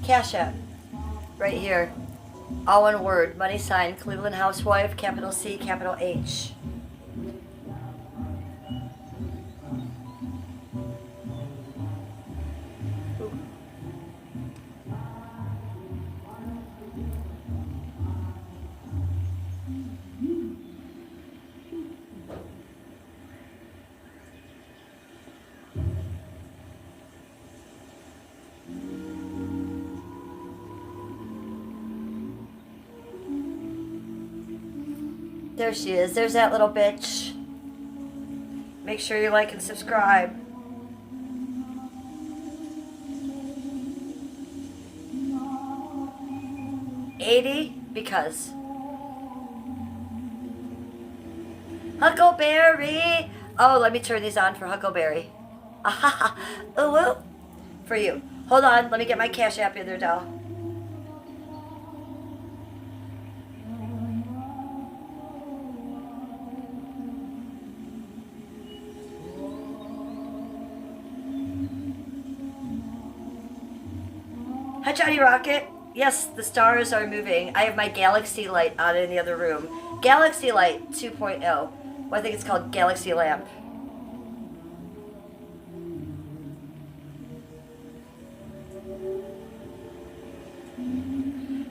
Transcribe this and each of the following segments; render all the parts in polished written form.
Cash App. Right here. All one word. Money sign. Cleveland Housewife. Capital C, capital H. There she is. There's that little bitch. Make sure you like and subscribe. $80 because Huckleberry. Oh, let me turn these on for Huckleberry. Ooh, woo. For you. Hold on. Let me get my Cash App in there, doll. Hi, Johnny Rocket. Yes, the stars are moving. I have my galaxy light on in the other room. Galaxy light 2.0. Well, I think it's called Galaxy Lamp.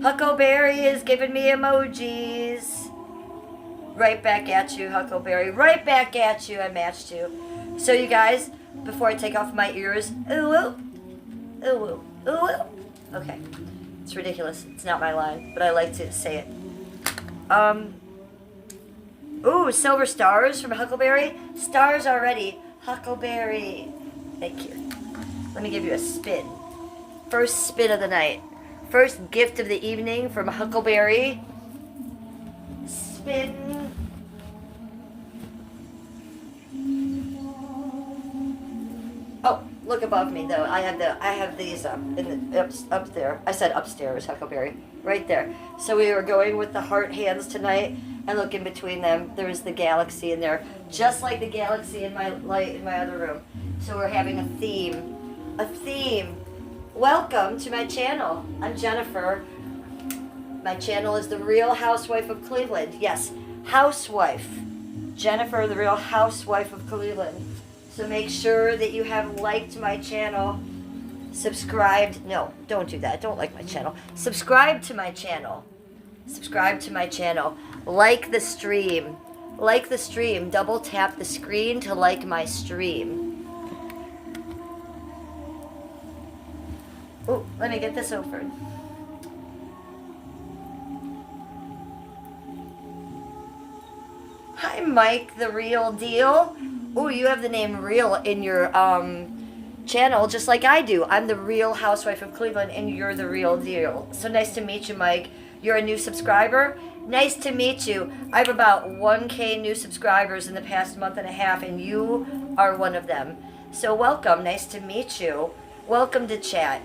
Huckleberry is giving me emojis. Right back at you, Huckleberry. Right back at you. I matched you. So, you guys, before I take off my ears, ooh, ooh, ooh, ooh, ooh. Okay. It's ridiculous. It's not my line, but I like to say it. Ooh, silver stars from Huckleberry. Stars already. Huckleberry. Thank you. Let me give you a spin. First spin of the night. First gift of the evening from Huckleberry. Spin. Oh, look above me though. I have these up there. I said upstairs, Huckleberry. Right there. So we were going with the heart hands tonight, and look in between them. There's the galaxy in there, just like the galaxy in my light in my other room. So we're having a theme. A theme. Welcome to my channel. I'm Jennifer. My channel is The Real Housewife of Cleveland. Yes, Housewife. Jennifer, The Real Housewife of Cleveland. So make sure that you have liked my channel, subscribed. No, don't do that. Don't like my channel. Subscribe to my channel. Subscribe to my channel. Like the stream. Like the stream. Double tap the screen to like my stream. Oh, let me get this open. Hi, Mike, the real deal. Oh, you have the name Real in your channel, just like I do. I'm the Real Housewife of Cleveland, and you're the real deal. So nice to meet you, Mike. You're a new subscriber. Nice to meet you. I have about 1K new subscribers in the past month and a half, and you are one of them. So welcome. Nice to meet you. Welcome to chat.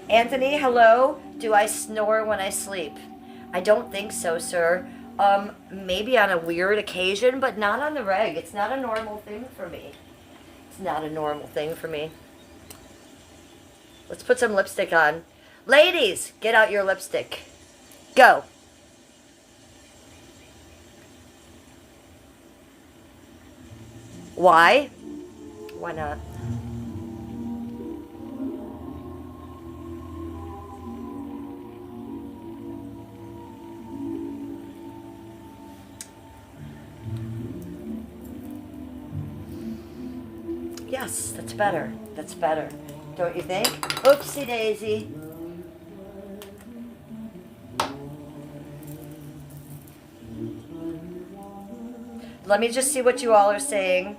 Anthony, hello. Do I snore when I sleep? I don't think so, sir. Maybe on a weird occasion, but not on the reg. It's not a normal thing for me. It's not a normal thing for me. Let's put some lipstick on. Ladies, get out your lipstick. Go. Why? Why not? Yes, that's better. That's better. Don't you think? Oopsie daisy. Let me just see what you all are saying.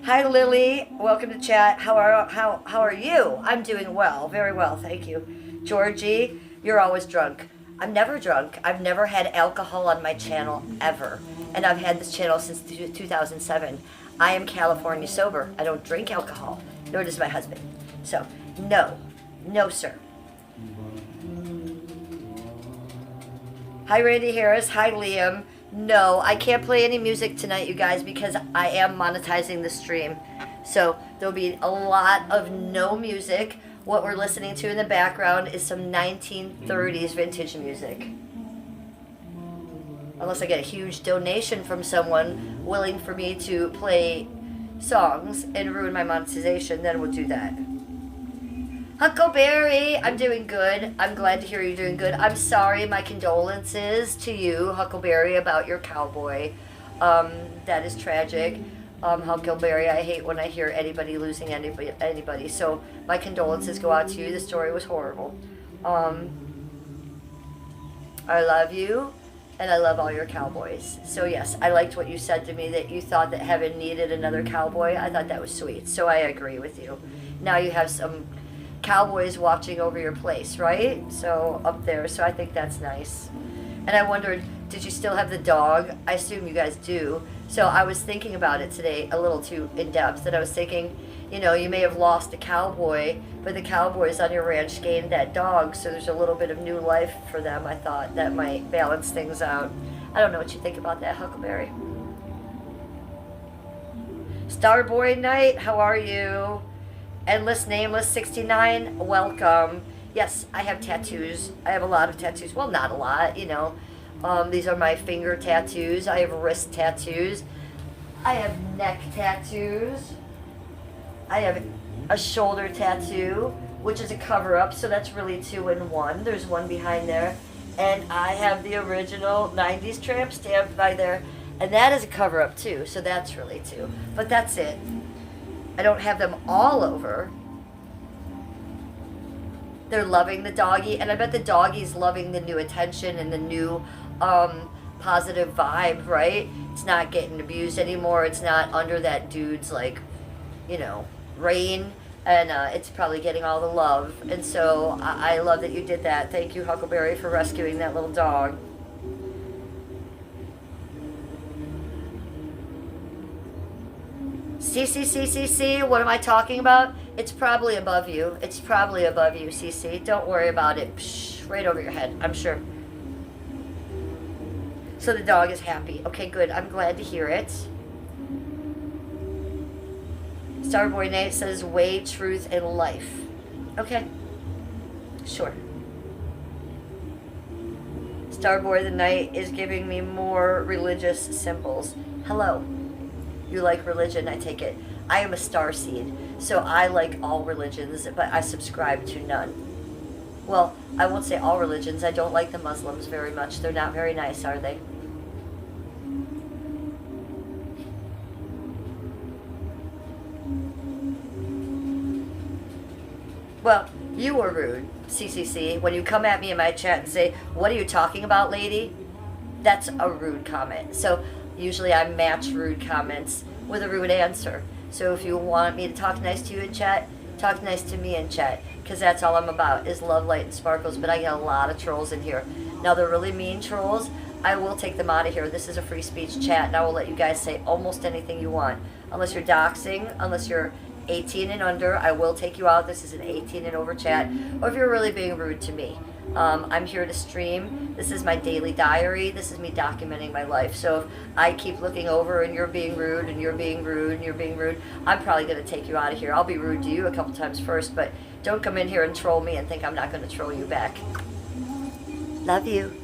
Hi, Lily. Welcome to chat. How are you? I'm doing well. Very well, thank you. Georgie, you're always drunk. I'm never drunk. I've never had alcohol on my channel, ever. And I've had this channel since 2007. I am California sober. I don't drink alcohol, nor does my husband. So, no. No, sir. Hi, Randy Harris. Hi, Liam. No, I can't play any music tonight, you guys, because I am monetizing the stream. So, there'll be a lot of no music. What we're listening to in the background is some 1930s vintage music. Unless I get a huge donation from someone willing for me to play songs and ruin my monetization, then we'll do that. Huckleberry, I'm doing good. I'm glad to hear you're doing good. I'm sorry, my condolences to you, Huckleberry, about your cowboy. That is tragic. Huckleberry, I hate when I hear anybody losing anybody. So my condolences go out to you. The story was horrible. I love you, and I love all your cowboys. So yes, I liked what you said to me, that you thought that heaven needed another cowboy. I thought that was sweet. So I agree with you. Now you have some cowboys watching over your place, right? So up there. So I think that's nice. And I wondered, did you still have the dog? I assume you guys do. So I was thinking about it today a little too in depth, and I was thinking, you know, you may have lost a cowboy, but the cowboys on your ranch gained that dog, so there's a little bit of new life for them. I thought that might balance things out. I don't know what you think about that, Huckleberry. Starboy Knight, how are you? Endless Nameless 69, welcome. Yes, I have tattoos. I have a lot of tattoos. Well, not a lot, you know. These are my finger tattoos. I have wrist tattoos. I have neck tattoos. I have a shoulder tattoo, which is a cover-up, so that's really 2 in 1. There's one behind there. And I have the original 90s tramp stamp by there, and that is a cover-up too, so that's really 2. But that's it. I don't have them all over. They're loving the doggy, and I bet the doggy's loving the new attention and the new positive vibe, right? It's not getting abused anymore. It's not under that dude's, like, you know, reign, and it's probably getting all the love. And so I love that you did that. Thank you, Huckleberry, for rescuing that little dog. CC, what am I talking about? It's probably above you. It's probably above you, CC. Don't worry about it. Psh, right over your head, I'm sure. So the dog is happy. Okay, good. I'm glad to hear it. Starboy Nate says, way, truth, and life. Okay. Sure. Starboy the Knight is giving me more religious symbols. Hello. You like religion, I take it. I am a starseed, so I like all religions, but I subscribe to none. Well, I won't say all religions. I don't like the Muslims very much. They're not very nice, are they? Well, you were rude, CCC. When you come at me in my chat and say, what are you talking about, lady? That's a rude comment. So usually I match rude comments with a rude answer. So if you want me to talk nice to you in chat, talk nice to me in chat, because that's all I'm about, is love, light, and sparkles. But I get a lot of trolls in here. Now, they're really mean trolls. I will take them out of here. This is a free speech chat, and I will let you guys say almost anything you want. Unless you're doxing, unless you're 18 and under, I will take you out. This is an 18 and over chat. Or if you're really being rude to me. I'm here to stream. This is my daily diary. This is me documenting my life. So if I keep looking over and you're being rude and you're being rude and you're being rude, I'm probably going to take you out of here. I'll be rude to you a couple times first, but don't come in here and troll me and think I'm not going to troll you back. Love you.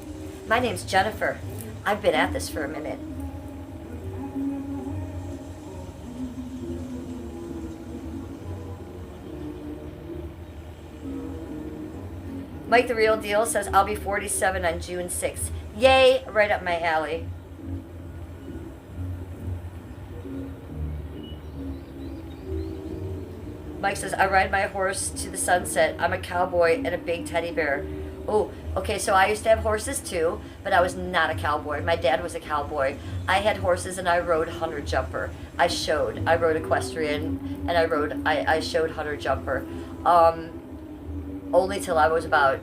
My name's Jennifer. I've been at this for a minute. Mike the Real Deal says, I'll be 47 on June 6th. Yay, right up my alley. Mike says, I ride my horse to the sunset. I'm a cowboy and a big teddy bear. Oh, okay, so I used to have horses too, but I was not a cowboy. My dad was a cowboy. I had horses and I rode hunter jumper. I rode equestrian, and I showed hunter jumper. Only till I was about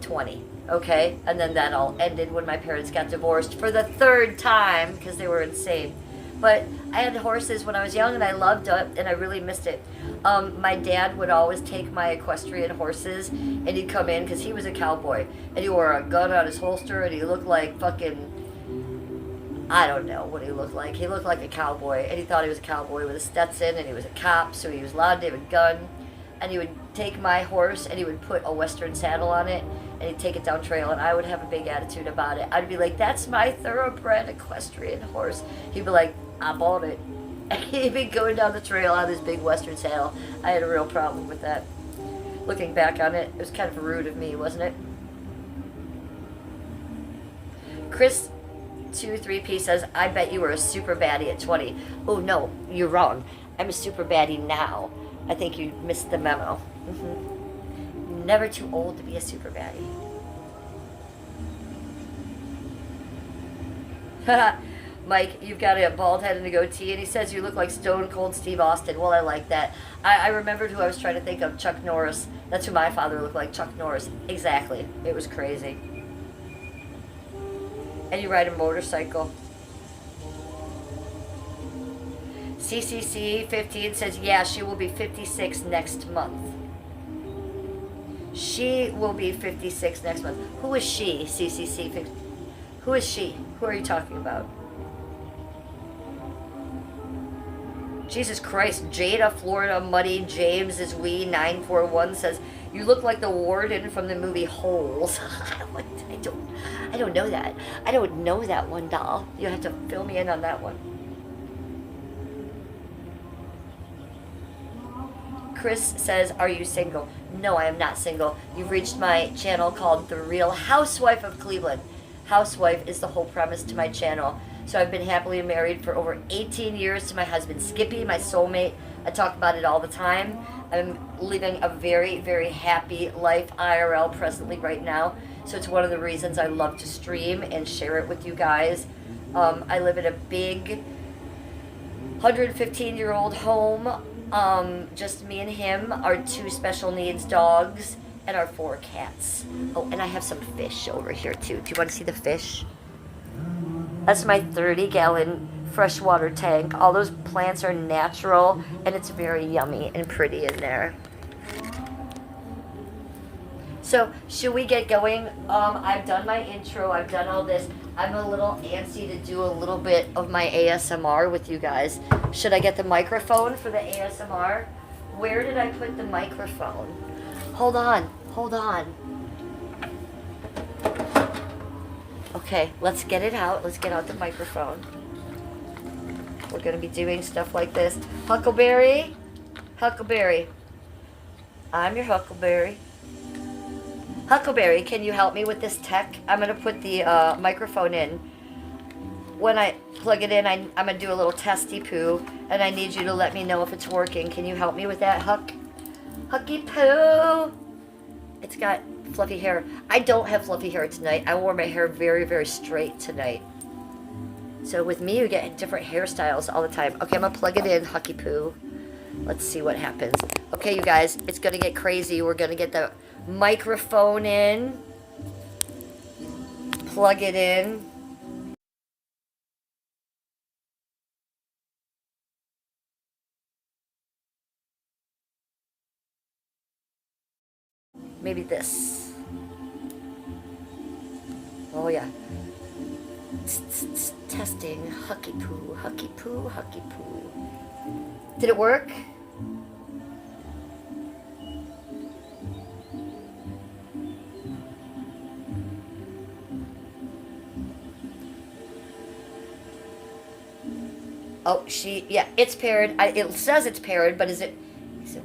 20, okay? And then that all ended when my parents got divorced for the 3rd time because they were insane. But I had horses when I was young, and I loved it, and I really missed it. My dad would always take my equestrian horses, and he'd come in because he was a cowboy, and he wore a gun on his holster, and he looked like fucking, I don't know what he looked like. He looked like a cowboy, and he thought he was a cowboy with a Stetson, and he was a cop, so he was allowed to have a gun. and he would take my horse and he would put a Western saddle on it and he'd take it down trail, and I would have a big attitude about it. I'd be like, that's my thoroughbred equestrian horse. He'd be like, I bought it. And he'd be going down the trail on this big Western saddle. I had a real problem with that. Looking back on it, it was kind of rude of me, wasn't it? Chris 23P says, I bet you were a super baddie at 20. Oh no, you're wrong. I'm a super baddie now. I think you missed the memo. Never too old to be a super baddie. Mike, you've got a bald head and a goatee, and he says you look like Stone Cold Steve Austin. Well, I like that. I remembered who I was trying to think of, Chuck Norris. That's who my father looked like, Chuck Norris. Exactly. It was crazy. And you ride a motorcycle. CCC 15 says, yeah, she will be 56 next month. She will be 56 next month. Who is she, CCC 15? Who is she? Who are you talking about? Jesus Christ, Jada, Florida, Muddy, James is we 941 says, you look like the warden from the movie Holes. I don't know that. I don't know that one, doll. You have to fill me in on that one. Chris says, are you single? No, I am not single. You've reached my channel called The Real Housewife of Cleveland. Housewife is the whole premise to my channel. So I've been happily married for over 18 years to my husband Skippy, my soulmate. I talk about it all the time. I'm living a very, very happy life IRL presently right now. So it's one of the reasons I love to stream and share it with you guys. I live in a big 115-year-old home. Just me and him, our 2 special needs dogs, and our 4 cats. Oh, and I have some fish over here too. Do you want to see the fish? That's my 30-gallon freshwater tank. All those plants are natural, and it's very yummy and pretty in there. So, should we get going? I've done my intro. I've done all this. I'm a little antsy to do a little bit of my ASMR with you guys. Should I get the microphone for the ASMR? Where did I put the microphone? Hold on. Hold on. Okay, let's get it out. Let's get out the microphone. We're going to be doing stuff like this. Huckleberry. Huckleberry. I'm your Huckleberry. Huckleberry, can you help me with this tech? I'm going to put the microphone in. When I plug it in, I'm going to do a little testy poo, and I need you to let me know if it's working. Can you help me with that, Huck? Hucky poo! It's got fluffy hair. I don't have fluffy hair tonight. I wore my hair very, very straight tonight. So with me, you get different hairstyles all the time. Okay, I'm going to plug it in, Hucky poo. Let's see what happens. Okay, you guys, it's going to get crazy. We're going to get the microphone in. Plug it in. Maybe this. Oh yeah. Testing. Hucky poo, hucky poo, hucky poo. Did it work? Oh, yeah, it's paired. It says it's paired, but is it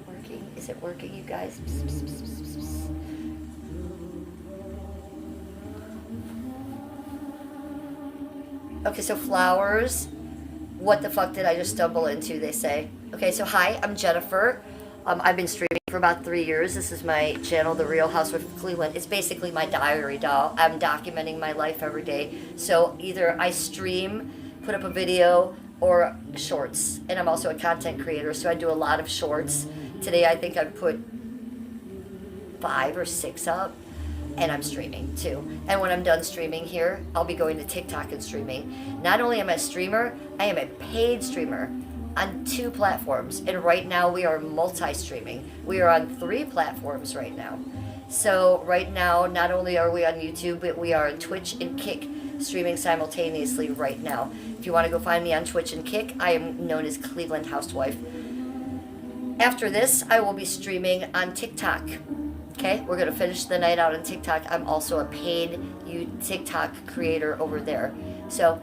working? Is it working, you guys? Psst, psst, psst, psst, psst. Okay, so flowers. What the fuck did I just stumble into, they say. Okay, so hi, I'm Jennifer. I've been streaming for about 3 years. This is my channel, The Real Housewife of Cleveland. It's basically my diary, doll. I'm documenting my life every day. So either I stream, put up a video, or shorts. And I'm also a content creator, so I do a lot of shorts. Today I think I've put 5 or 6 up. And I'm streaming too. And when I'm done streaming here, I'll be going to TikTok and streaming. Not only am I a streamer, I am a paid streamer on 2 platforms. And right now we are multi-streaming. We are on 3 platforms right now. So right now, not only are we on YouTube, but we are on Twitch and Kick streaming simultaneously right now. If you want to go find me on Twitch and Kick, I am known as Cleveland Housewife. After this, I will be streaming on TikTok. Okay, we're gonna finish the night out on TikTok. I'm also a paid TikTok creator over there. So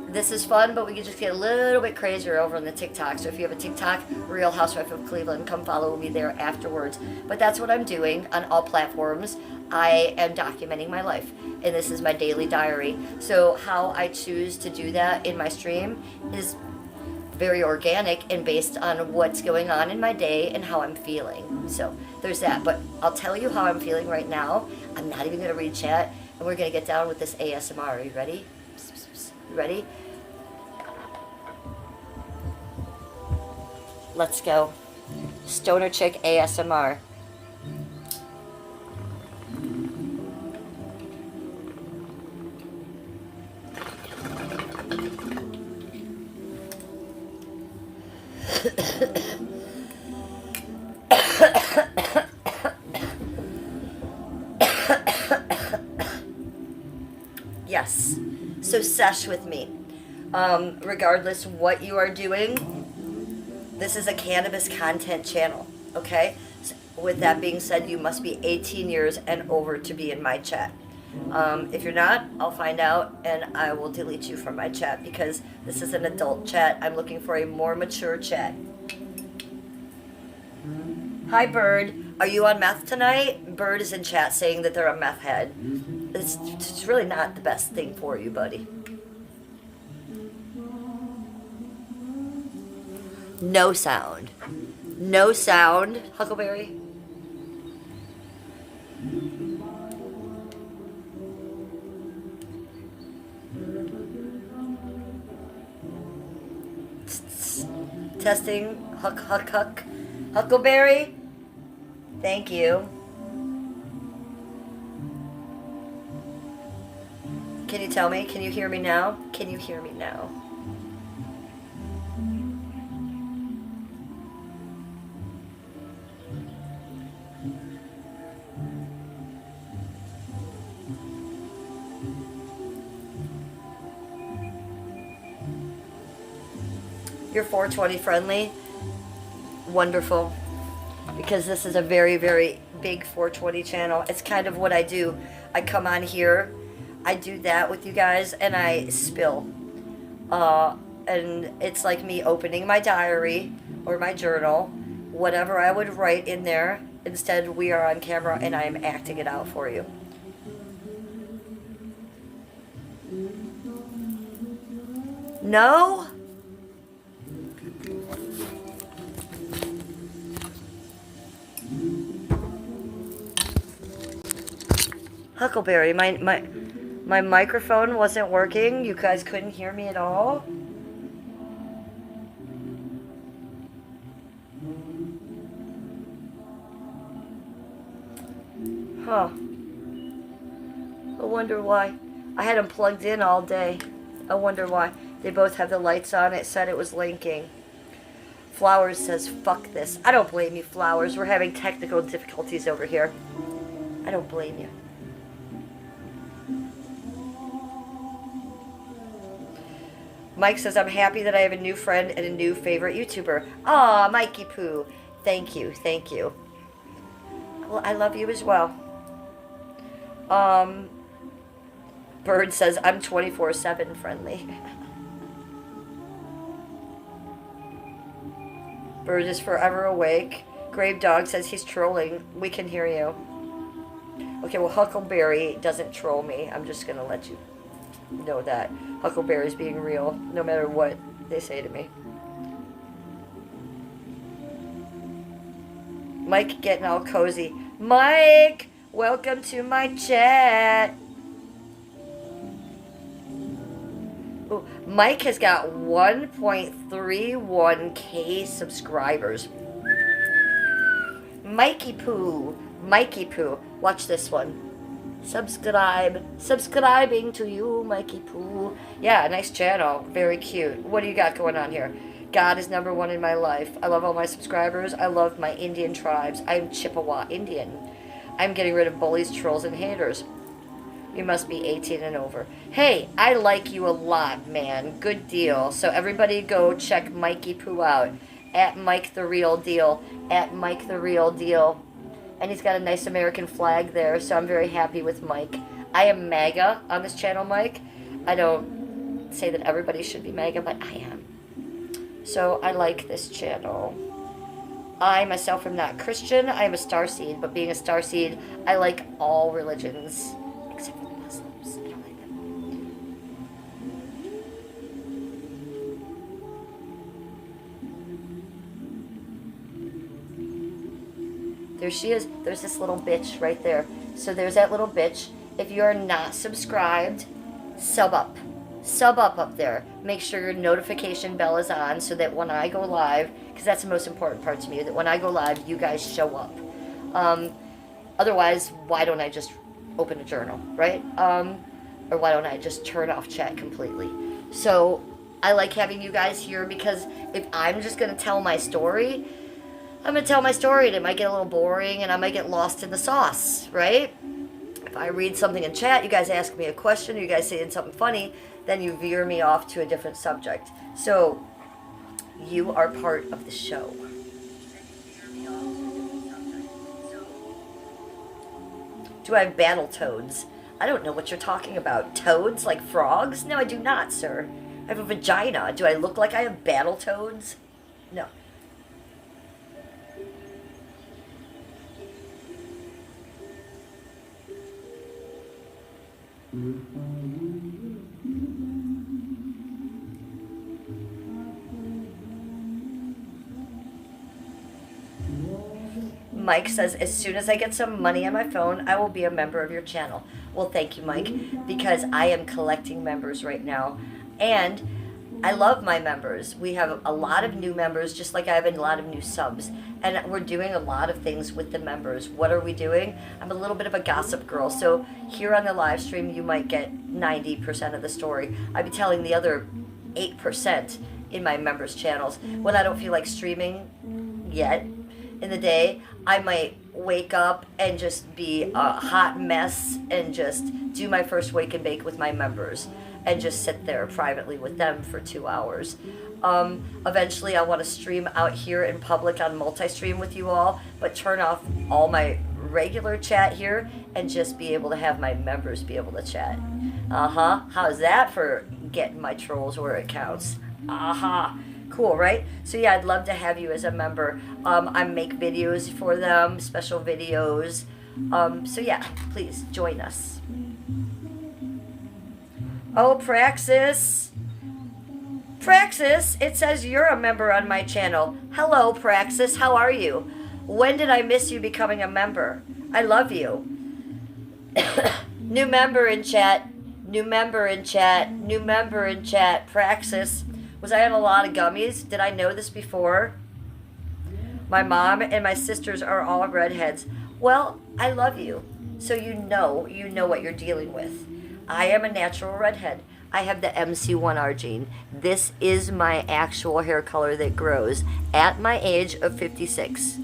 this is fun, but we can just get a little bit crazier over on the TikTok. So if you have a TikTok, Real Housewife of Cleveland, come follow me there afterwards. But that's what I'm doing on all platforms. I am documenting my life, and this is my daily diary. So how I choose to do that in my stream is very organic and based on what's going on in my day and how I'm feeling. So there's that. But I'll tell you how I'm feeling right now. I'm not even going to read chat, and we're going to get down with this ASMR. Are you ready? You ready? Let's go. Stoner Chick ASMR. Yes. So sesh with me. Regardless what you are doing, this is a cannabis content channel, okay? So with that being said, you must be 18 years and over to be in my chat. If you're not, I'll find out and I will delete you from my chat because this is an adult chat. I'm looking for a more mature chat. Hi, Bird. Are you on meth tonight? Bird is in chat saying that they're a meth head. It's really not the best thing for you, buddy. No sound. No sound, Huckleberry. Testing. Huckleberry. Thank you. Can you tell me? Can you hear me now? Can you hear me now? You're 420 friendly. Wonderful. Because this is a very, very big 420 channel. It's kind of what I do. I come on here, I do that with you guys, and I spill. And it's like me opening my diary or my journal, whatever I would write in there. Instead, we are on camera and I am acting it out for you. No? Huckleberry, my microphone wasn't working. You guys couldn't hear me at all. Huh. I wonder why. I had them plugged in all day. I wonder why. They both have the lights on. It said it was linking. Flowers says, fuck this. I don't blame you, Flowers. We're having technical difficulties over here. I don't blame you. Mike says, I'm happy that I have a new friend and a new favorite YouTuber. Aw, Mikey Poo. Thank you, thank you. Well, I love you as well. Bird says, I'm 24/7 friendly. Bird is forever awake. Grave Dog says he's trolling. We can hear you. Okay, well, Huckleberry doesn't troll me. I'm just going to let you know that. Huckleberry's being real, no matter what they say to me. Mike getting all cozy. Mike, welcome to my chat. Ooh, Mike has got 1.31k subscribers. Mikey Poo. Mikey Poo. Watch this one. Subscribing to you, Mikey Poo. Yeah, nice channel. Very cute. What do you got going on here? God is #1 in my life. I love all my subscribers. I love my Indian tribes. I'm Chippewa Indian. I'm getting rid of bullies, trolls, and haters. You must be 18 and over. Hey, I like you a lot, man. Good deal. So everybody go check Mikey Poo out. at Mike the Real Deal, at Mike the Real Deal. And he's got a nice American flag there, so I'm very happy with Mike. I am MAGA on this channel, Mike. I don't say that everybody should be MAGA, but I am. So I like this channel. I myself am not Christian. I am a starseed, but being a starseed, I like all religions, except for the Muslims. I don't like them. There she is. There's this little bitch right there. So there's that little bitch. If you're not subscribed, sub up. Sub up there. Make sure your notification bell is on so that when I go live, because that's the most important part to me, that when I go live, you guys show up. Otherwise, why don't I just open a journal, right? Or why don't I just turn off chat completely? So I like having you guys here because if I'm just going to tell my story, I'm going to tell my story and it might get a little boring and I might get lost in the sauce, right? If I read something in chat, you guys ask me a question, you guys saying something funny, then you veer me off to a different subject. So you are part of the show. Do I have battle toads? I don't know what you're talking about. Toads like frogs? No, I do not, sir. I have a vagina. Do I look like I have battle toads? No. Mike says, as soon as I get some money on my phone, I will be a member of your channel. Well, thank you, Mike, because I am collecting members right now. And I love my members. We have a lot of new members, just like I have a lot of new subs. And we're doing a lot of things with the members. What are we doing? I'm a little bit of a gossip girl. So here on the live stream, you might get 90% of the story. I'd be telling the other 8% in my members' channels. When I don't feel like streaming yet in the day, I might wake up and just be a hot mess and just do my first wake and bake with my members and just sit there privately with them for 2 hours. Eventually I want to stream out here in public on multi-stream with you all, but turn off all my regular chat here and just be able to have my members be able to chat. How's that for getting my trolls where it counts? Cool, right? So yeah, I'd love to have you as a member. I make videos for them, special videos. So yeah, please join us. Oh, Praxis. Praxis, it says you're a member on my channel. Hello, Praxis, how are you? When did I miss you becoming a member? I love you. New member in chat. New member in chat. New member in chat. Praxis. Was I on a lot of gummies? Did I know this before? My mom and my sisters are all redheads. Well, I love you. So you know what you're dealing with. I am a natural redhead. I have the MC1R gene. This is my actual hair color that grows at my age of 56.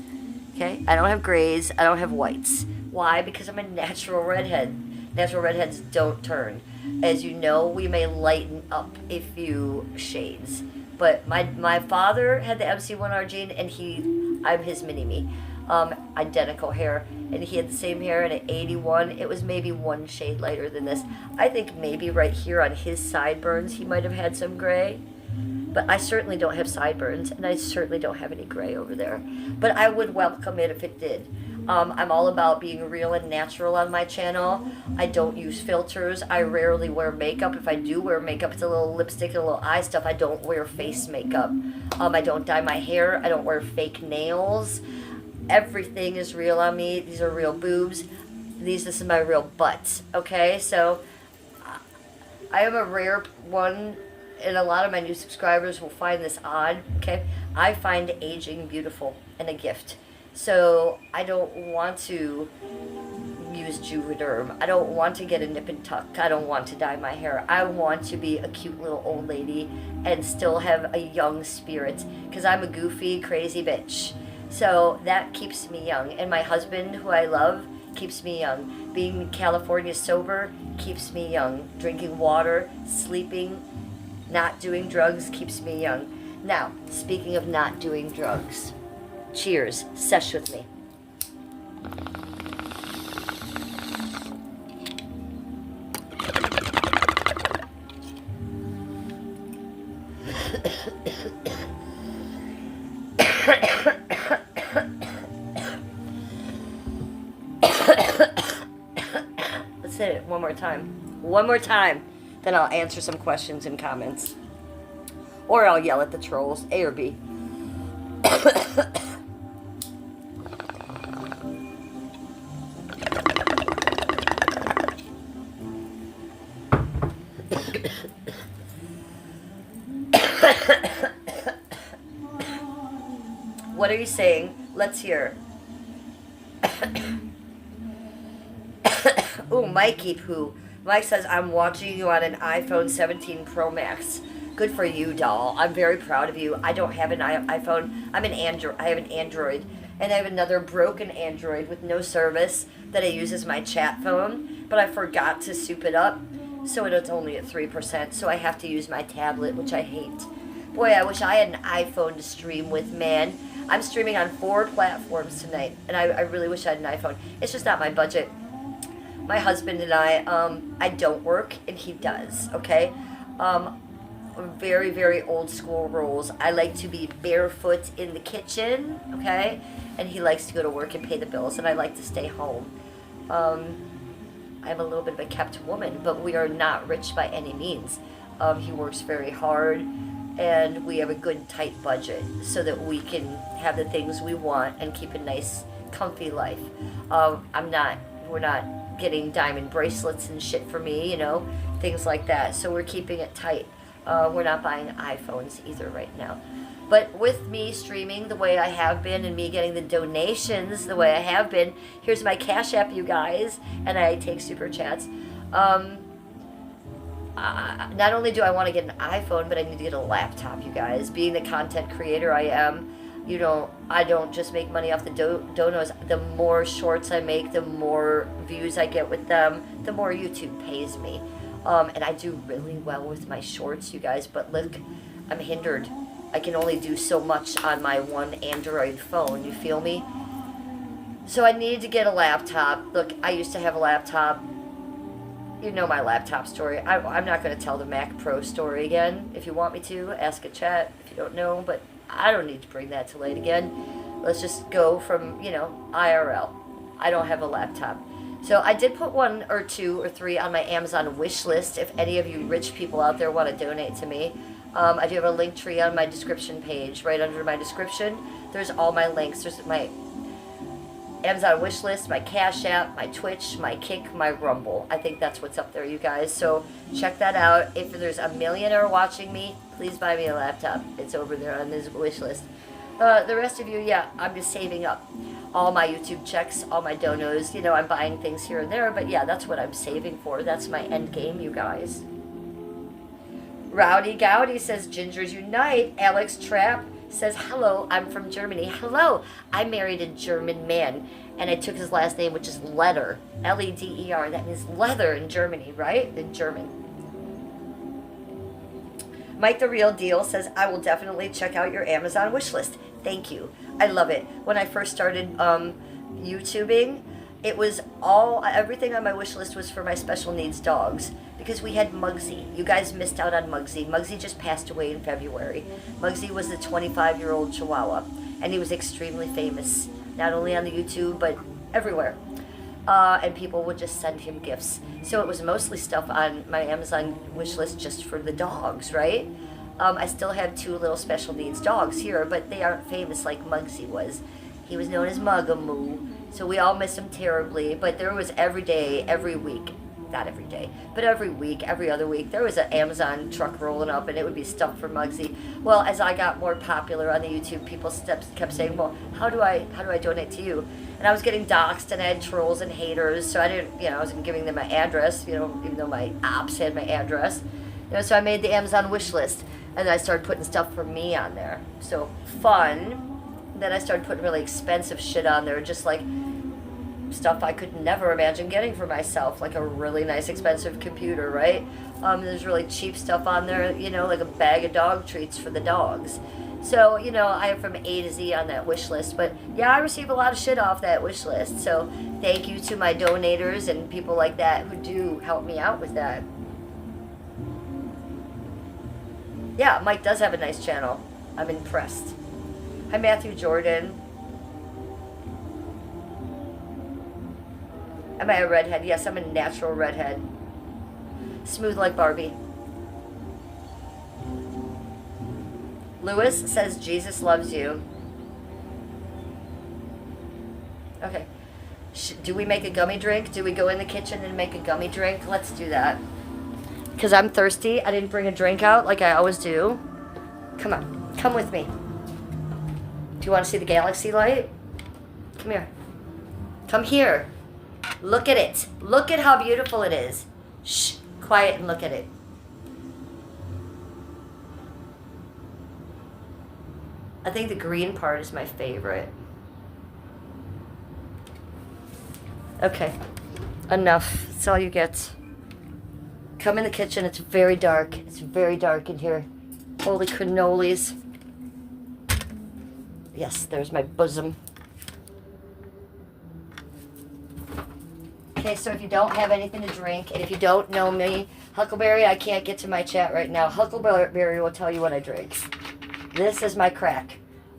Okay? I don't have grays. I don't have whites. Why? Because I'm a natural redhead. Natural redheads don't turn. As you know, we may lighten up a few shades. But my father had the MC1R gene, and I'm his mini-me. Identical hair. And he had the same hair, and at 81, it was maybe one shade lighter than this. I think maybe right here on his sideburns, he might have had some gray. But I certainly don't have sideburns, and I certainly don't have any gray over there. But I would welcome it if it did. I'm all about being real and natural on my channel. I don't use filters. I rarely wear makeup. If I do wear makeup, it's a little lipstick and a little eye stuff. I don't wear face makeup. I don't dye my hair. I don't wear fake nails. Everything is real on me. These are real boobs. This is my real butt. Okay, so I am a rare one, and a lot of my new subscribers will find this odd. Okay, I find aging beautiful and a gift. So I don't want to use Juvederm. I don't want to get a nip and tuck. I don't want to dye my hair. I want to be a cute little old lady and still have a young spirit, because I'm a goofy, crazy bitch. So that keeps me young. And my husband, who I love, keeps me young. Being in California sober keeps me young. Drinking water, sleeping, not doing drugs keeps me young. Now, speaking of not doing drugs, cheers, sesh with me. Let's hit it one more time. One more time. Then I'll answer some questions and comments. Or I'll yell at the trolls. A or B. What are you saying? Let's hear. Ooh, Mikey Poo. Mike says, I'm watching you on an iPhone 17 Pro Max. Good for you, doll. I'm very proud of you. I don't have an iPhone. I'm an Android. I have an Android. And I have another broken Android with no service that I use as my chat phone. But I forgot to soup it up. So it's only at 3%. So I have to use my tablet, which I hate. Boy, I wish I had an iPhone to stream with, man. I'm streaming on 4 platforms tonight. And I really wish I had an iPhone. It's just not my budget. My husband and I don't work, and he does, okay? Very, very old school rules. I like to be barefoot in the kitchen, okay? And he likes to go to work and pay the bills, and I like to stay home. I'm a little bit of a kept woman, but we are not rich by any means. He works very hard, and we have a good, tight budget so that we can have the things we want and keep a nice, comfy life. We're not getting diamond bracelets and shit for me, you know, things like that. So we're keeping it tight. We're not buying iPhones either right now. But with me streaming the way I have been and me getting the donations the way I have been, here's my Cash App, you guys, and I take super chats. Not only do I want to get an iPhone, but I need to get a laptop, you guys. Being the content creator I am, you know, I don't just make money off the donos. The more shorts I make, the more views I get with them, the more YouTube pays me. And I do really well with my shorts, you guys, but look, I'm hindered. I can only do so much on my one Android phone, you feel me? So I need to get a laptop. Look, I used to have a laptop. You know my laptop story. I'm not going to tell the Mac Pro story again. If you want me to, ask a chat if you don't know, but I don't need to bring that to light again. Let's just go from, you know, IRL. I don't have a laptop. So I did put 1 or 2 or 3 on my Amazon wish list if any of you rich people out there want to donate to me. I do have a link tree on my description page. Right under my description, there's all my links. There's my Amazon wish list, my Cash App, my Twitch, my Kick, my Rumble. I think that's what's up there, you guys. So check that out. If there's a millionaire watching me, please buy me a laptop. It's over there on this wish list. The rest of you, yeah, I'm just saving up. All my YouTube checks, all my donos. You know, I'm buying things here and there, but yeah, that's what I'm saving for. That's my end game, you guys. Rowdy Gowdy says, Gingers Unite. Alex Trapp says, hello, I'm from Germany. Hello, I married a German man, and I took his last name, which is Leder. Leder. That means leather in Germany, right? In German. Mike the Real Deal says, I will definitely check out your Amazon wish list. Thank you. I love it. When I first started YouTubing, it was everything on my wish list was for my special needs dogs, because we had Muggsy. You guys missed out on Muggsy. Muggsy just passed away in February. Muggsy was the 25-year-old Chihuahua, and he was extremely famous, not only on the YouTube, but everywhere. And people would just send him gifts. So it was mostly stuff on my Amazon wish list just for the dogs, right? I still have 2 little special needs dogs here, but they aren't famous like Muggsy was. He was known as Mugamoo, so we all miss him terribly. But there was every day, every week, not every day, but every week, every other week, there was an Amazon truck rolling up, and it would be stuff for Muggsy. Well, as I got more popular on the YouTube, people kept saying, well, how do I donate to you? And I was getting doxxed, and I had trolls and haters, so I didn't, you know, I wasn't giving them my address, you know, even though my ops had my address. You know, so I made the Amazon wish list, and then I started putting stuff for me on there. So fun. Then I started putting really expensive shit on there, just like stuff I could never imagine getting for myself, like a really nice expensive computer, right? There's really cheap stuff on there, you know, like a bag of dog treats for the dogs. So, you know, I have from A to Z on that wish list. But yeah, I receive a lot of shit off that wish list. So thank you to my donators and people like that who do help me out with that. Yeah, Mike does have a nice channel. I'm impressed. Hi, Matthew Jordan. Am I a redhead? Yes, I'm a natural redhead. Smooth like Barbie. Lewis says Jesus loves you. Okay. Do we make a gummy drink? Do we go in the kitchen and make a gummy drink? Let's do that. Because I'm thirsty. I didn't bring a drink out like I always do. Come on. Come with me. Do you want to see the galaxy light? Come here. Come here. Look at it. Look at how beautiful it is. Shh. Quiet and look at it. I think the green part is my favorite. Okay. Enough. That's all you get. Come in the kitchen. It's very dark. It's very dark in here. Holy cannolis. Yes, there's my bosom. Okay, so if you don't have anything to drink, and if you don't know me, Huckleberry, I can't get to my chat right now. Huckleberry will tell you what I drink. This is my crack.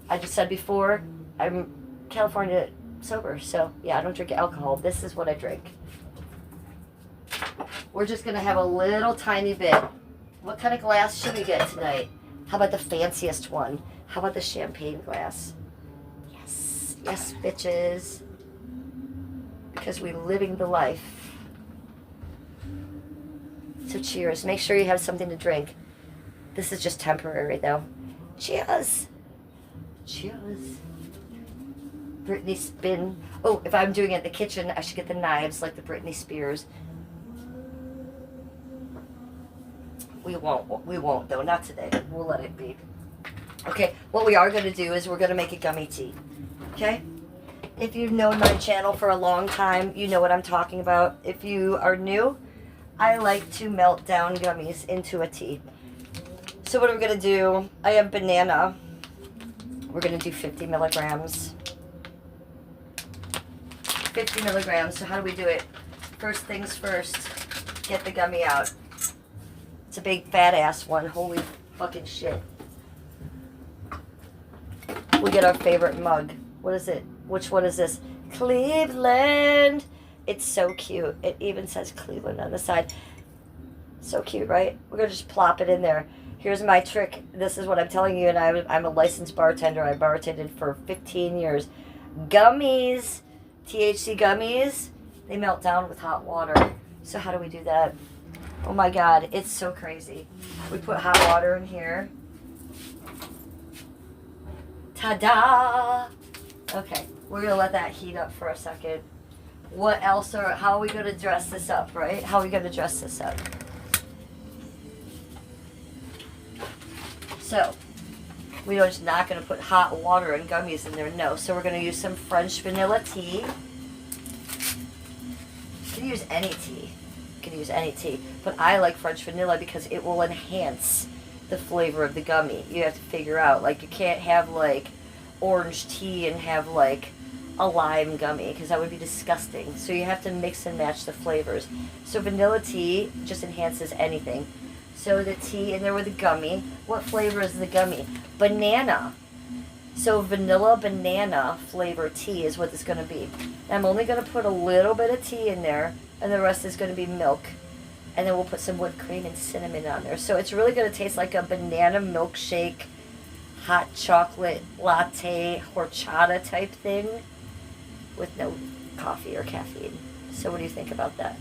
I just said before, I'm California sober, so yeah, I don't drink alcohol. This is what I drink. We're just going to have a little tiny bit. What kind of glass should we get tonight? How about the fanciest one? How about the champagne glass? Yes. Yes, bitches. Because we're living the life. So cheers. Make sure you have something to drink. This is just temporary, though. Cheers. Cheers. Britney spin. Oh, if I'm doing it in the kitchen, I should get the knives like the Britney Spears. We won't though, not today. We'll let it be. Okay, what we are going to do is we're going to make a gummy tea. Okay? If you've known my channel for a long time, you know what I'm talking about. If you are new, I like to melt down gummies into a tea. So what I'm going to do, I have banana. We're going to do 50 milligrams. 50 milligrams. So how do we do it? First things first, get the gummy out. It's a big fat ass one. Holy fucking shit. We get our favorite mug. What is it? Which one is this? Cleveland. It's so cute. It even says Cleveland on the side. So cute, right? We're going to just plop it in there. Here's my trick. This is what I'm telling you, and I'm a licensed bartender. I bartended for 15 years. Gummies, THC gummies, they melt down with hot water. So how do we do that? Oh my God, it's so crazy. We put hot water in here. Ta-da! Okay, we're going to let that heat up for a second. What else how are we going to dress this up, right? How are we going to dress this up? So, we're just not going to put hot water and gummies in there, no. So we're going to use some French vanilla tea. You can use any tea. You can use any tea. But I like French vanilla because it will enhance the flavor of the gummy. You have to figure out, like, you can't have, like, orange tea and have, like, a lime gummy because that would be disgusting. So you have to mix and match the flavors. So vanilla tea just enhances anything. So the tea in there with the gummy. What flavor is the gummy? Banana. So vanilla banana flavor tea is what it's going to be. I'm only going to put a little bit of tea in there, and the rest is going to be milk. And then we'll put some whipped cream and cinnamon on there. So it's really going to taste like a banana milkshake, hot chocolate latte, horchata type thing with no coffee or caffeine. So what do you think about that?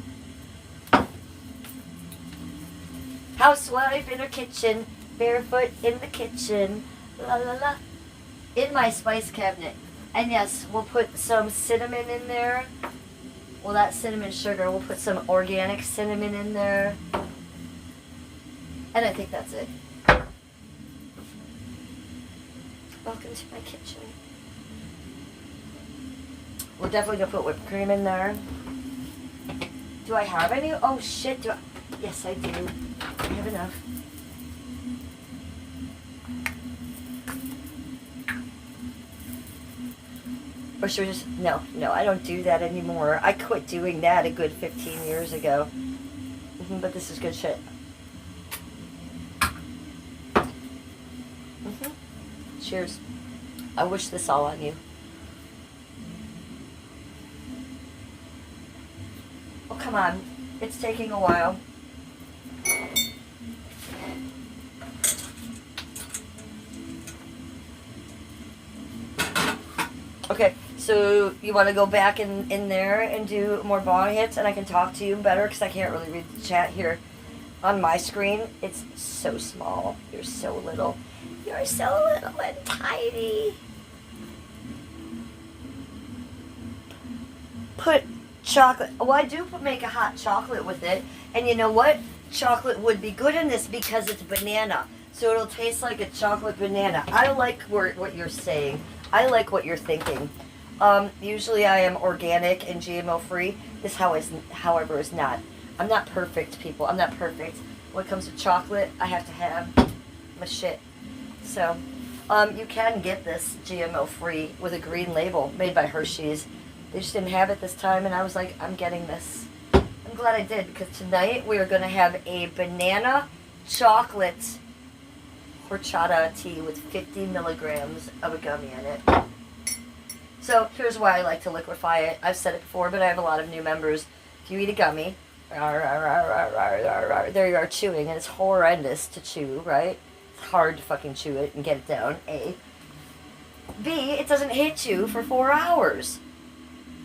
Housewife in her kitchen, barefoot in the kitchen, la la la, in my spice cabinet. And yes, we'll put some cinnamon in there. Well, that's cinnamon sugar. We'll put some organic cinnamon in there. And I think that's it. Welcome to my kitchen. We're definitely gonna put whipped cream in there. Do I have any? Oh shit, do I? Yes, I do. I have enough. Or should we just, no, I don't do that anymore. I quit doing that a good 15 years ago. But this is good shit. Cheers. I wish this all on you. Oh, come on. It's taking a while. Okay, so you want to go back in there and do more bong hits, and I can talk to you better because I can't really read the chat here on my screen. It's so small. You're so little. You're so little and tiny. Put chocolate. Oh, I do make a hot chocolate with it, and you know what? Chocolate would be good in this because it's banana, so it'll taste like a chocolate banana. I like what you're saying. I like what you're thinking. Usually I am organic and GMO free. This, however, is not. I'm not perfect, people. I'm not perfect. When it comes to chocolate, I have to have my shit. So, you can get this GMO free with a green label made by Hershey's. They just didn't have it this time, and I was like, I'm getting this. I'm glad I did, because tonight we are going to have a banana chocolate horchata tea with 50 milligrams of a gummy in it. So here's why I like to liquefy it. I've said it before, but I have a lot of new members. If you eat a gummy, there you are chewing, and it's horrendous to chew, right? It's hard to fucking chew it and get it down, A. B, it doesn't hit you for 4 hours.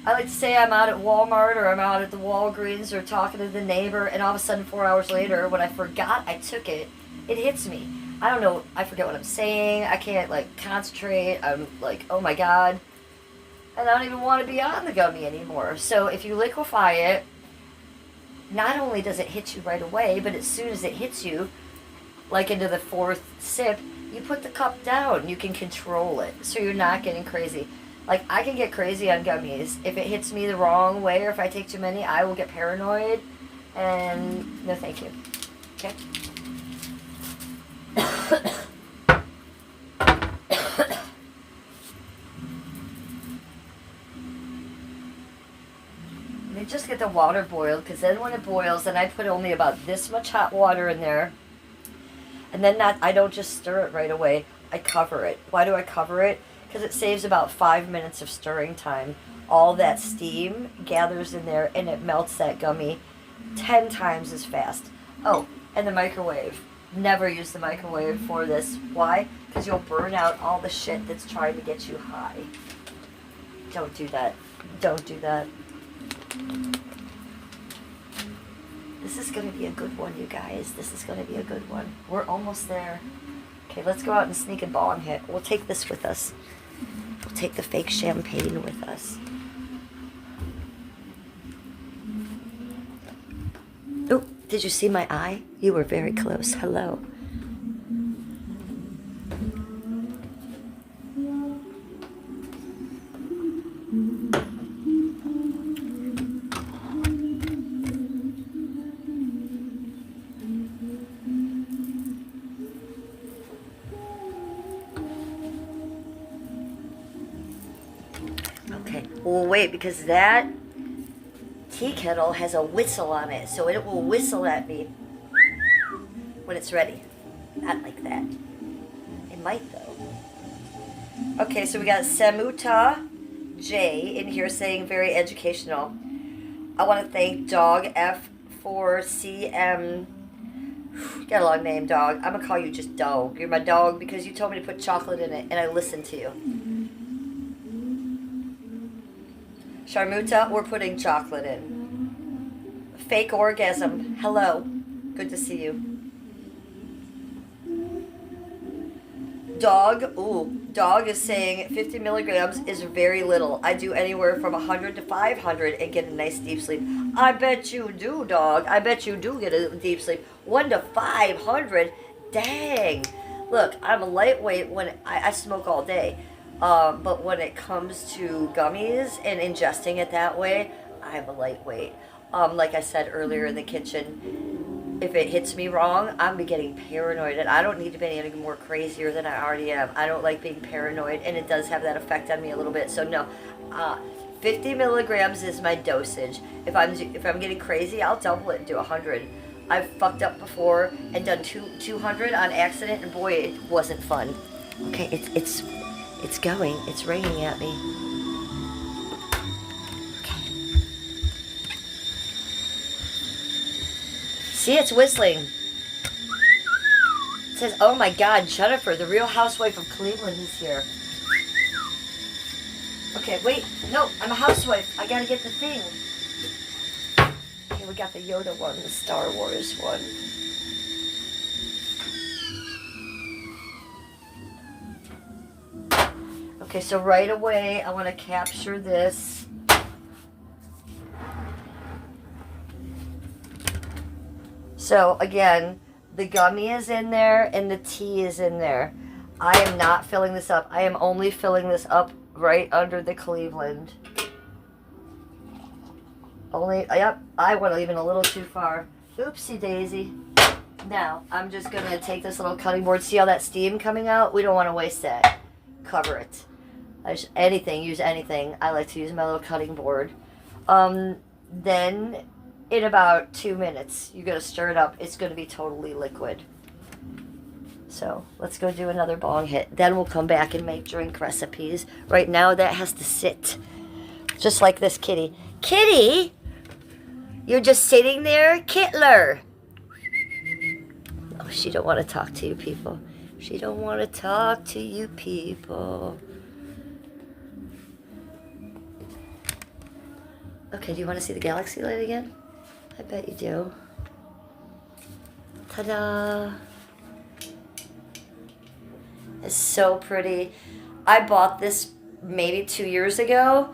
I like to say I'm out at Walmart or I'm out at the Walgreens or talking to the neighbor, and all of a sudden 4 hours later, when I forgot I took it, it hits me. I don't know, I forget what I'm saying, I can't, like, concentrate, I'm like, oh my god. And I don't even want to be on the gummy anymore. So if you liquefy it, not only does it hit you right away, but as soon as it hits you, like into the 4th sip, you put the cup down. You can control it, so you're not getting crazy. Like, I can get crazy on gummies. If it hits me the wrong way, or if I take too many, I will get paranoid, and no thank you. Okay? Just get the water boiled, because then when it boils, then I put only about this much hot water in there, and then I don't just stir it right away. I cover it. Why do I cover it? Because it saves about 5 minutes of stirring time. All that steam gathers in there, and it melts that gummy 10 times as fast. Oh, and the microwave. Never use the microwave for this. Why? Because you'll burn out all the shit that's trying to get you high. Don't do that. Don't do that. This is going to be a good one, you guys. This is going to be a good one. We're almost there. Okay, let's go out and sneak a bong hit. We'll take this with us. We'll take the fake champagne with us. Oh, did you see my eye? You were very close. Hello. Well, wait, because that tea kettle has a whistle on it, so it will whistle at me when it's ready. Not like that. It might, though. Okay, so we got Samuta J in here saying very educational. I want to thank Dog F4CM. Got a long name, Dog. I'm going to call you just Dog. You're my dog because you told me to put chocolate in it, and I listened to you. Sharmuta, we're putting chocolate in. Fake orgasm. Hello. Good to see you. Dog. Ooh. Dog is saying 50 milligrams is very little. I do anywhere from 100 to 500 and get a nice deep sleep. I bet you do, Dog. I bet you do get a deep sleep. 1 to 500? Dang. Look, I'm a lightweight when I smoke all day. But when it comes to gummies and ingesting it that way, I'm a lightweight. Like I said earlier in the kitchen, if it hits me wrong, I'm getting paranoid, and I don't need to be any more crazier than I already am. I don't like being paranoid, and it does have that effect on me a little bit. So no, 50 milligrams is my dosage. If I'm getting crazy, I'll double it and do 100. I've fucked up before and done 200 on accident, and boy, it wasn't fun. Okay, it's going. It's raining at me. Okay. See, it's whistling. It says, "Oh my God, Jennifer, the Real Housewife of Cleveland is here." Okay, wait. No, I'm a housewife. I gotta get the thing. Okay, we got the Yoda one, the Star Wars one. Okay, so right away, I want to capture this. So again, the gummy is in there and the tea is in there. I am not filling this up. I am only filling this up right under the Cleveland. Yep, I went even a little too far. Oopsie daisy. Now, I'm just going to take this little cutting board. See how that steam coming out? We don't want to waste that. Cover it. Use anything. I like to use my little cutting board. Then, in about 2 minutes, you're going to stir it up. It's going to be totally liquid. So, let's go do another bong hit. Then we'll come back and make drink recipes. Right now, that has to sit. Just like this kitty. Kitty! You're just sitting there? Kittler! Oh, she don't want to talk to you people. She don't want to talk to you people. Okay, do you want to see the galaxy light again? I bet you do. Ta-da! It's so pretty. I bought this maybe 2 years ago.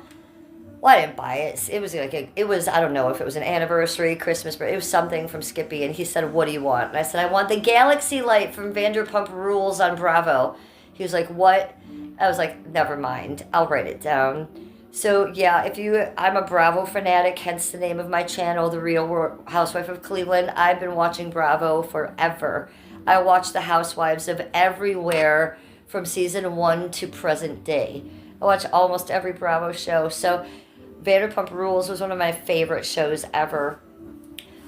Well, I didn't buy it. It was I don't know if it was an anniversary, Christmas, but it was something from Skippy, and he said, "What do you want?" And I said, "I want the galaxy light from Vanderpump Rules on Bravo." He was like, "What?" I was like, "Never mind. I'll write it down." So yeah, I'm a Bravo fanatic, hence the name of my channel, The Real Housewife of Cleveland. I've been watching Bravo forever. I watch the housewives of everywhere from season 1 to present day. I watch almost every Bravo show. So Vanderpump Rules was one of my favorite shows ever.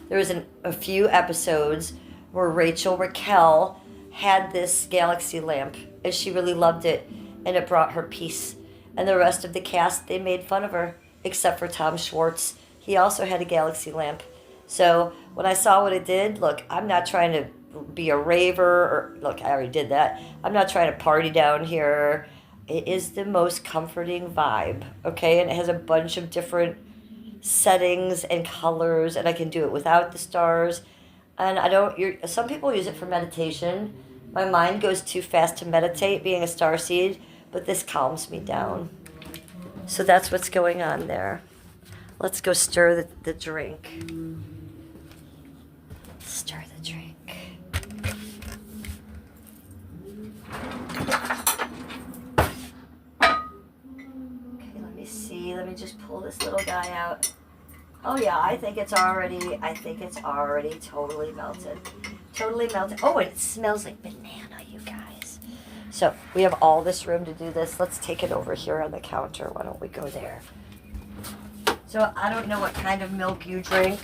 There was a few episodes where Raquel had this galaxy lamp, and she really loved it, and it brought her peace. And the rest of the cast, they made fun of her, except for Tom Schwartz. He also had a galaxy lamp. So when I saw what it did, look, I'm not trying to be a raver, or look, I already did that. I'm not trying to party down here. It is the most comforting vibe, okay? And it has a bunch of different settings and colors, and I can do it without the stars. And some people use it for meditation. My mind goes too fast to meditate, being a starseed, but this calms me down. So that's what's going on there. Let's go stir the drink. Stir the drink. Let me just pull this little guy out. Oh yeah, I think it's already totally melted. Totally melted. Oh, and it smells like banana, you guys. So we have all this room to do this. Let's take it over here on the counter. Why don't we go there? So I don't know what kind of milk you drink,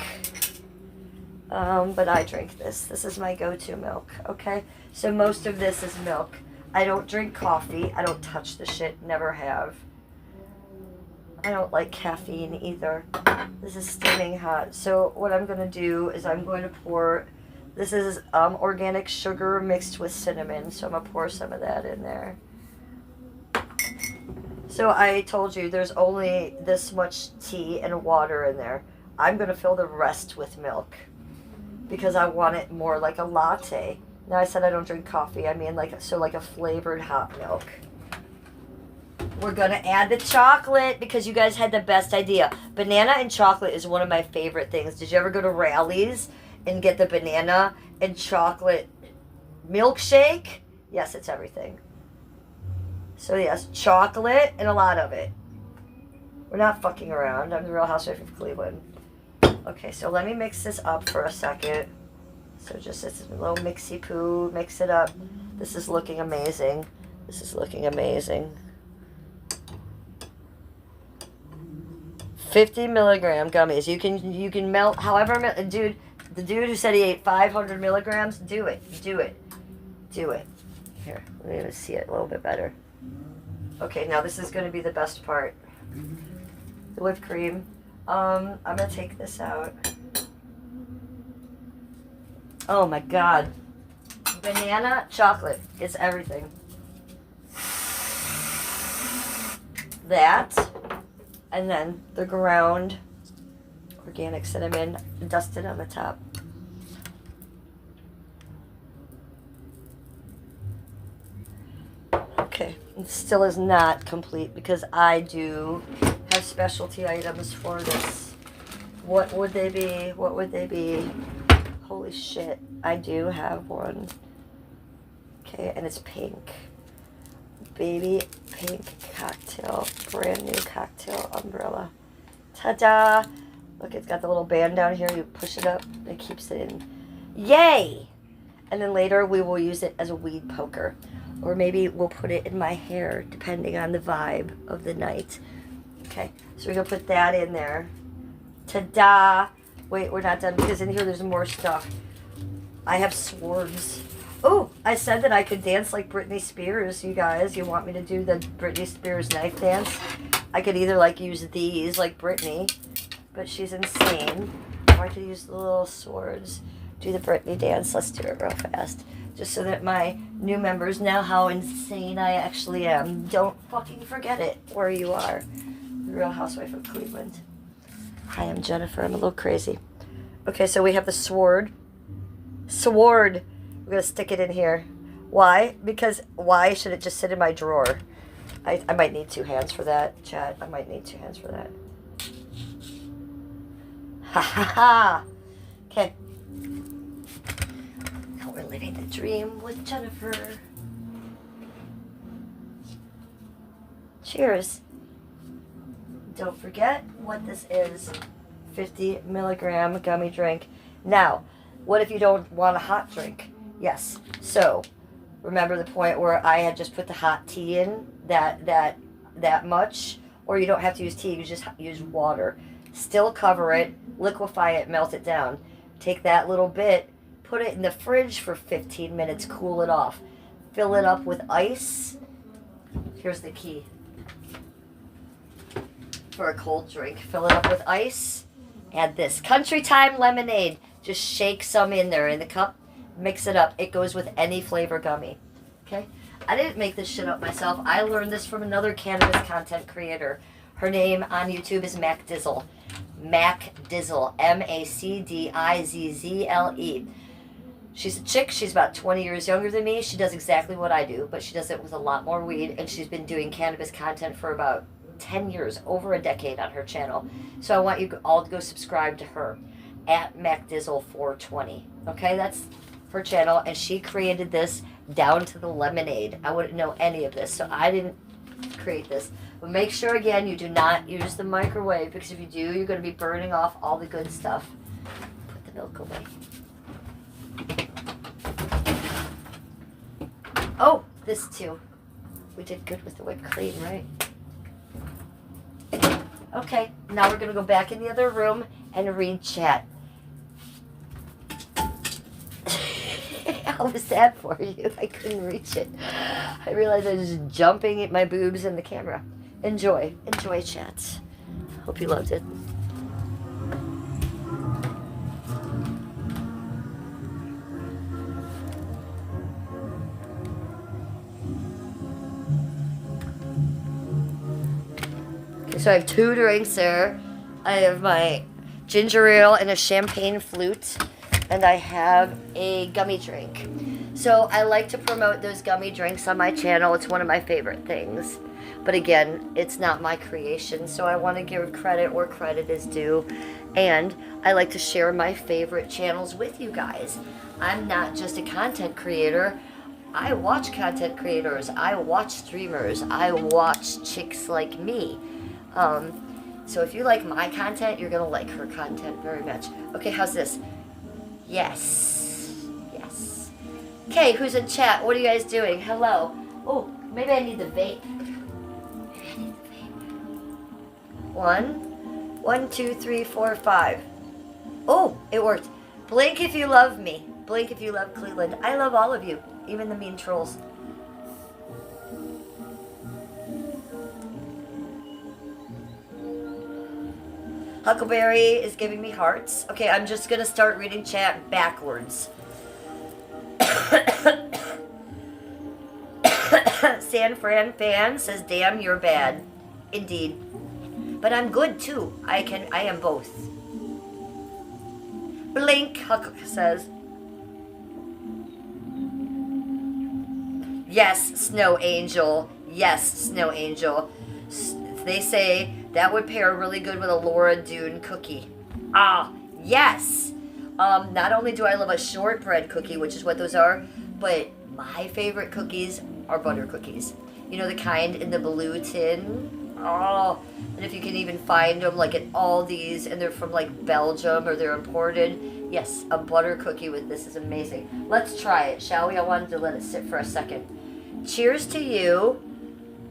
but I drink this. This is my go-to milk, okay? So most of this is milk. I don't drink coffee. I don't touch the shit, never have. I don't like caffeine either. This is steaming hot. So what I'm going to do is I'm going to pour, this is organic sugar mixed with cinnamon. So I'm going to pour some of that in there. So I told you there's only this much tea and water in there. I'm going to fill the rest with milk because I want it more like a latte. Now I said I don't drink coffee. I mean like a flavored hot milk. We're going to add the chocolate because you guys had the best idea. Banana and chocolate is one of my favorite things. Did you ever go to Rally's and get the banana and chocolate milkshake? Yes, it's everything. So yes, chocolate and a lot of it. We're not fucking around. I'm the Real Housewife of Cleveland. Okay, so let me mix this up for a second. So just this little mixy poo, mix it up. This is looking amazing. This is looking amazing. 50 milligram gummies. You can melt however, dude. The dude who said he ate 500 milligrams, do it. Do it. Do it. Here, let me see it a little bit better. Okay, now this is going to be the best part. The whipped cream. I'm going to take this out. Oh my god. Banana chocolate. It's everything. That. And then the ground organic cinnamon dusted on the top. Okay, it still is not complete because I do have specialty items for this. What would they be? What would they be? Holy shit, I do have one. Okay, and it's pink. Baby pink cocktail, brand new cocktail umbrella. Ta-da! Look, it's got the little band down here. You push it up, it keeps it in. Yay! And then later we will use it as a weed poker. Or maybe we'll put it in my hair, depending on the vibe of the night. Okay, so we're gonna put that in there. Ta-da! Wait, we're not done because in here there's more stuff. I have swords. Oh, I said that I could dance like Britney Spears, you guys. You want me to do the Britney Spears knife dance? I could either like use these like Britney, but she's insane. Or I could use the little swords. Do the Britney dance. Let's do it real fast. Just so that my new members know how insane I actually am. Don't fucking forget it where you are. The Real Housewife of Cleveland. Hi, I'm Jennifer. I'm a little crazy. Okay, so we have the sword. Sword. We're going to stick it in here. Why? Because why should it just sit in my drawer? I might need 2 hands for that, chat. I might need 2 hands for that. Ha ha ha! Okay. Now we're living the dream with Jennifer. Cheers. Don't forget what this is. 50 milligram gummy drink. Now, what if you don't want a hot drink? Yes. So, remember the point where I had just put the hot tea in, that much, or you don't have to use tea, you just use water. Still cover it, liquefy it, melt it down. Take that little bit, put it in the fridge for 15 minutes, cool it off. Fill it up with ice. Here's the key. For a cold drink, fill it up with ice. Add this Country Time lemonade. Just shake some in there in the cup. Mix it up. It goes with any flavor gummy. Okay? I didn't make this shit up myself. I learned this from another cannabis content creator. Her name on YouTube is Mac Dizzle. Mac Dizzle. MacDizzle. She's a chick. She's about 20 years younger than me. She does exactly what I do, but she does it with a lot more weed, and she's been doing cannabis content for about 10 years, over a decade on her channel. So I want you all to go subscribe to her at MacDizzle420. Okay, that's her channel, and she created this down to the lemonade. I wouldn't know any of this, so I didn't create this. But make sure, again, you do not use the microwave, because if you do, you're going to be burning off all the good stuff. Put the milk away. Oh, this too. We did good with the whipped cream, right? Okay, now we're going to go back in the other room and read chat. How was that for you? I couldn't reach it. I realized I was just jumping at my boobs in the camera. Enjoy. Enjoy, chat. Hope you loved it. Okay, so I have 2 drinks there. I have my ginger ale and a champagne flute. And I have a gummy drink. So I like to promote those gummy drinks on my channel. It's one of my favorite things. But again, it's not my creation, so I want to give credit where credit is due. And I like to share my favorite channels with you guys. I'm not just a content creator. I watch content creators. I watch streamers. I watch chicks like me. So if you like my content, you're going to like her content very much. Okay, how's this? Yes. Yes. Okay, who's in chat? What are you guys doing? Hello. Oh, maybe I need the vape. Maybe I need the vape. 1, 2, 3, 4, 5. Oh, it worked. Blink if you love me. Blink if you love Cleveland. I love all of you, even the mean trolls. Huckleberry is giving me hearts. Okay, I'm just going to start reading chat backwards. San Fran fan says, damn, you're bad. Indeed. But I'm good too. I am both. Blink, Huck says. Yes, Snow Angel. Yes, Snow Angel. They say that would pair really good with a Laura Dune cookie. Ah, yes. Not only do I love a shortbread cookie, which is what those are, but my favorite cookies are butter cookies. You know, the kind in the blue tin? Oh, and if you can even find them like at Aldi's and they're from like Belgium or they're imported. Yes, a butter cookie with this is amazing. Let's try it, shall we? I wanted to let it sit for a second. Cheers to you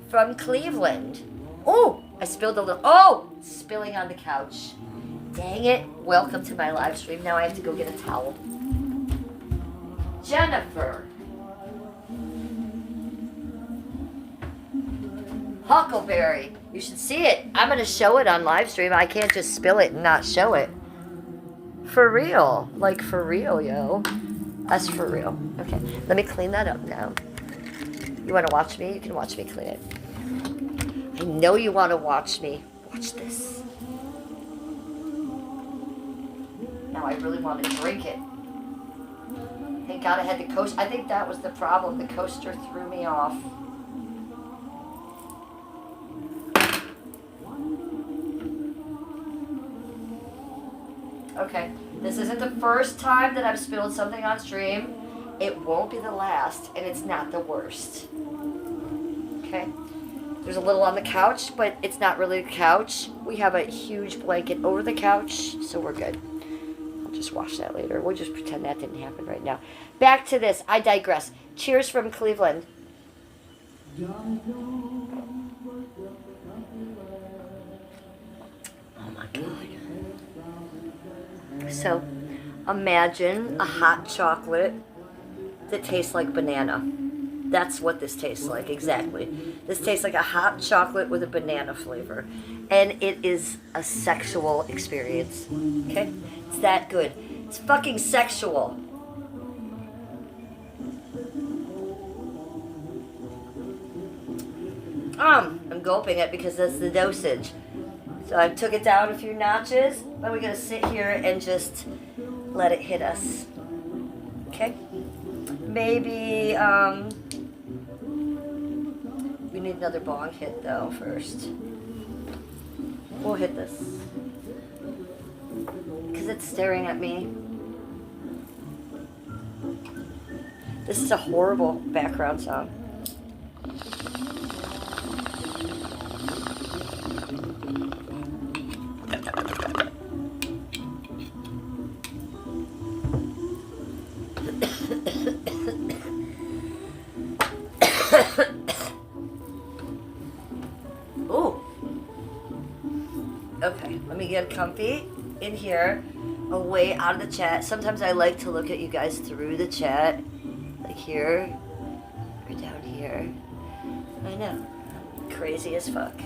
from Cleveland. Oh, I spilled a little. Oh, spilling on the couch. Dang it. Welcome to my live stream. Now I have to go get a towel. Jennifer. Huckleberry. You should see it. I'm going to show it on live stream. I can't just spill it and not show it. For real. Like for real, yo. That's for real. Okay. Let me clean that up now. You want to watch me? You can watch me clean it. I know you want to watch me. Watch this. Now I really want to drink it. Thank God I had the coaster. I think that was the problem. The coaster threw me off. Okay, this isn't the first time that I've spilled something on stream. It won't be the last, and it's not the worst. Okay? There's a little on the couch, but it's not really a couch. We have a huge blanket over the couch, so we're good. I'll just wash that later. We'll just pretend that didn't happen right now. Back to this. I digress. Cheers from Cleveland. Oh my God. So, imagine a hot chocolate that tastes like banana. That's what this tastes like, exactly. This tastes like a hot chocolate with a banana flavor. And it is a sexual experience. Okay? It's that good. It's fucking sexual. I'm gulping it because that's the dosage. So I took it down a few notches, but we're gonna sit here and just let it hit us. Okay? Maybe, we need another bong hit though first. We'll hit this. Because it's staring at me. This is a horrible background sound. Ooh. Okay, let me get comfy in here, away out of the chat. Sometimes I like to look at you guys through the chat, like here or down here. I know, crazy as fuck.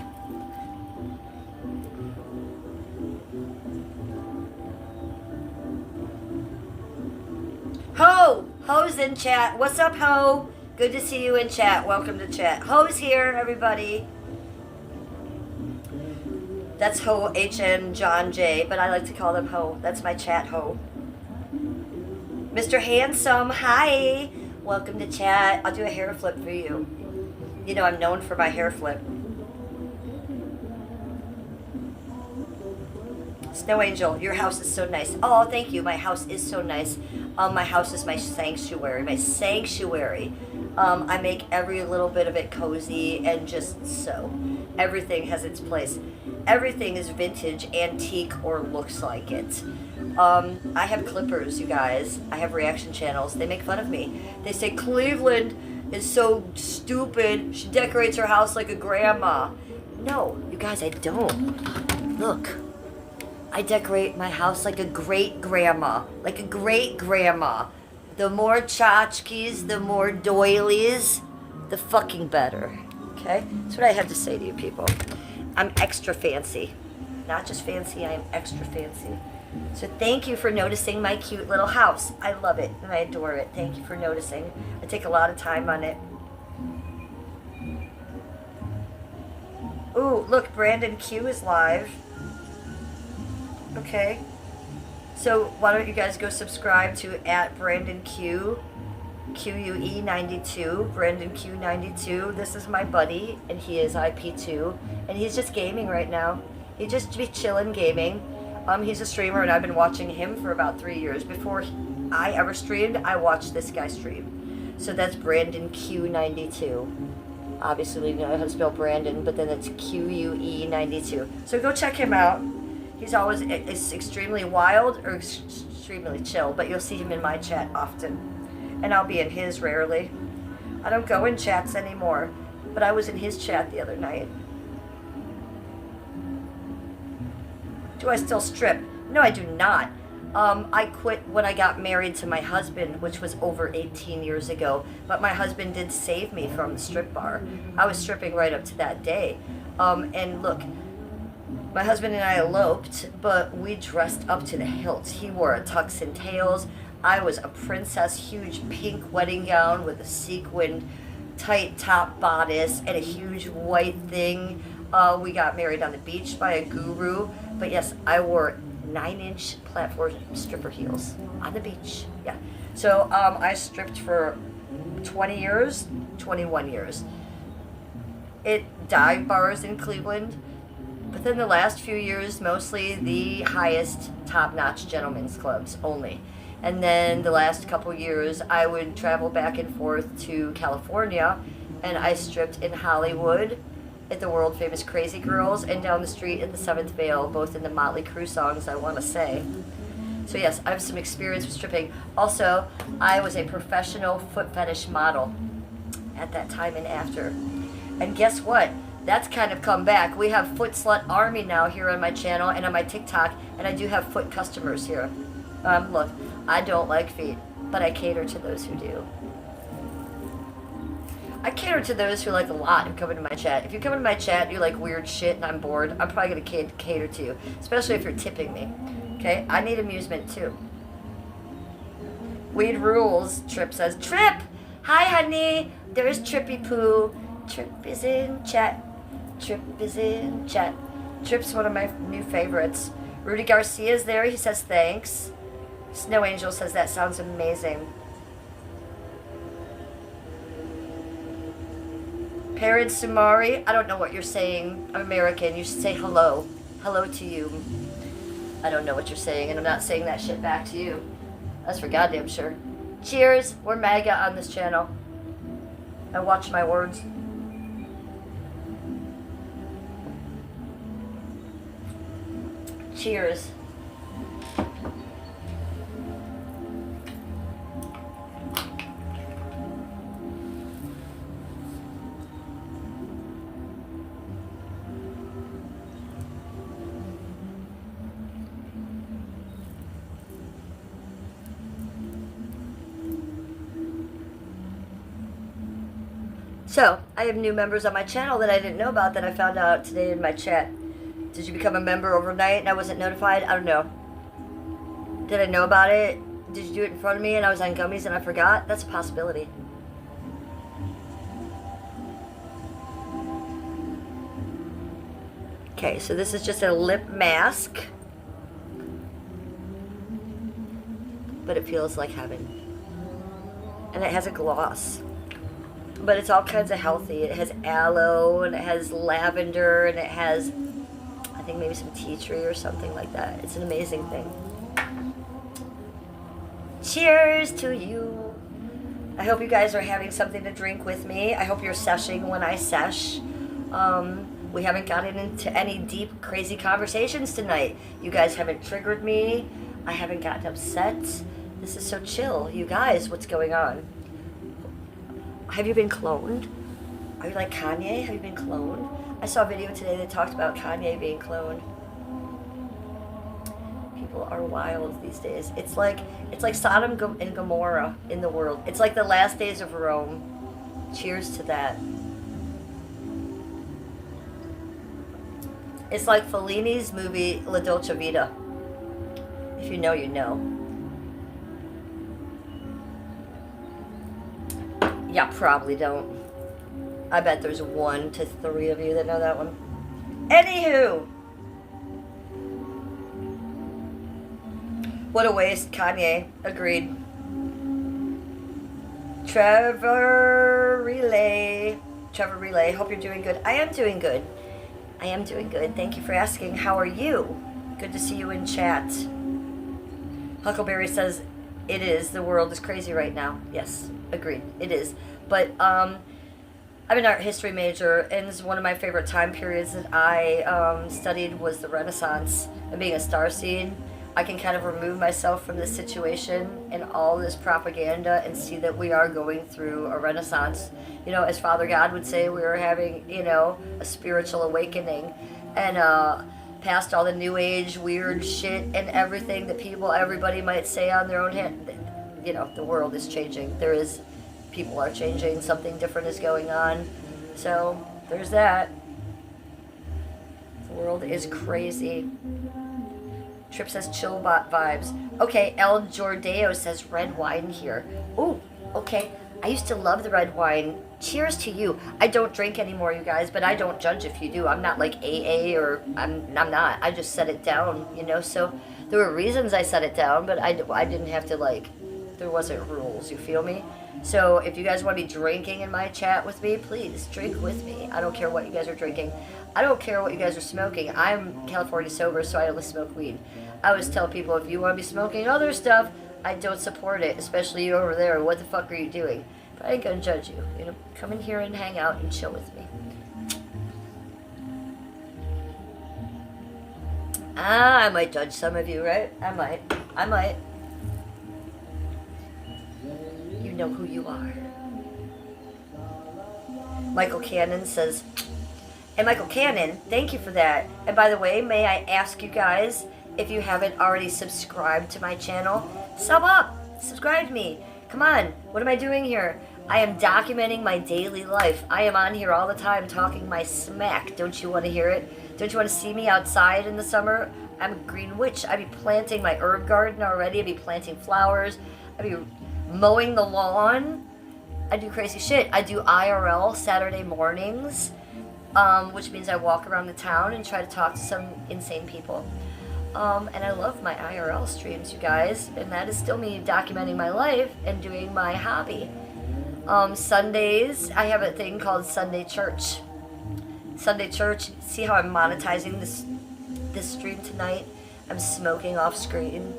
Ho! Ho's in chat. What's up, Ho? Good to see you in chat. Welcome to chat. Ho's here, everybody. That's Ho, H-N, John J, but I like to call them Ho. That's my chat Ho. Mr. Handsome, hi. Welcome to chat. I'll do a hair flip for you. You know I'm known for my hair flip. Snow Angel, your house is so nice. Oh, thank you. My house is so nice. My house is my sanctuary. My sanctuary. I make every little bit of it cozy and just so. Everything has its place. Everything is vintage, antique, or looks like it. I have clippers, you guys. I have reaction channels. They make fun of me. They say Cleveland is so stupid. She decorates her house like a grandma. No, you guys, I don't. Look. I decorate my house like a great grandma. Like a great grandma. The more tchotchkes, the more doilies, the fucking better. Okay? That's what I have to say to you people. I'm extra fancy. Not just fancy, I am extra fancy. So thank you for noticing my cute little house. I love it and I adore it. Thank you for noticing. I take a lot of time on it. Ooh, look, Brandon Q is live. Okay. So why don't you guys go subscribe to @BrandonQ, QUE92, BrandonQ92. This is my buddy, and he is IP2, and he's just gaming right now. He just be chilling gaming. He's a streamer, and I've been watching him for about 3 years. Before I ever streamed, I watched this guy stream. So that's BrandonQ92. Obviously, you know how to spell Brandon, but then it's QUE92. So go check him out. He's always is extremely wild or extremely chill, but you'll see him in my chat often. And I'll be in his rarely. I don't go in chats anymore, but I was in his chat the other night. Do I still strip? No, I do not. I quit when I got married to my husband, which was over 18 years ago. But my husband did save me from the strip bar. I was stripping right up to that day. And look, my husband and I eloped, but we dressed up to the hilt. He wore a tux and tails. I was a princess, huge pink wedding gown with a sequined tight top bodice and a huge white thing. We got married on the beach by a guru. But yes, I wore 9-inch platform stripper heels on the beach. Yeah. So I stripped for 20 years, 21 years. It dive bars in Cleveland. But then the last few years, mostly the highest top-notch gentlemen's clubs only. And then the last couple years, I would travel back and forth to California, and I stripped in Hollywood at the world-famous Crazy Girls and down the street at the 7th Veil, both in the Motley Crue songs, I want to say. So yes, I have some experience with stripping. Also, I was a professional foot fetish model at that time and after. And guess what? That's kind of come back. We have Foot Slut Army now here on my channel and on my TikTok, and I do have foot customers here. Look, I don't like feet, but I cater to those who do. I cater to those who like a lot who come into my chat. If you come into my chat and you like weird shit and I'm bored, I'm probably going to cater to you, especially if you're tipping me. Okay? I need amusement too. Weed rules, Trip says. Trip! Hi, honey! There's Trippy Poo. Trip is in chat. Trip is in chat. Trip's one of my new favorites. Rudy Garcia's there. He says thanks. Snow Angel says that sounds amazing. Parad Sumari, I don't know what you're saying. I'm American. You should say hello. Hello to you. I don't know what you're saying, and I'm not saying that shit back to you. That's for goddamn sure. Cheers. We're MAGA on this channel. I watch my words. Cheers. So, I have new members on my channel that I didn't know about that I found out today in my chat. Did you become a member overnight and I wasn't notified? I don't know. Did I know about it? Did you do it in front of me and I was on gummies and I forgot? That's a possibility. Okay, so this is just a lip mask. But it feels like heaven. And it has a gloss. But it's all kinds of healthy. It has aloe, and it has lavender, and it has, I think, maybe some tea tree or something like that. It's an amazing thing. Cheers to you. I hope you guys are having something to drink with me. I hope you're seshing when I sesh. We haven't gotten into any deep, crazy conversations tonight. You guys haven't triggered me. I haven't gotten upset. This is so chill. You guys, what's going on? Have you been cloned? Are you like Kanye? Have you been cloned? I saw a video today that talked about Kanye being cloned. People are wild these days. It's like Sodom and Gomorrah in the world. It's like the last days of Rome. Cheers to that. It's like Fellini's movie La Dolce Vita. If you know, you know. Yeah, probably don't. I bet there's 1 to 3 of you that know that one. Anywho. What a waste, Kanye. Agreed. Trevor Relay. Hope you're doing good. I am doing good. Thank you for asking. How are you? Good to see you in chat. Huckleberry says, it is. The world is crazy right now. Yes, agreed. It is. But I'm an art history major, and this is one of my favorite time periods that I studied was the Renaissance. And being a starseed, I can kind of remove myself from this situation and all this propaganda and see that we are going through a renaissance. You know, as Father God would say, we are having, you know, a spiritual awakening. And past all the new age weird shit and everything that everybody might say on their own hand. You know, the world is changing. People are changing. Something different is going on. So, there's that. The world is crazy. Trip says chill bot vibes. Okay, El Jordeo says red wine here. Ooh, okay. I used to love the red wine. Cheers to you. I don't drink anymore, you guys, but I don't judge if you do. I'm not like AA or I'm not. I just set it down, you know. So there were reasons I set it down, but I didn't have to like. There wasn't rules. You feel me? So if you guys want to be drinking in my chat with me, please drink with me. I don't care what you guys are drinking. I don't care what you guys are smoking. I'm California sober, so I only smoke weed. I always tell people, if you want to be smoking other stuff, I don't support it, especially you over there. What the fuck are you doing? But I ain't gonna judge you. You know, come in here and hang out and chill with me. I might judge some of you, right? I might. You know who you are. Michael Cannon says, and Michael Cannon, thank you for that. And by the way, may I ask you guys, if you haven't already subscribed to my channel, sub up, subscribe to me. Come on, what am I doing here? I am documenting my daily life. I am on here all the time talking my smack. Don't you want to hear it? Don't you want to see me outside in the summer? I'm a green witch. I be planting my herb garden already. I be planting flowers. I be mowing the lawn. I do crazy shit. I do IRL Saturday mornings, which means I walk around the town and try to talk to some insane people. And I love my IRL streams, you guys, and that is still me documenting my life and doing my hobby. Sundays, I have a thing called Sunday Church. Sunday Church, see how I'm monetizing this stream tonight? I'm smoking off screen.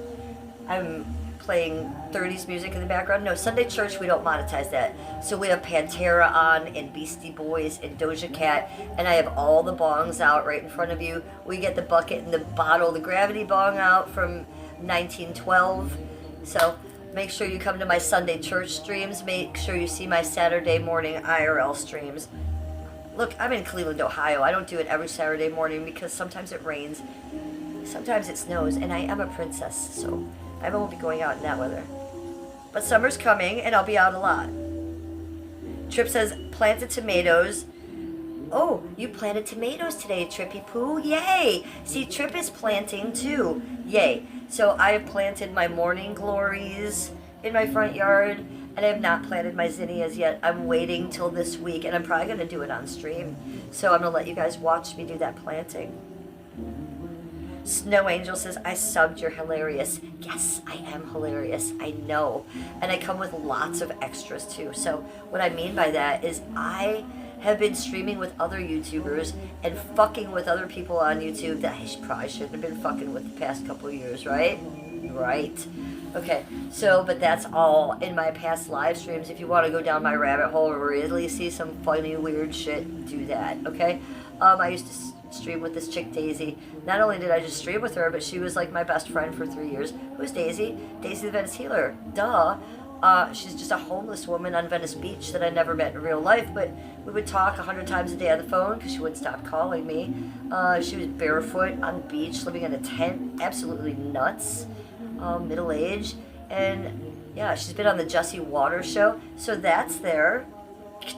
I'm playing 30s music in the background. No, Sunday Church, we don't monetize that. So we have Pantera on and Beastie Boys and Doja Cat, and I have all the bongs out right in front of you. We get the bucket and the bottle, the Gravity bong out from 1912. So make sure you come to my Sunday Church streams. Make sure you see my Saturday morning IRL streams. Look, I'm in Cleveland, Ohio. I don't do it every Saturday morning because sometimes it rains, sometimes it snows, and I am a princess, so I won't be going out in that weather. But summer's coming, and I'll be out a lot. Trip says, planted tomatoes. Oh, you planted tomatoes today, Trippy Poo. Yay! See, Trip is planting too. Yay. So I have planted my morning glories in my front yard, and I have not planted my zinnias yet. I'm waiting till this week, and I'm probably going to do it on stream. So I'm going to let you guys watch me do that planting. Snow Angel says, I subbed, you're hilarious. Yes, I am hilarious. I know. And I come with lots of extras too. So what I mean by that is I have been streaming with other YouTubers and fucking with other people on YouTube that I probably shouldn't have been fucking with the past couple of years, right? Right. Okay, so, but that's all in my past live streams. If you want to go down my rabbit hole or really see some funny, weird shit, do that, okay? I used to stream with this chick, Daisy. Not only did I just stream with her, but she was like my best friend for 3 years. Who's Daisy? Daisy the Venice Healer. Duh. She's just a homeless woman on Venice Beach that I never met in real life, but we would talk 100 times a day on the phone because she wouldn't stop calling me. She was barefoot on the beach, living in a tent, absolutely nuts, middle-aged, and yeah, she's been on the Jesse Waters show, so that's there.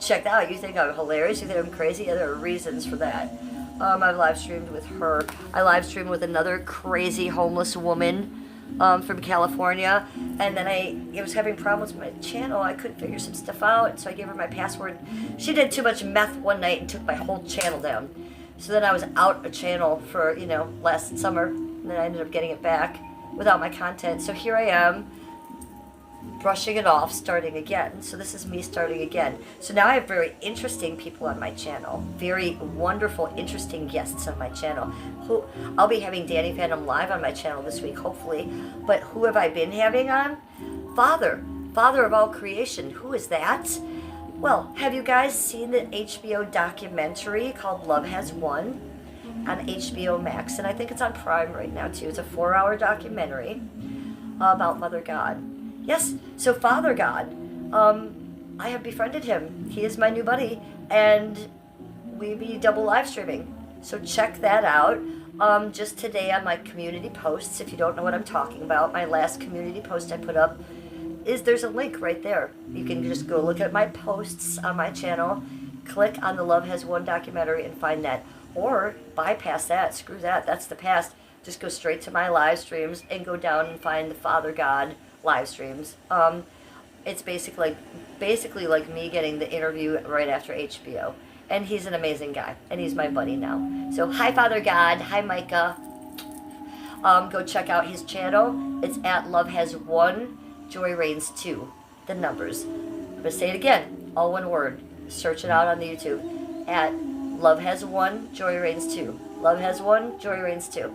Check that out. You think I'm hilarious? You think I'm crazy? Yeah, there are reasons for that. I've live streamed with her. I live streamed with another crazy homeless woman from California, and then I was having problems with my channel. I couldn't figure some stuff out, so I gave her my password. She did too much meth one night and took my whole channel down. So then I was out a channel for, last summer, and then I ended up getting it back without my content. So here I am, brushing it off, starting again. So this is me starting again. So now I have very interesting people on my channel. Very wonderful, interesting guests on my channel. I'll be having Danny Phantom live on my channel this week, hopefully. But who have I been having on? Father of all creation. Who is that? Well, have you guys seen the HBO documentary called Love Has Won on HBO Max? And I think it's on Prime right now too. It's a 4-hour documentary about Mother God. Yes, so Father God, I have befriended him. He is my new buddy, and we be double live streaming. So check that out. Just today on my community posts, if you don't know what I'm talking about, my last community post I put up there's a link right there. You can just go look at my posts on my channel, click on the Love Has Won documentary and find that. Or bypass that, screw that, that's the past. Just go straight to my live streams and go down and find the Father God live streams. It's basically like me getting the interview right after HBO, and he's an amazing guy, and he's my buddy now. So hi Father God, hi Micah. Go check out his channel. It's at Love Has Won, Joy Reigns 2. The numbers. I'm gonna say it again, all one word. Search it out on the YouTube at Love Has Won, Joy Reigns 2. Love Has Won, Joy Reigns 2.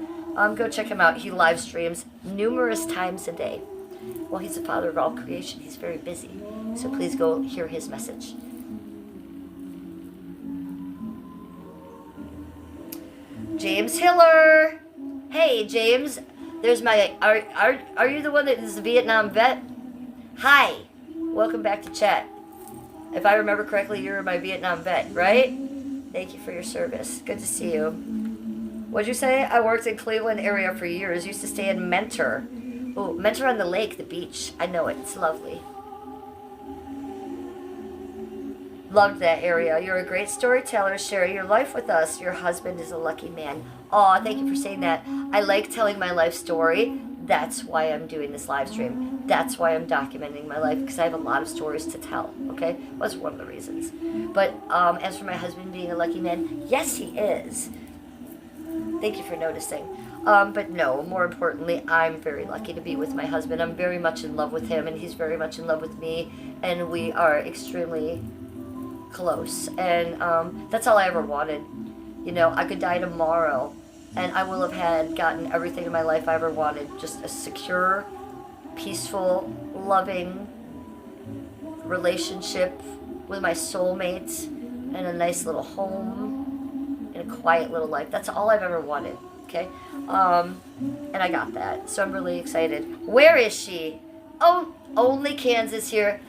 Go check him out. He live streams numerous times a day. Well, he's the father of all creation. He's very busy. So please go hear his message. James Hiller. Hey, James. There's my... Are you the one that is the Vietnam vet? Hi. Welcome back to chat. If I remember correctly, you're my Vietnam vet, right? Thank you for your service. Good to see you. What'd you say? I worked in Cleveland area for years. Used to stay in Mentor. Oh, Mentor on the lake, the beach. I know it. It's lovely. Loved that area. You're a great storyteller. Share your life with us. Your husband is a lucky man. Aw, thank you for saying that. I like telling my life story. That's why I'm doing this live stream. That's why I'm documenting my life, because I have a lot of stories to tell, okay? That's one of the reasons. But as for my husband being a lucky man, yes, he is. Thank you for noticing. But no, more importantly, I'm very lucky to be with my husband. I'm very much in love with him, and he's very much in love with me, and we are extremely close. And that's all I ever wanted. I could die tomorrow, and I will have gotten everything in my life I ever wanted. Just a secure, peaceful, loving relationship with my soulmate, and a nice little home, and a quiet little life. That's all I've ever wanted. Okay, and I got that, so I'm really excited. Where is she? Oh, only Kansas here.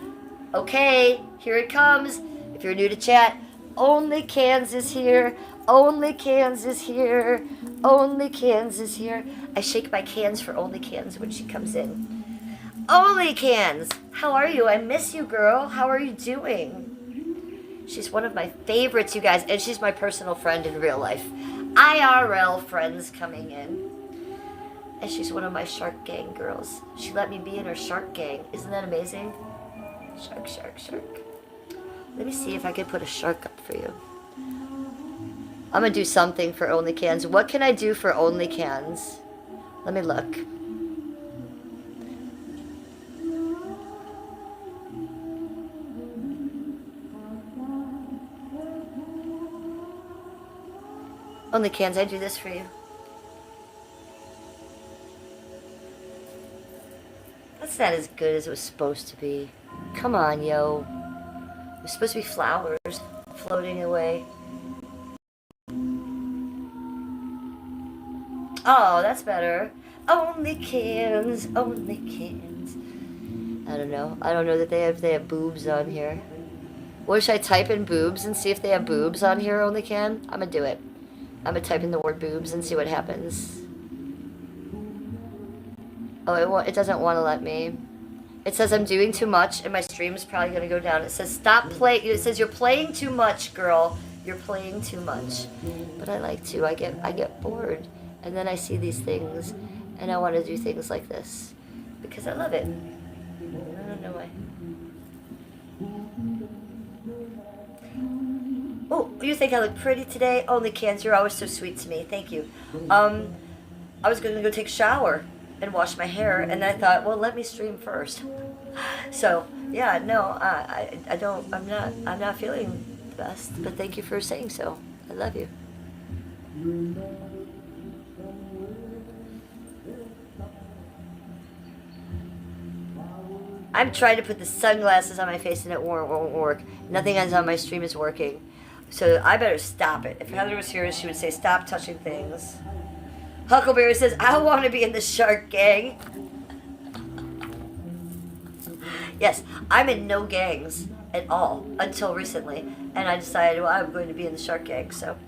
Okay, here it comes. If you're new to chat, only Kansas here. Only Kansas here. Only Kansas here. I shake my cans for Only Cans when she comes in. Only Cans, how are you? I miss you, girl. How are you doing? She's one of my favorites, you guys, and she's my personal friend in real life. IRL friends coming in. And she's one of my Shark Gang girls. She let me be in her Shark Gang. Isn't that amazing? Shark, shark, shark. Let me see if I can put a shark up for you. I'm going to do something for Only Cans. What can I do for Only Cans? Let me look. Only Cans, I do this for you. That's That's not as good as it was supposed to be. Come on, yo. It was supposed to be flowers floating away. Oh, that's better. Only cans, only cans. I don't know. I don't know that they have boobs on here. What should I type in boobs and see if they have boobs on here? Only can. I'm gonna do it. I'm gonna type in the word boobs and see what happens. Oh, it doesn't want to let me. It says I'm doing too much and my stream's probably gonna go down. It says stop play. It says you're playing too much, girl. You're playing too much. But I like to. I get bored, and then I see these things, and I want to do things like this because I love it. I don't know why. Oh, you think I look pretty today? Only cans. You're always so sweet to me. Thank you. I was gonna go take a shower and wash my hair, and I thought, well, let me stream first. So yeah, no, I'm not feeling the best, but thank you for saying so. I love you. I'm trying to put the sunglasses on my face and it won't work. Nothing on my stream is working. So I better stop it. If Heather was here, she would say, stop touching things. Huckleberry says, I want to be in the shark gang. Yes, I'm in no gangs at all until recently. And I decided, well, I'm going to be in the shark gang. So,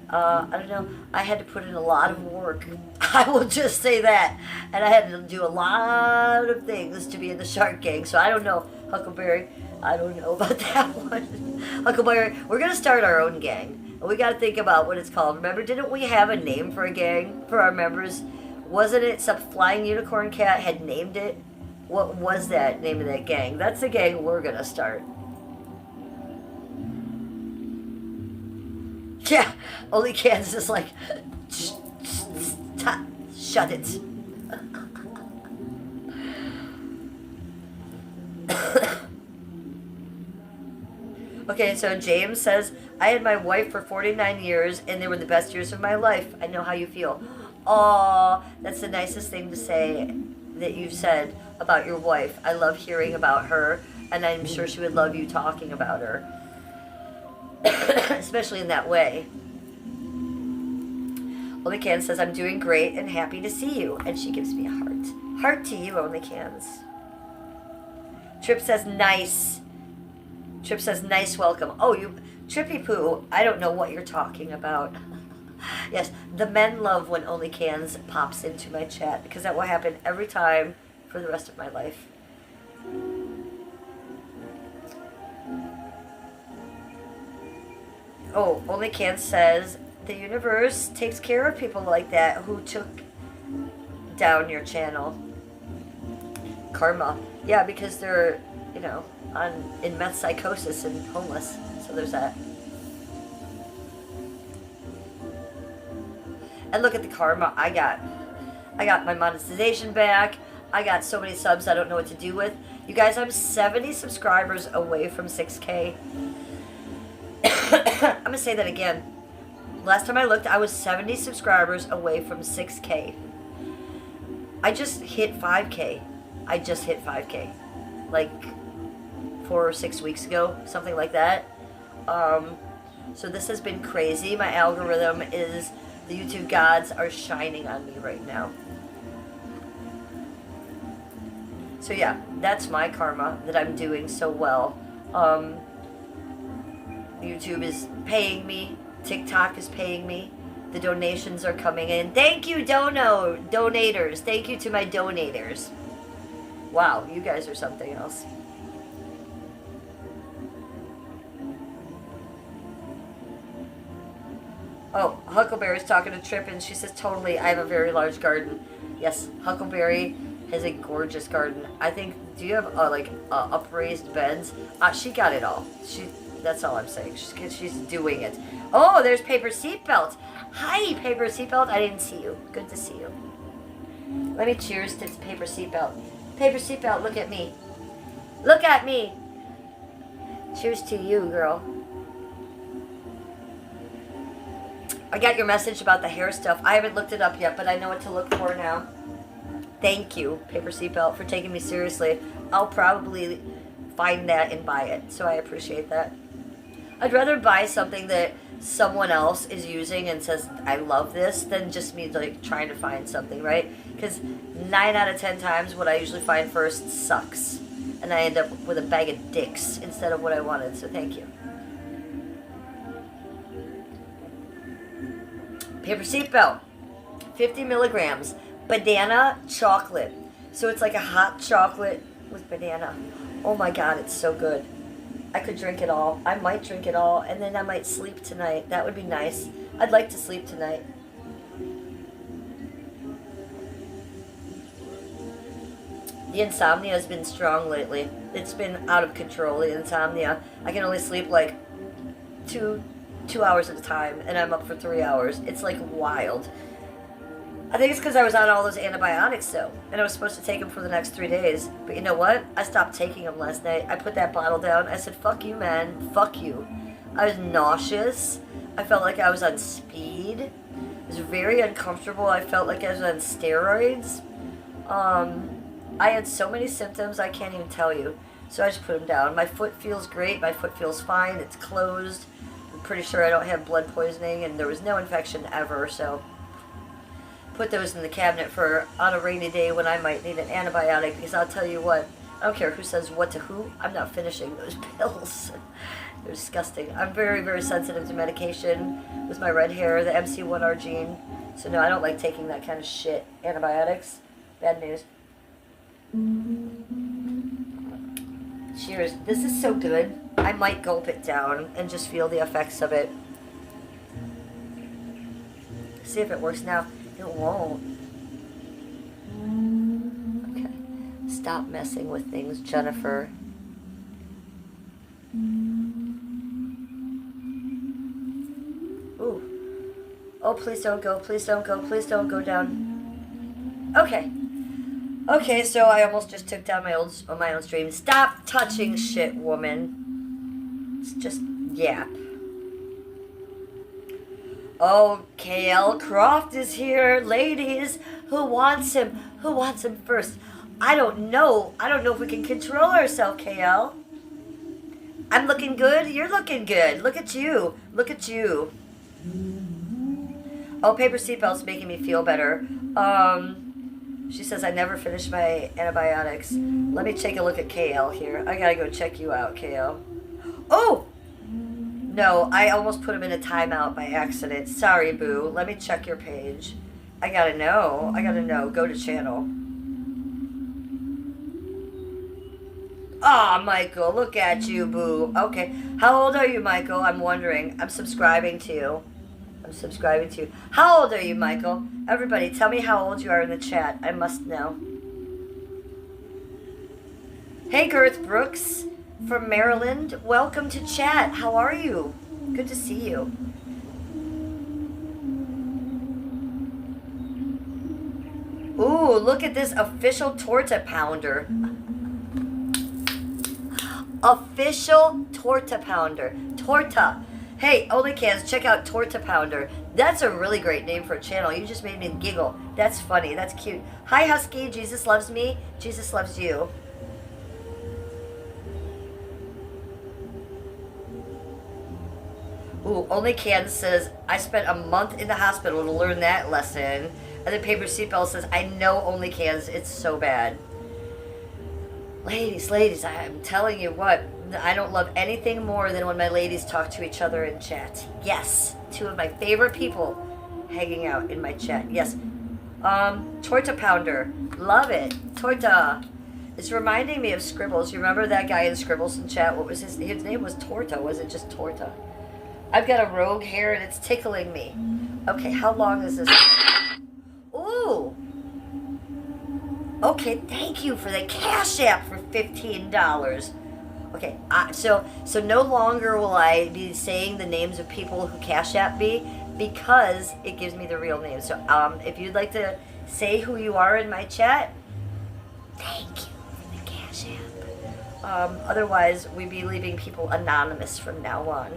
I don't know. I had to put in a lot of work. I will just say that. And I had to do a lot of things to be in the shark gang. So I don't know, Huckleberry. I don't know about that one. Huckleberry, we're going to start our own gang. And we got to think about what it's called. Remember, didn't we have a name for a gang for our members? Wasn't it some flying unicorn cat had named it? What was that name of that gang? That's the gang we're going to start. Yeah, only Kansas is like, shut it. Okay, so James says, I had my wife for 49 years, and they were the best years of my life. I know how you feel. Aw, that's the nicest thing to say that you've said about your wife. I love hearing about her, and I'm sure she would love you talking about her. Especially in that way. Only Cans says, I'm doing great and happy to see you. And she gives me a heart. Heart to you, Only Cans. Trip says, nice. Trip says, nice welcome. Oh, you, Trippy Poo, I don't know what you're talking about. Yes, the men love when Only Cans pops into my chat because that will happen every time for the rest of my life. Oh, Only Can says, the universe takes care of people like that who took down your channel. Karma. Yeah, because they're, you know, in meth psychosis and homeless. So there's that. And look at the karma I got. I got my monetization back. I got so many subs I don't know what to do with. You guys, I'm 70 subscribers away from 6K. I'm going to say that again. Last time I looked, I was 70 subscribers away from 6K. I just hit 5K. I just hit 5K. Like 4 or 6 weeks ago, something like that. So this has been crazy. My algorithm is, the YouTube gods are shining on me right now. So yeah, that's my karma, that I'm doing so well. YouTube is paying me. TikTok is paying me. The donations are coming in. Thank you, donators. Thank you to my donators. Wow, you guys are something else. Oh, Huckleberry's talking to Trip, and she says, totally, I have a very large garden. Yes, Huckleberry has a gorgeous garden. I think, do you have, upraised beds? She got it all. That's all I'm saying. She's doing it. Oh, there's Paper Seatbelt. Hi, Paper Seatbelt. I didn't see you. Good to see you. Let me cheers to Paper Seatbelt. Paper Seatbelt, look at me. Look at me. Cheers to you, girl. I got your message about the hair stuff. I haven't looked it up yet, but I know what to look for now. Thank you, Paper Seatbelt, for taking me seriously. I'll probably find that and buy it, so I appreciate that. I'd rather buy something that someone else is using and says, I love this, than just me like trying to find something, right? Because 9 out of 10 times what I usually find first sucks. And I end up with a bag of dicks instead of what I wanted, so thank you. Paper Seatbelt, 50 milligrams, banana chocolate. So it's like a hot chocolate with banana. Oh my god, it's so good. I could drink it all. I might drink it all, and then I might sleep tonight. That would be nice. I'd like to sleep tonight. The insomnia has been strong lately. It's been out of control, the insomnia. I can only sleep like two hours at a time, and I'm up for 3 hours. It's like wild. I think it's because I was on all those antibiotics, though, and I was supposed to take them for the next 3 days. But you know what? I stopped taking them last night. I put that bottle down. I said, fuck you, man. Fuck you. I was nauseous. I felt like I was on speed. It was very uncomfortable. I felt like I was on steroids. I had so many symptoms, I can't even tell you. So I just put them down. My foot feels great. My foot feels fine. It's closed. I'm pretty sure I don't have blood poisoning, and there was no infection ever, so... Put those in the cabinet for on a rainy day when I might need an antibiotic, because I'll tell you what, I don't care who says what to who, I'm not finishing those pills. They're disgusting. I'm very, very sensitive to medication with my red hair, the MC1R gene. So no, I don't like taking that kind of shit. Antibiotics, bad news. Cheers. This is so good. I might gulp it down and just feel the effects of it. See if it works now. It won't. Okay. Stop messing with things, Jennifer. Ooh. Oh, please don't go. Please don't go. Please don't go down. Okay. Okay, so I almost just took down my own stream. Stop touching shit, woman. It's just yap. Oh, KL Croft is here. Ladies, who wants him? Who wants him first? I don't know. I don't know if we can control ourselves, KL. I'm looking good. You're looking good. Look at you. Look at you. Oh, Paper Seatbelt's making me feel better. She says I never finished my antibiotics. Let me take a look at KL here. I gotta go check you out, KL. Oh! No, I almost put him in a timeout by accident. Sorry, boo. Let me check your page. I gotta know. I gotta know. Go to channel. Aw, Michael, look at you, boo. Okay. How old are you, Michael? I'm wondering. I'm subscribing to you. I'm subscribing to you. How old are you, Michael? Everybody, tell me how old you are in the chat. I must know. Hey, Girth Brooks from Maryland. Welcome to chat. How are you? Good to see you. Ooh, look at this official torta pounder. Official torta pounder. Torta. Hey, OnlyCans, check out Torta Pounder. That's a really great name for a channel. You just made me giggle. That's funny. That's cute. Hi, Husky. Jesus loves me. Jesus loves you. Ooh, OnlyCans says, I spent a month in the hospital to learn that lesson. And then Paper Seatbelt says, I know OnlyCans. It's so bad. Ladies, I'm telling you what. I don't love anything more than when my ladies talk to each other in chat. Yes, two of my favorite people hanging out in my chat. Yes. Torta Pounder. Love it. Torta. It's reminding me of Scribbles. You remember that guy in Scribbles in chat? What was his name was Torta. Was it just Torta? I've got a rogue hair and it's tickling me. Okay, how long is this? Ooh. Okay, thank you for the Cash App for $15. Okay, so no longer will I be saying the names of people who Cash App me, because it gives me the real name. So if you'd like to say who you are in my chat, thank you for the Cash App. Otherwise, we'd be leaving people anonymous from now on.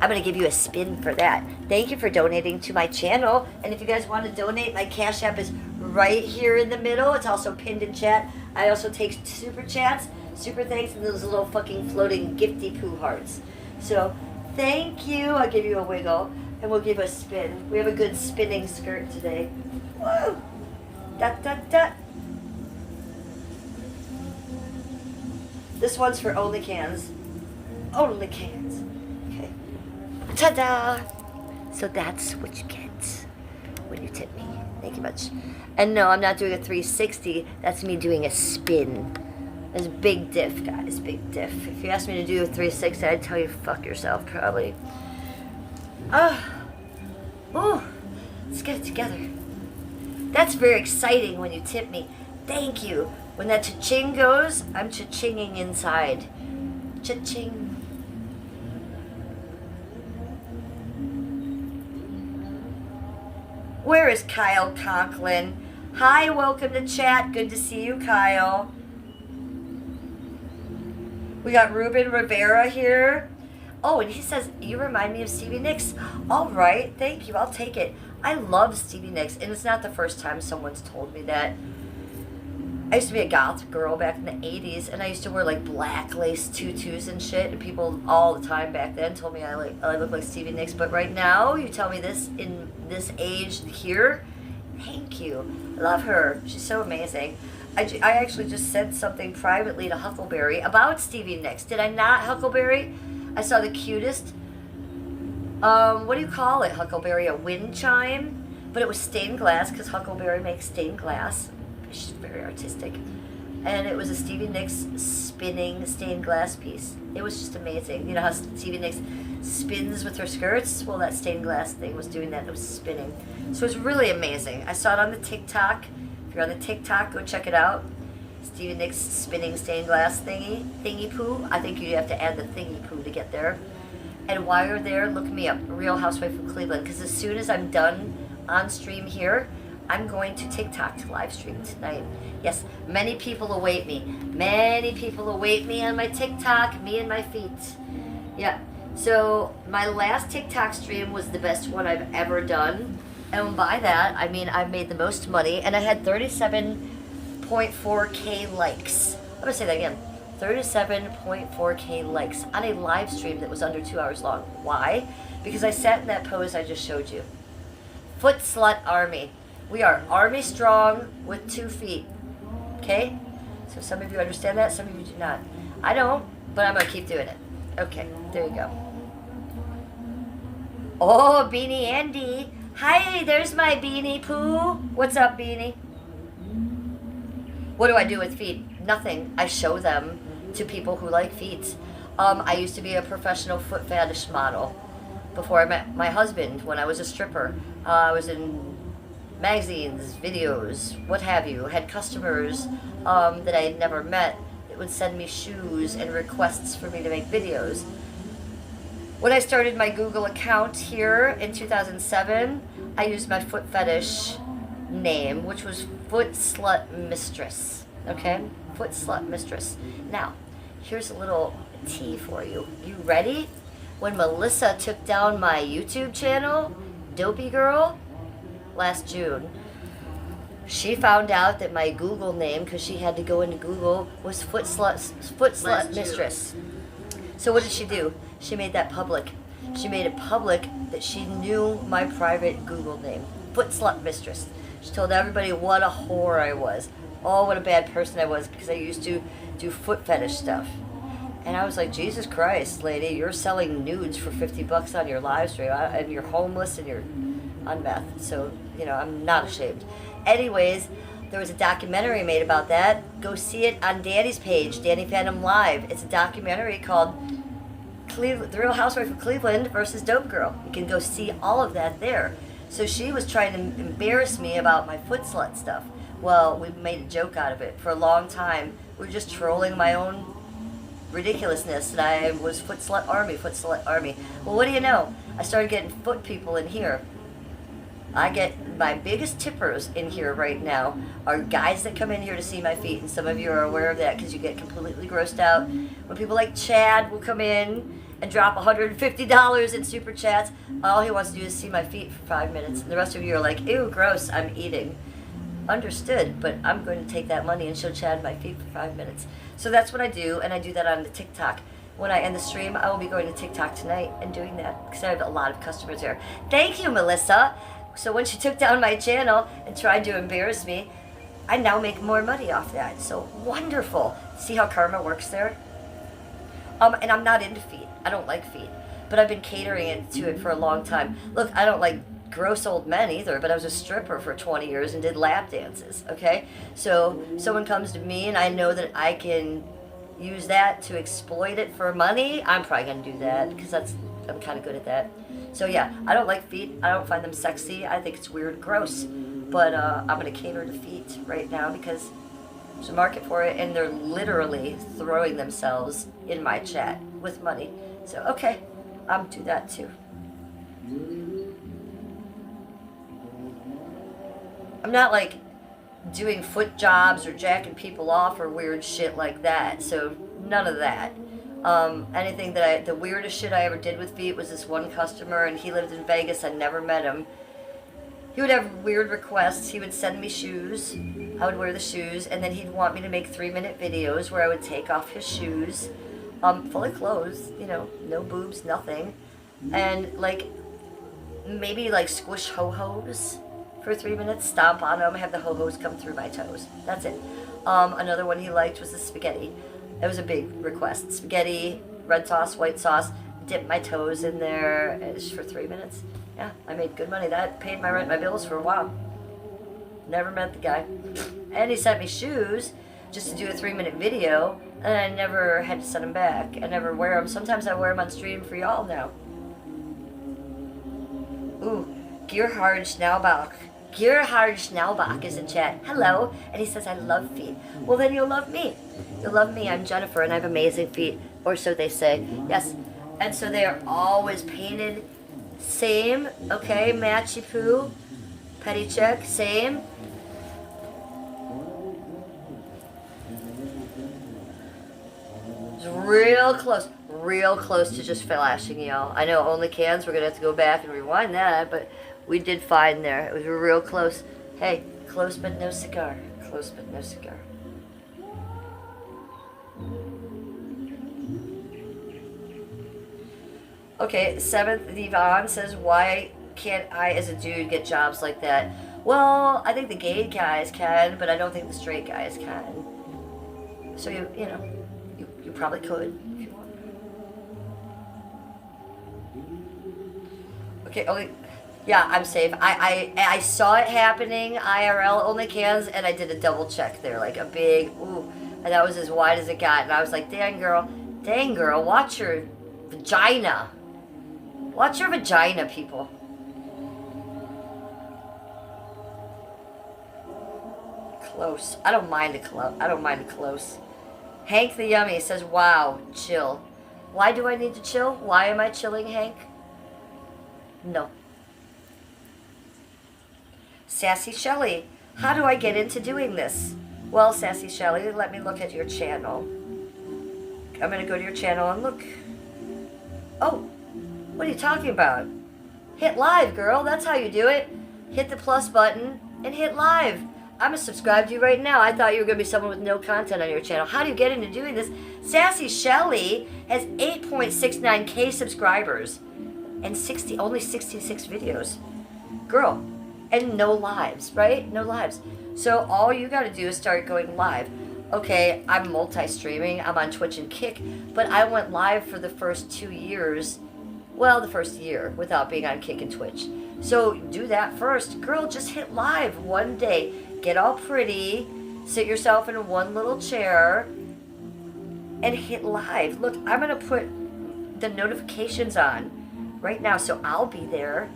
I'm going to give you a spin for that. Thank you for donating to my channel. And if you guys want to donate, my Cash App is right here in the middle. It's also pinned in chat. I also take super chats, super thanks, and those little fucking floating gifty poo hearts. So thank you. I'll give you a wiggle, and we'll give a spin. We have a good spinning skirt today. Woo! Dot, dot, dot. This one's for only cans. Only cans. Okay. Ta-da! So that's what you get when you tip me. Thank you much. And no, I'm not doing a 360. That's me doing a spin. That's a big diff, guys. Big diff. If you asked me to do a 360, I'd tell you fuck yourself, probably. Oh, let's get it together. That's very exciting when you tip me. Thank you. When that cha-ching goes, I'm cha-chinging inside. Cha-ching. Where is Kyle Conklin? Hi, welcome to chat. Good to see you, Kyle. We got Ruben Rivera here. Oh, and he says, you remind me of Stevie Nicks. All right, thank you. I'll take it. I love Stevie Nicks, and it's not the first time someone's told me that. I used to be a goth girl back in the 80s, and I used to wear like black lace tutus and shit, and people all the time back then told me I look like Stevie Nicks. But right now, you tell me this in this age here, thank you. I love her. She's so amazing. I actually just said something privately to Huckleberry about Stevie Nicks. Did I not, Huckleberry? I saw the cutest, what do you call it, Huckleberry? A wind chime? But it was stained glass, because Huckleberry makes stained glass. She's very artistic. And it was a Stevie Nicks spinning stained glass piece. It was just amazing. You know how Stevie Nicks spins with her skirts? Well, that stained glass thing was doing that. It was spinning. So it was really amazing. I saw it on the TikTok. If you're on the TikTok, go check it out. Stevie Nicks spinning stained glass thingy poo. I think you have to add the thingy poo to get there. And while you're there, look me up, Real Housewife of Cleveland. Because as soon as I'm done on stream here, I'm going to TikTok to live stream tonight. Yes, many people await me. Many people await me on my TikTok, me and my feet. Yeah, so my last TikTok stream was the best one I've ever done. And by that, I mean I made the most money, and I had 37.4K likes. I'm gonna say that again. 37.4K likes on a live stream that was under 2 hours long. Why? Because I sat in that pose I just showed you. Foot Slut Army. We are army strong with 2 feet. Okay? So some of you understand that, some of you do not. I don't, but I'm going to keep doing it. Okay, there you go. Oh, Beanie Andy. Hi, there's my Beanie Pooh. What's up, Beanie? What do I do with feet? Nothing. I show them to people who like feet. I used to be a professional foot fetish model before I met my husband when I was a stripper. I was in magazines, videos, what have you. Had customers that I had never met that would send me shoes and requests for me to make videos. When I started my Google account here in 2007, I used my foot fetish name, which was Foot Slut Mistress. Okay? Foot Slut Mistress. Now, here's a little tea for you. You ready? When Melissa took down my YouTube channel, Dopey Girl, last June, she found out that my Google name, because she had to go into Google, was Foot Slut Mistress. So what did she do? She made that public. She made it public that she knew my private Google name, Foot Slut Mistress. She told everybody what a whore I was. Oh, what a bad person I was, because I used to do foot fetish stuff. And I was like, Jesus Christ, lady, you're selling nudes for $50 on your live stream, and you're homeless and you're on meth. So, you know, I'm not ashamed. Anyways, there was a documentary made about that. Go see it on Danny's page, Danny Phantom Live. It's a documentary called The Real Housewife of Cleveland versus Dope Girl. You can go see all of that there. So she was trying to embarrass me about my foot slut stuff. Well, we made a joke out of it for a long time. We were just trolling my own ridiculousness that I was Foot Slut Army, Foot Slut Army. Well, what do you know? I started getting foot people in here. I get my biggest tippers in here right now are guys that come in here to see my feet, and some of you are aware of that because you get completely grossed out. When people like Chad will come in and drop $150 in super chats, all he wants to do is see my feet for 5 minutes, and the rest of you are like, ew, gross, I'm eating. Understood, but I'm going to take that money and show Chad my feet for 5 minutes. So that's what I do, and I do that on the TikTok. When I end the stream, I will be going to TikTok tonight and doing that because I have a lot of customers there. Thank you, Melissa. So when she took down my channel and tried to embarrass me, I now make more money off that. So wonderful. See how karma works there? And I'm not into feet. I don't like feet. But I've been catering it to it for a long time. Look, I don't like gross old men either, but I was a stripper for 20 years and did lap dances, okay? So someone comes to me and I know that I can use that to exploit it for money, I'm probably going to do that because I'm kind of good at that. So yeah, I don't like feet. I don't find them sexy. I think it's weird, gross. But I'm going to cater to feet right now because there's a market for it, and they're literally throwing themselves in my chat with money. So okay, I'm do that too. I'm not like doing foot jobs or jacking people off or weird shit like that. So none of that. Anything that the weirdest shit I ever did with feet was this one customer, and he lived in Vegas. I never met him. He would have weird requests. He would send me shoes. I would wear the shoes, and then he'd want me to make 3-minute videos where I would take off his shoes, fully clothed, you know, no boobs, nothing, and like maybe like squish ho-hos for 3 minutes, stomp on them, have the ho-hos come through my toes. That's it. Another one he liked was the spaghetti. It was a big request. Spaghetti, red sauce, white sauce, dip my toes in there, and it's for 3 minutes. Yeah, I made good money. That paid my rent, my bills for a while. Never met the guy. And he sent me shoes just to do a 3-minute video, and I never had to send them back. I never wear them. Sometimes I wear them on stream for y'all now. Ooh, Gerhard Schnaubach. Gerhard Schnaubach is in chat. Hello. And he says, I love feet. Well, then you'll love me. You'll love me. I'm Jennifer, and I have amazing feet. Or so they say. Yes. And so they are always painted same. Okay, matchy poo. Petty check. Same. It's real close to just flashing y'all. I know only cans, we're gonna have to go back and rewind that, but we did fine there. It was real close. Hey, close but no cigar. Close but no cigar. Okay, 7th Yvonne says, why can't I as a dude get jobs like that? Well, I think the gay guys can, but I don't think the straight guys can. So you know, you probably could if you want. Okay, only, yeah, I'm safe. I saw it happening, IRL only cans, and I did a double check there, like a big, ooh, and that was as wide as it got, and I was like, dang girl, watch your vagina. Watch your vagina, people. Close. I don't mind a close. Hank the Yummy says, wow, chill. Why do I need to chill? Why am I chilling, Hank? No. Sassy Shelly, how do I get into doing this? Well, Sassy Shelly, let me look at your channel. I'm going to go to your channel and look. Oh, what are you talking about? Hit live, girl. That's how you do it. Hit the plus button and hit live. I'm going to subscribe to you right now. I thought you were going to be someone with no content on your channel. How do you get into doing this? Sassy Shelly has 8.69K subscribers and only 66 videos. Girl, and no lives, right? No lives. So all you got to do is start going live. Okay, I'm multi-streaming. I'm on Twitch and Kick, but I went live for the first 2 years. Well, the first year without being on Kick and Twitch. So do that first. Girl, just hit live one day. Get all pretty, sit yourself in one little chair, and hit live. Look, I'm going to put the notifications on right now, so I'll be there.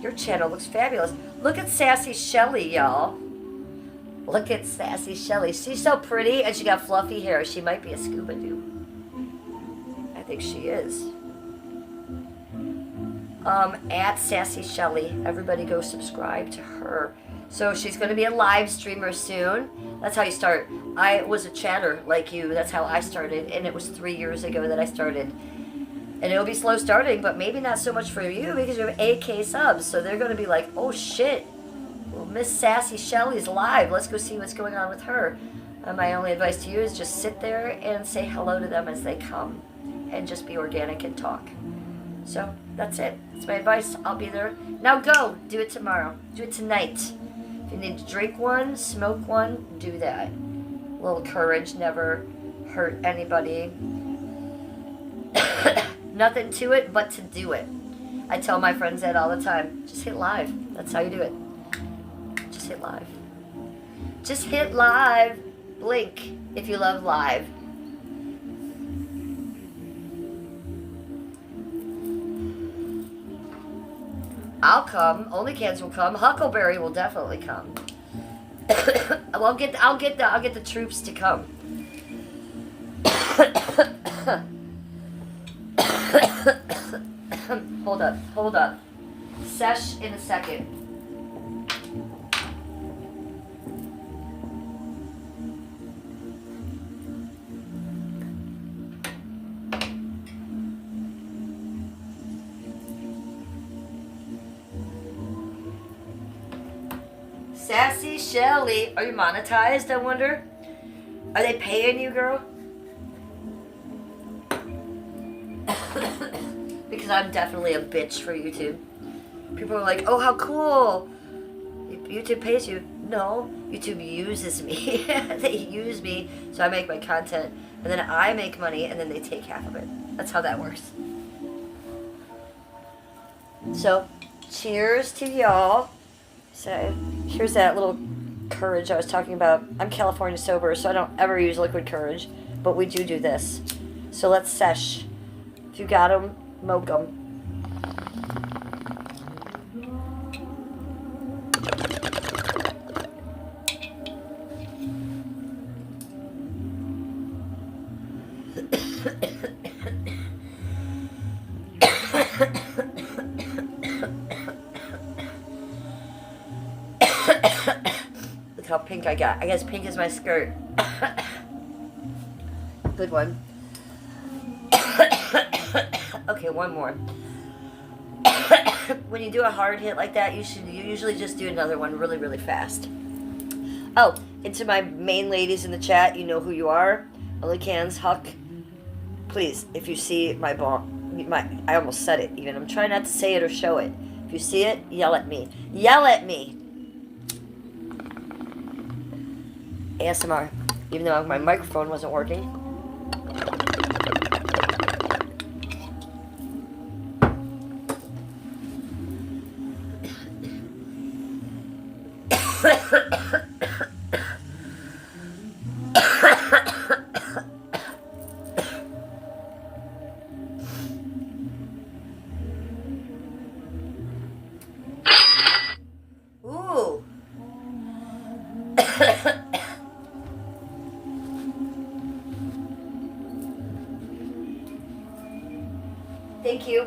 Your channel looks fabulous. Look at Sassy Shelly, y'all. Look at Sassy Shelly. She's so pretty, and she got fluffy hair. She might be a scuba dude. I think she is. At Sassy Shelly. Everybody go subscribe to her. So she's going to be a live streamer soon. That's how you start. I was a chatter like you. That's how I started. And it was 3 years ago that I started. And it'll be slow starting, but maybe not so much for you because you have 8K subs. So they're going to be like, oh shit, Well, Miss Sassy Shelley's live. Let's go see what's going on with her. My only advice to you is just sit there and say hello to them as they come. And just be organic and talk. So, that's it. That's my advice. I'll be there. Now go. Do it tomorrow. Do it tonight. If you need to drink one, smoke one, do that. A little courage never hurt anybody. Nothing to it but to do it. I tell my friends that all the time. Just hit live. That's how you do it. Just hit live. Just hit live. Blink if you love live. I'll come. Only Cans will come. Huckleberry will definitely come. I'll get the troops to come. Hold up. Sesh in a second. Sassy Shelly. Are you monetized, I wonder? Are they paying you, girl? Because I'm definitely a bitch for YouTube. People are like, oh, how cool. YouTube pays you. No, YouTube uses me. They use me, so I make my content. And then I make money, and then they take half of it. That's how that works. So, cheers to y'all. So, here's that little courage I was talking about. I'm California sober, so I don't ever use liquid courage. But we do this. So let's sesh. If you got them, smoke them. Look how pink I got. I guess pink is my skirt. Good one. Okay, one more. When you do a hard hit like that, you usually just do another one really, really fast. Oh, and to my main ladies in the chat, you know who you are. Only Cans, Huck. Please, if you see my bomb, I almost said it even. I'm trying not to say it or show it. If you see it, yell at me. Yell at me! ASMR. Even though my microphone wasn't working. Ooh. Thank you.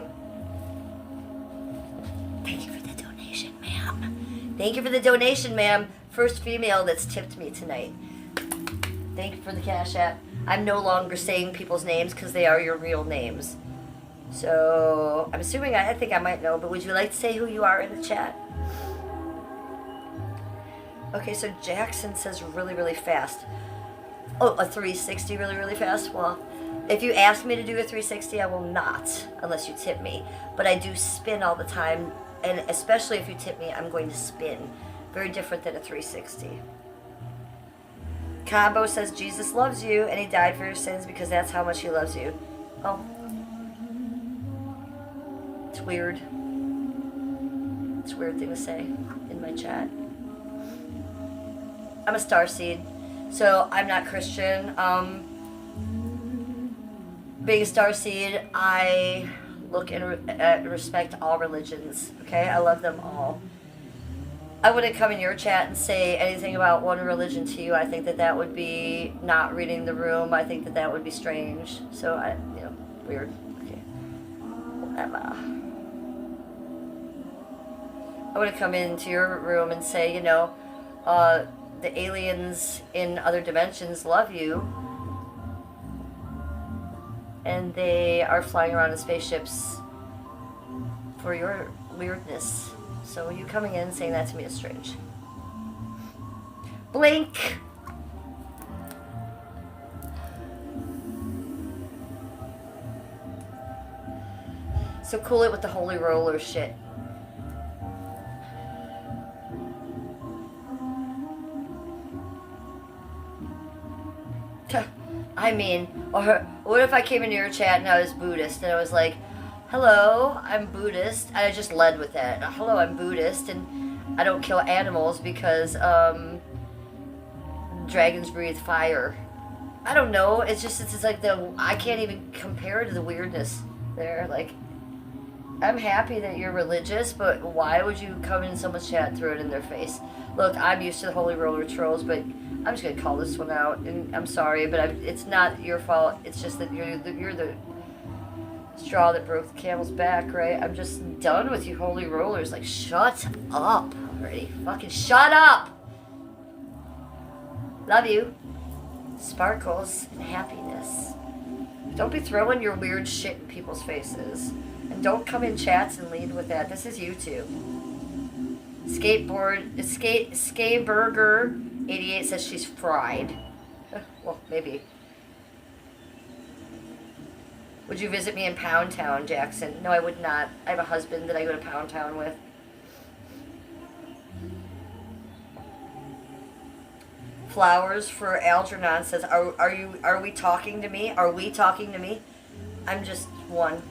Thank you for the donation, ma'am. Thank you for the donation, ma'am. First female that's tipped me tonight. Thank you for the Cash App. I'm no longer saying people's names because they are your real names. So, I'm assuming, I think I might know, but would you like to say who you are in the chat? Okay, so Jackson says really, really fast. Oh, a 360 really, really fast? Well, if you ask me to do a 360, I will not, unless you tip me. But I do spin all the time, and especially if you tip me, I'm going to spin. Very different than a 360. Combo says Jesus loves you, and he died for your sins because that's how much he loves you. Oh. It's weird. It's a weird thing to say in my chat. I'm a starseed, so I'm not Christian. Being a starseed, I look and respect all religions, okay? I love them all. I wouldn't come in your chat and say anything about one religion to you. I think that would be not reading the room. I think that would be strange. So, weird. Okay. Whatever. I wouldn't come into your room and say, the aliens in other dimensions love you. And they are flying around in spaceships for your weirdness. So you coming in and saying that to me is strange. Blink. So cool it with the holy roller shit. I mean, or what if I came into your chat and I was Buddhist and I was like, hello, I'm Buddhist, and I just led with that. Hello, I'm Buddhist, and I don't kill animals because dragons breathe fire. I don't know. It's just like I can't even compare to the weirdness there. Like, I'm happy that you're religious, but why would you come in someone's chat and throw it in their face? Look, I'm used to the holy roller trolls, but I'm just gonna call this one out, and I'm sorry, but it's not your fault. It's just that you're the straw that broke the camel's back, right? I'm just done with you holy rollers. Like, shut up already. Fucking shut up! Love you. Sparkles and happiness. Don't be throwing your weird shit in people's faces. And don't come in chats and lead with that. This is YouTube. Skaburger 88 says she's fried. Well, maybe. Would you visit me in Pound Town, Jackson? No, I would not. I have a husband that I go to Pound Town with. Flowers for Algernon says, are we talking to me? Are we talking to me? I'm just one.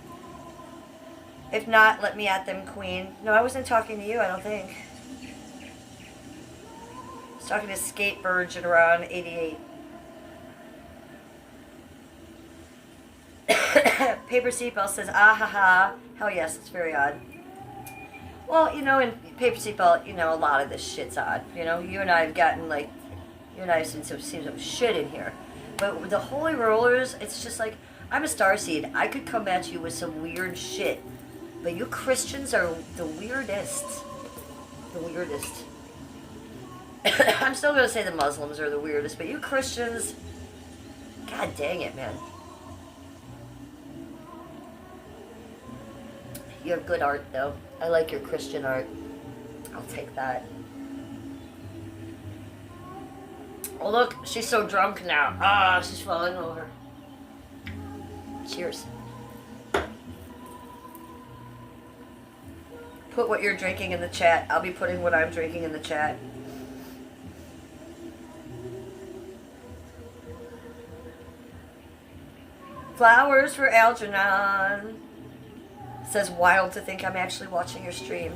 If not, let me at them, queen. No, I wasn't talking to you, I don't think. I was talking to Skate Virgin around 88. Paper Seatbelt says, ah ha ha. Hell yes, it's very odd. Well, you know, in Paper Seatbelt, you know, a lot of this shit's odd. You know, you and I have gotten, like, you and I have seen some shit in here. But with the Holy Rollers, it's just like, I'm a starseed. I could come at you with some weird shit. But you Christians are the weirdest. The weirdest. I'm still going to say the Muslims are the weirdest, but you Christians, god dang it, man. You have good art, though. I like your Christian art. I'll take that. Oh, look, she's so drunk now. Ah, she's falling over. Cheers. Put what you're drinking in the chat. I'll be putting what I'm drinking in the chat. Flowers for Algernon. Says wild to think I'm actually watching your stream.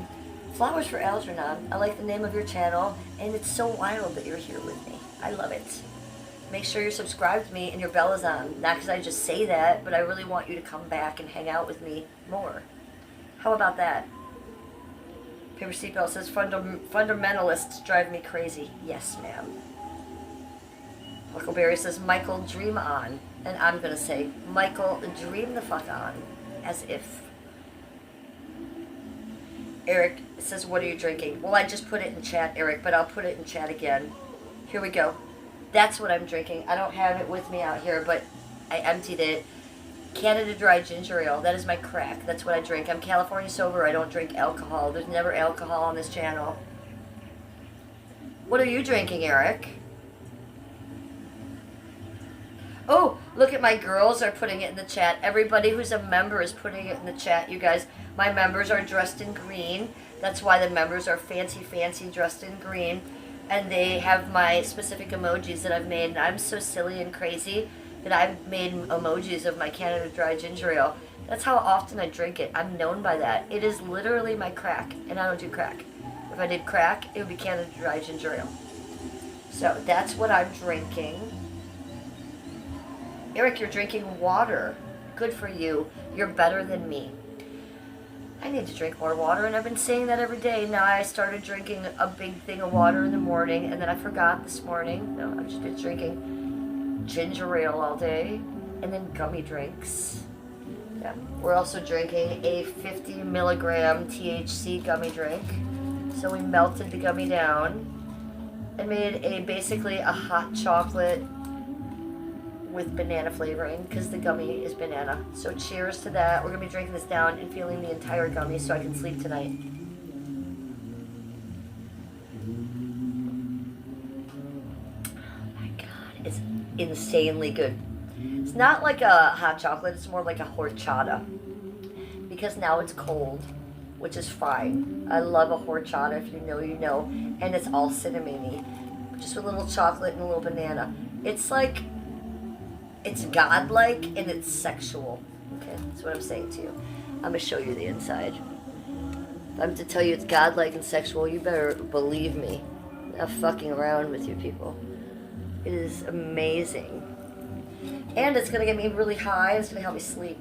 Flowers for Algernon. I like the name of your channel, and it's so wild that you're here with me. I love it. Make sure you're subscribed to me and your bell is on. Not because I just say that, but I really want you to come back and hang out with me more. How about that? Paper Seatbelt says, fundamentalists drive me crazy. Yes, ma'am. Huckleberry says, Michael, dream on. And I'm going to say, Michael, dream the fuck on. As if. Eric says, what are you drinking? Well, I just put it in chat, Eric, but I'll put it in chat again. Here we go. That's what I'm drinking. I don't have it with me out here, but I emptied it. Canada Dry Ginger Ale. That is my crack. That's what I drink. I'm California sober. I don't drink alcohol. There's never alcohol on this channel. What are you drinking, Eric? Oh, look at my girls are putting it in the chat. Everybody who's a member is putting it in the chat, you guys. My members are dressed in green. That's why the members are fancy dressed in green. And they have my specific emojis that I've made. And I'm so silly and crazy that I've made emojis of my Canada Dry Ginger Ale. That's how often I drink it. I'm known by that. It is literally my crack, and I don't do crack. If I did crack, it would be Canada Dry Ginger Ale. So that's what I'm drinking. Eric, you're drinking water. Good for you. You're better than me. I need to drink more water, and I've been saying that every day. Now I started drinking a big thing of water in the morning, and then I forgot this morning. No, I've just been drinking ginger ale all day, and then gummy drinks. Yeah. We're also drinking a 50 milligram THC gummy drink. So we melted the gummy down and made basically a hot chocolate with banana flavoring, because the gummy is banana. So cheers to that. We're going to be drinking this down and feeling the entire gummy so I can sleep tonight. insanely good. It's not like a hot chocolate, it's more like a horchata. Because now it's cold, which is fine. I love a horchata, if you know, you know. And it's all cinnamony. Just with a little chocolate and a little banana. It's like, it's godlike and it's sexual. Okay, that's what I'm saying to you. I'm going to show you the inside. If I'm to tell you it's godlike and sexual, you better believe me. I'm not fucking around with you people. It is amazing. And it's going to get me really high. It's going to help me sleep.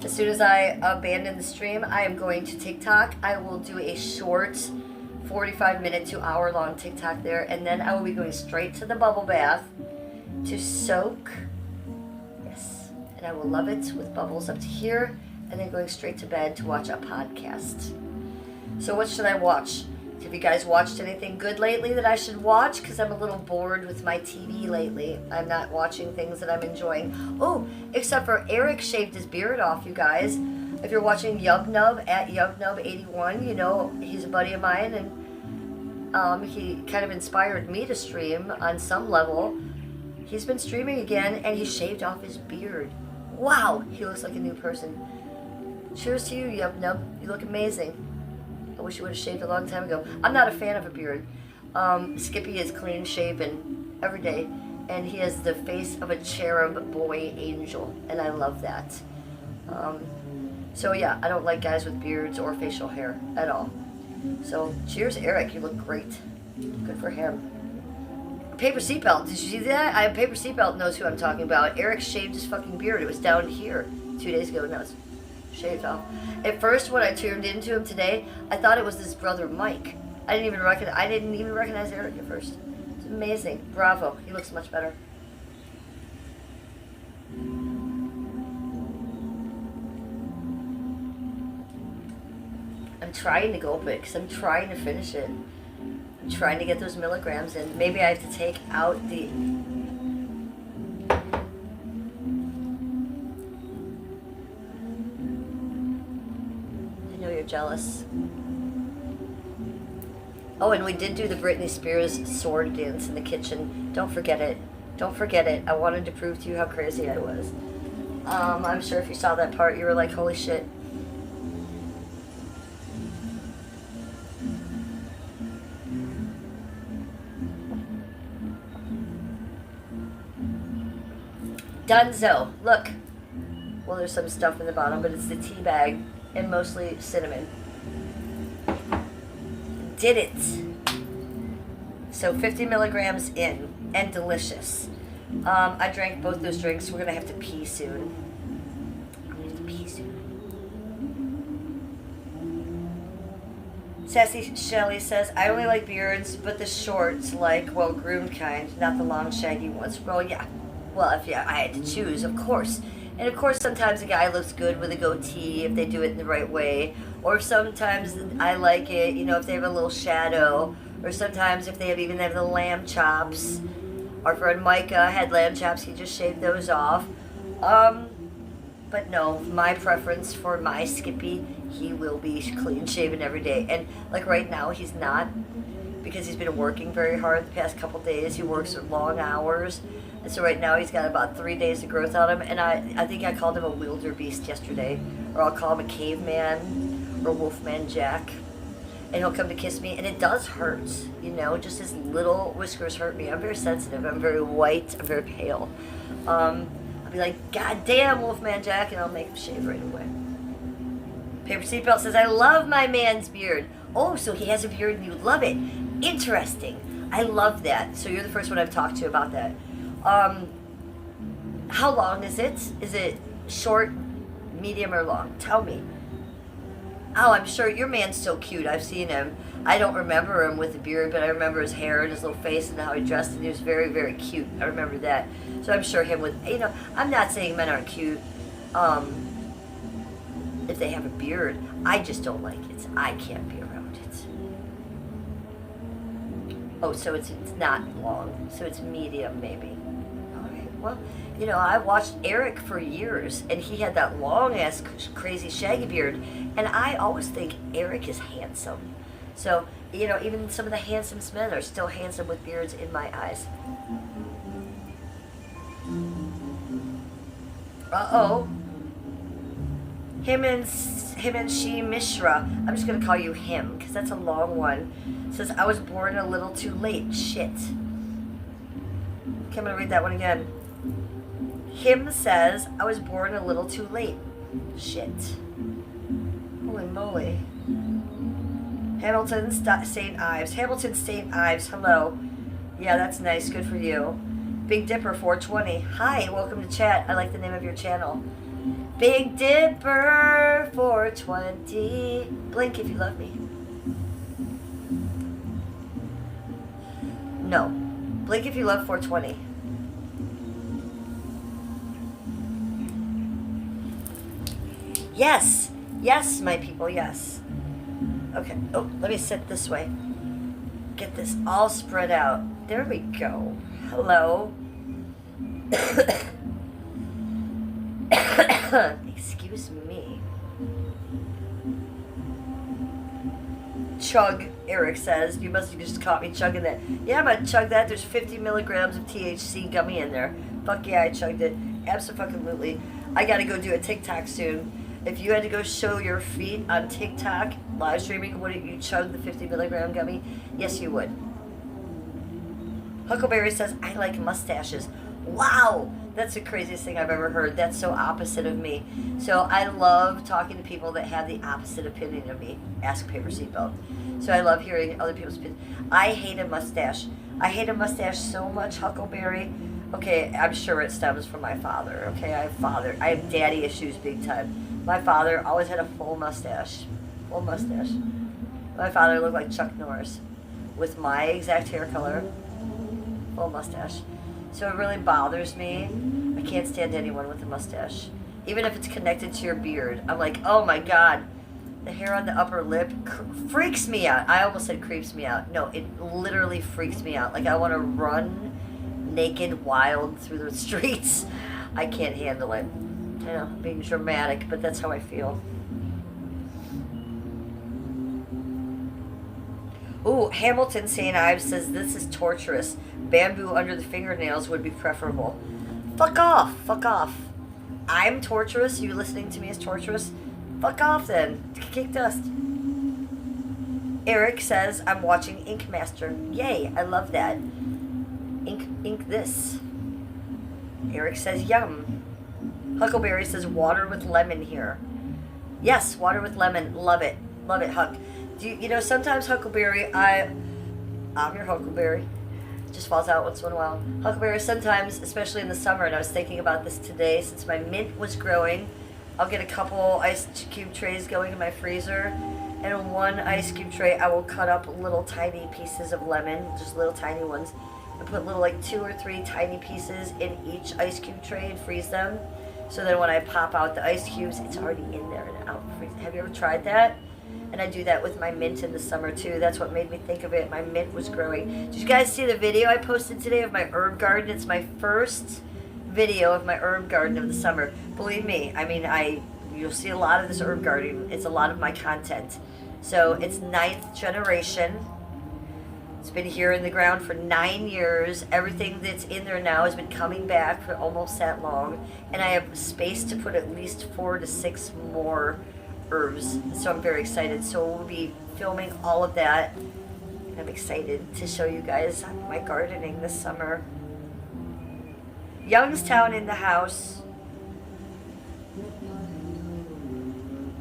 As soon as I abandon the stream, I am going to TikTok. I will do a short 45-minute to hour-long TikTok there. And then I will be going straight to the bubble bath to soak. Yes. And I will love it with bubbles up to here. And then going straight to bed to watch a podcast. So what should I watch? Have you guys watched anything good lately that I should watch? Because I'm a little bored with my TV lately. I'm not watching things that I'm enjoying. Oh, except for Eric shaved his beard off, you guys. If you're watching Yubnub at Yubnub81, you know, he's a buddy of mine. And he kind of inspired me to stream on some level. He's been streaming again, and he shaved off his beard. Wow, he looks like a new person. Cheers to you, Yubnub. You look amazing. I wish you would have shaved a long time ago. I'm not a fan of a beard. Skippy is clean shaven every day, and he has the face of a cherub boy angel, and I love that. So yeah, I don't like guys with beards or facial hair at all. So cheers, Eric. You look great. Good for him. Paper Seatbelt. Did you see that? Paper Seatbelt knows who I'm talking about. Eric shaved his fucking beard. It was down here 2 days ago. No, it's shaved off. At first, when I tuned into him today, I thought it was his brother Mike. I didn't even recognize Eric at first. It's amazing. Bravo. He looks much better. I'm trying to go big because I'm trying to finish it. I'm trying to get those milligrams in. Maybe I have to take out the... You're jealous. Oh, and we did do the Britney Spears sword dance in the kitchen. Don't forget it. Don't forget it. I wanted to prove to you how crazy I was. I'm sure if you saw that part, you were like, holy shit. Dunzo. Look. Well, there's some stuff in the bottom, but it's the tea bag. And mostly cinnamon. Did it. So 50 milligrams in. And delicious. I drank both those drinks. We're going to have to pee soon. I'm going to have to pee soon. Sassy Shelley says, I only like beards, but the shorts, like well-groomed kind, not the long, shaggy ones. Well, yeah. Well, if I had to choose, of course. And of course, sometimes a guy looks good with a goatee if they do it in the right way. Or sometimes I like it, you know, if they have a little shadow. Or sometimes if they even have the lamb chops. Our friend Micah had lamb chops, he just shaved those off. But no, my preference for my Skippy, he will be clean shaven every day. And like right now, he's not. Because he's been working very hard the past couple days. He works long hours. And so right now he's got about 3 days of growth on him. And I think I called him a wildebeest yesterday. Or I'll call him a caveman or Wolfman Jack. And he'll come to kiss me. And it does hurt. You know, just his little whiskers hurt me. I'm very sensitive. I'm very white. I'm very pale. I'll be like, God damn, Wolfman Jack. And I'll make him shave right away. Paper Seatbelt says, I love my man's beard. Oh, so he has a beard and you love it. Interesting. I love that. So you're the first one I've talked to about that. How long is it? Is it short, medium, or long? Tell me. Oh, I'm sure your man's so cute. I've seen him. I don't remember him with a beard, but I remember his hair and his little face and how he dressed, and he was very, very cute. I remember that. So I'm sure him with, you know, I'm not saying men aren't cute if they have a beard. I just don't like it. I can't be around it. Oh, so it's not long. So it's medium, maybe. Well, you know, I watched Eric for years, and he had that long-ass, crazy, shaggy beard, and I always think Eric is handsome. So, you know, even some of the handsomest men are still handsome with beards in my eyes. Uh-oh. Him and she Mishra. I'm just going to call you him because that's a long one. Says, I was born a little too late. Shit. Okay, I'm going to read that one again. Him says, I was born a little too late. Shit. Holy moly. Hamilton St. Ives. Hamilton St. Ives, hello. Yeah, that's nice. Good for you. Big Dipper 420. Hi, welcome to chat. I like the name of your channel. Big Dipper 420. Blink if you love me. No. Blink if you love 420. Yes. Yes, my people, yes. Okay. Oh, let me sit this way. Get this all spread out. There we go. Hello. Excuse me. Chug, Eric says. You must have just caught me chugging that. Yeah, I'm gonna chug that. There's 50 milligrams of THC gummy in there. Fuck yeah, I chugged it. Absolutely. I gotta go do a TikTok soon. If you had to go show your feet on TikTok, live streaming, wouldn't you chug the 50 milligram gummy? Yes, you would. Huckleberry says, I like mustaches. Wow! That's the craziest thing I've ever heard. That's so opposite of me. So I love talking to people that have the opposite opinion of me. Ask paper seatbelt. So I love hearing other people's opinions. I hate a mustache. I hate a mustache so much, Huckleberry. Okay, I'm sure it stems from my father. Okay, I have daddy issues big time. My father always had a full mustache. Full mustache. My father looked like Chuck Norris with my exact hair color. Full mustache. So it really bothers me. I can't stand anyone with a mustache. Even if it's connected to your beard. I'm like, oh my god. The hair on the upper lip freaks me out. I almost said creeps me out. No, it literally freaks me out. Like I want to run naked, wild through the streets. I can't handle it. You know, being dramatic, but that's how I feel. Ooh, Hamilton St. Ives says this is torturous. Bamboo under the fingernails would be preferable. Fuck off. Fuck off. I'm torturous? You listening to me is torturous? Fuck off then. Kick dust. Eric says, I'm watching Ink Master. Yay, I love that. Ink this. Eric says, yum. Huckleberry says, water with lemon here. Yes, water with lemon. Love it. Love it, Huck. You know, sometimes Huckleberry, I'm your Huckleberry. Just falls out once in a while. Huckleberry, sometimes, especially in the summer, and I was thinking about this today, since my mint was growing, I'll get a couple ice cube trays going in my freezer, and in one ice cube tray, I will cut up little tiny pieces of lemon, just little tiny ones, and put little, like 2 or 3 tiny pieces in each ice cube tray and freeze them. So then when I pop out the ice cubes, it's already in there and out. Have you ever tried that? And I do that with my mint in the summer too. That's what made me think of it. My mint was growing. Did you guys see the video I posted today of my herb garden? It's my first video of my herb garden of the summer. Believe me, I mean, you'll see a lot of this herb garden. It's a lot of my content. So it's 9th generation. It's been here in the ground for 9 years. Everything that's in there now has been coming back for almost that long. And I have space to put at least 4 to 6 more herbs. So I'm very excited. So we'll be filming all of that. And I'm excited to show you guys my gardening this summer. Youngstown in the house.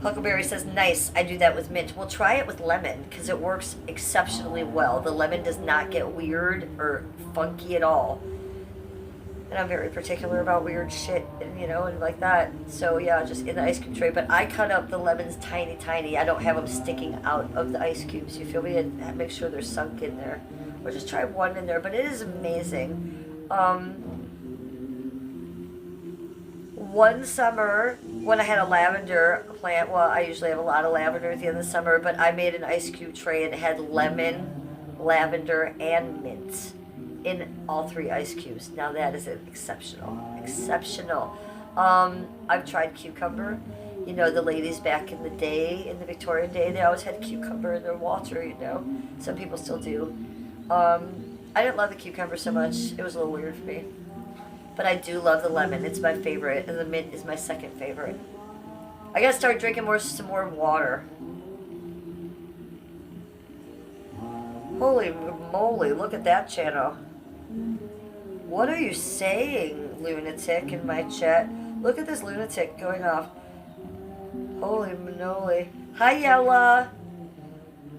Huckleberry says, nice, I do that with mint. We'll try it with lemon because it works exceptionally well. The lemon does not get weird or funky at all. And I'm very particular about weird shit, you know, and like that. So yeah, just in the ice cube tray. But I cut up the lemons tiny, tiny. I don't have them sticking out of the ice cubes. You feel me? And make sure they're sunk in there. Or just try one in there. But it is amazing. One summer, when I had a lavender plant, well, I usually have a lot of lavender at the end of the summer, but I made an ice cube tray and it had lemon, lavender, and mint in all 3 ice cubes. Now that is exceptional. Exceptional. I've tried cucumber. You know, the ladies back in the day, in the Victorian day, they always had cucumber in their water, you know. Some people still do. I didn't love the cucumber so much. It was a little weird for me. But I do love the lemon. It's my favorite, and the mint is my second favorite. I gotta start drinking some more water. Holy moly, look at that channel. What are you saying, lunatic, in my chat? Look at this lunatic going off. Holy moly. Hi, Yella.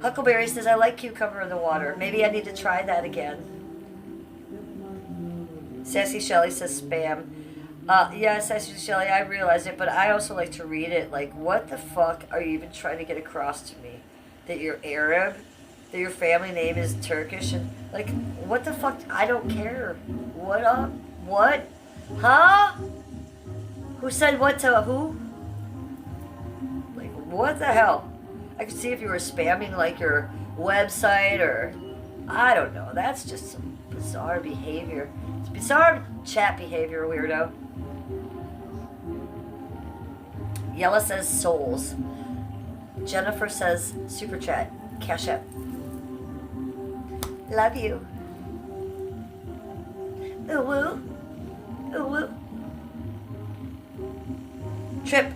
Huckleberry says, I like cucumber in the water. Maybe I need to try that again. Sassy Shelly says spam. Yeah, Sassy Shelly, I realize it, but I also like to read it. Like, what the fuck are you even trying to get across to me? That you're Arab? That your family name is Turkish? And, like, what the fuck? I don't care. What up? What? Huh? Who said what to who? Like, what the hell? I could see if you were spamming, like, your website or... I don't know. That's just some bizarre behavior. It's bizarre chat behavior, weirdo. Yella says souls. Jennifer says super chat. Cash app. Love you. Ooh woo. Ooh woo. Trip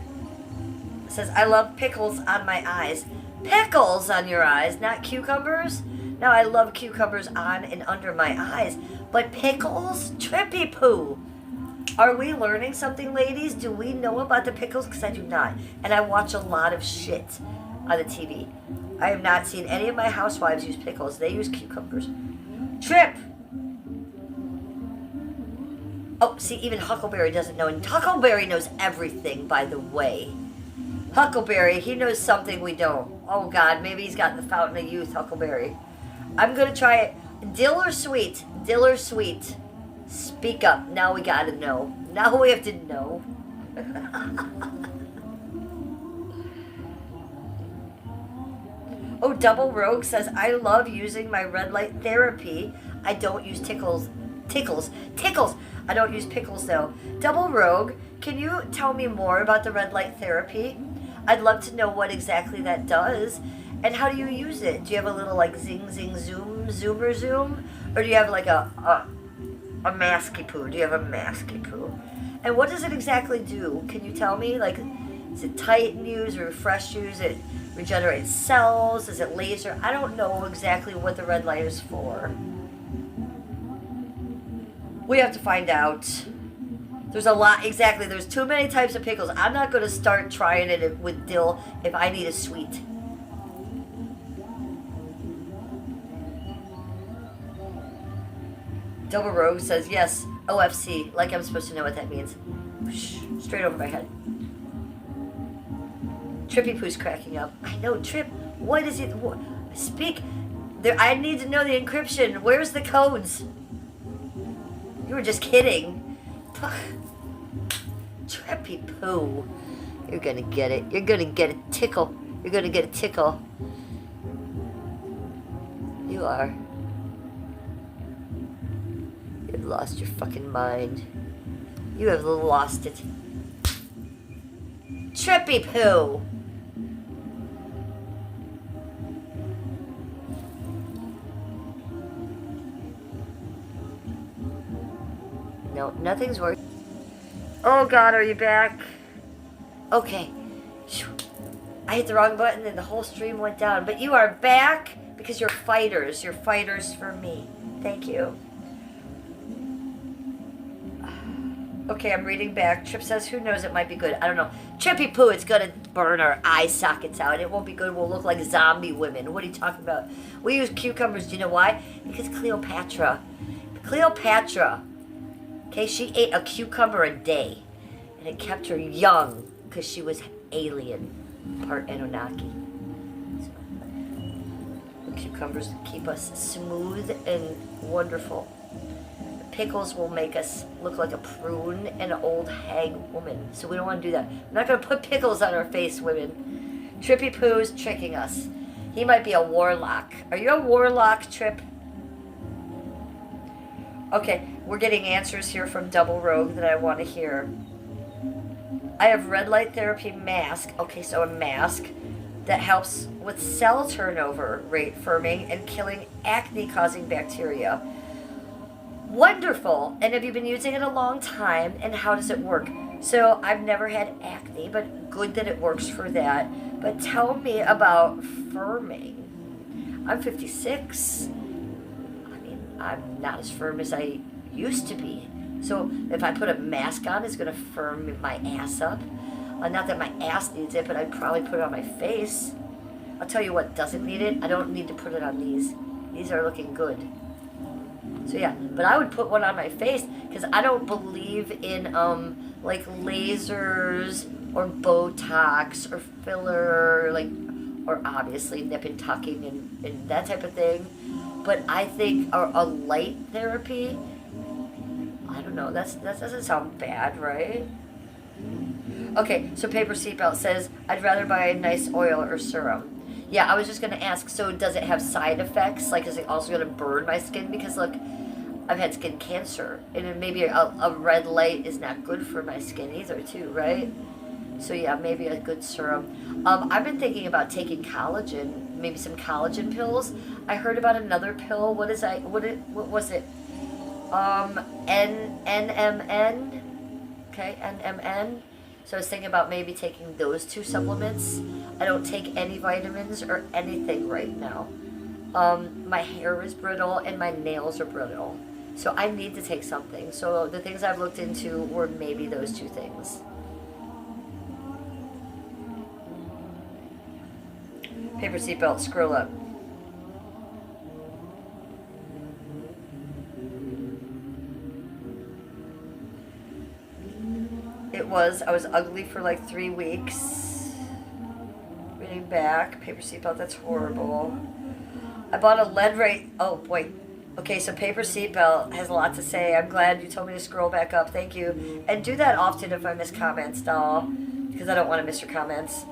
says, I love pickles on my eyes. Pickles on your eyes, not cucumbers? Now I love cucumbers on and under my eyes, but pickles? Trippy poo. Are we learning something, ladies? Do we know about the pickles? Because I do not. And I watch a lot of shit on the TV. I have not seen any of my housewives use pickles. They use cucumbers. Trip! Oh, see, even Huckleberry doesn't know. And Huckleberry knows everything, by the way. Huckleberry, he knows something we don't. Oh, God, maybe he's got the fountain of youth, Huckleberry. I'm going to try it. Dill or sweet? Dill or sweet? Speak up. Now we got to know. Now we have to know. Oh, Double Rogue says, I love using my red light therapy. I don't use tickles. I don't use pickles, though. Double Rogue, can you tell me more about the red light therapy? I'd love to know what exactly that does. And how do you use it? Do you have a little, like, zing, zing, zoomer zoom? Or do you have, like, a masky poo? Do you have a masky poo? And what does it exactly do? Can you tell me? Like, is it tighten you? Is it refresh you? Is it regenerate cells? Is it laser? I don't know exactly what the red light is for. We have to find out. There's a lot, exactly. There's too many types of pickles. I'm not going to start trying it with dill if I need a sweet. Double Rogue says, yes, OFC, like I'm supposed to know what that means. Straight over my head. Trippy Poo's cracking up. I know, Trip, what is it? Speak. There, I need to know the encryption. Where's the codes? You were just kidding. Trippy Poo. You're gonna get it. You're gonna get a tickle. You're gonna get a tickle. You are. You've lost your fucking mind. You have lost it. Trippy Poo. No, nothing's working. Oh God, are you back? Okay. I hit the wrong button and the whole stream went down. But you are back because you're fighters. You're fighters for me. Thank you. Okay, I'm reading back. Trip says, who knows, it might be good. I don't know. Trippy Poo, it's gonna burn our eye sockets out. It won't be good. We'll look like zombie women. What are you talking about? We use cucumbers. Do you know why? Because Cleopatra. Cleopatra. Okay, she ate a cucumber a day. And it kept her young because she was alien. Part Anunnaki. So, the cucumbers keep us smooth and wonderful. Pickles will make us look like a prune and an old hag woman. So we don't want to do that. I'm not going to put pickles on our face, women. Trippy Poo's tricking us. He might be a warlock. Are you a warlock, Trip? Okay, we're getting answers here from Double Rogue that I want to hear. I have red light therapy mask. Okay, so a mask that helps with cell turnover rate firming and killing acne-causing bacteria. Wonderful. And have you been using it a long time? And how does it work? So I've never had acne, but good that it works for that. But tell me about firming. I'm 56. I mean, I'm not as firm as I used to be. So if I put a mask on, it's going to firm my ass up. Not that my ass needs it, but I'd probably put it on my face. I'll tell you what doesn't need it. I don't need to put it on these. These are looking good. So yeah, but I would put one on my face because I don't believe in like lasers or Botox or filler, like, or obviously nip and tucking and that type of thing. But I think a light therapy, I don't know, that doesn't sound bad, right? Okay, so Paper Seatbelt says, I'd rather buy a nice oil or serum. Yeah, I was just going to ask, so does it have side effects? Like, is it also going to burn my skin? Because, look, I've had skin cancer, and maybe a red light is not good for my skin either, too, right? So, yeah, maybe a good serum. I've been thinking about taking collagen, maybe some collagen pills. I heard about another pill. What was it? NMN? Okay, NMN. So I was thinking about maybe taking those 2 supplements. I don't take any vitamins or anything right now. My hair is brittle and my nails are brittle. So I need to take something. So the things I've looked into were maybe those 2 things. Paper Seatbelt, scroll up. I was ugly for like 3 weeks. Reading back, Paper Seatbelt, that's horrible. I bought a lead rate, oh boy. Okay, so Paper Seatbelt has a lot to say. I'm glad you told me to scroll back up, thank you. And do that often if I miss comments, doll, because I don't want to miss your comments.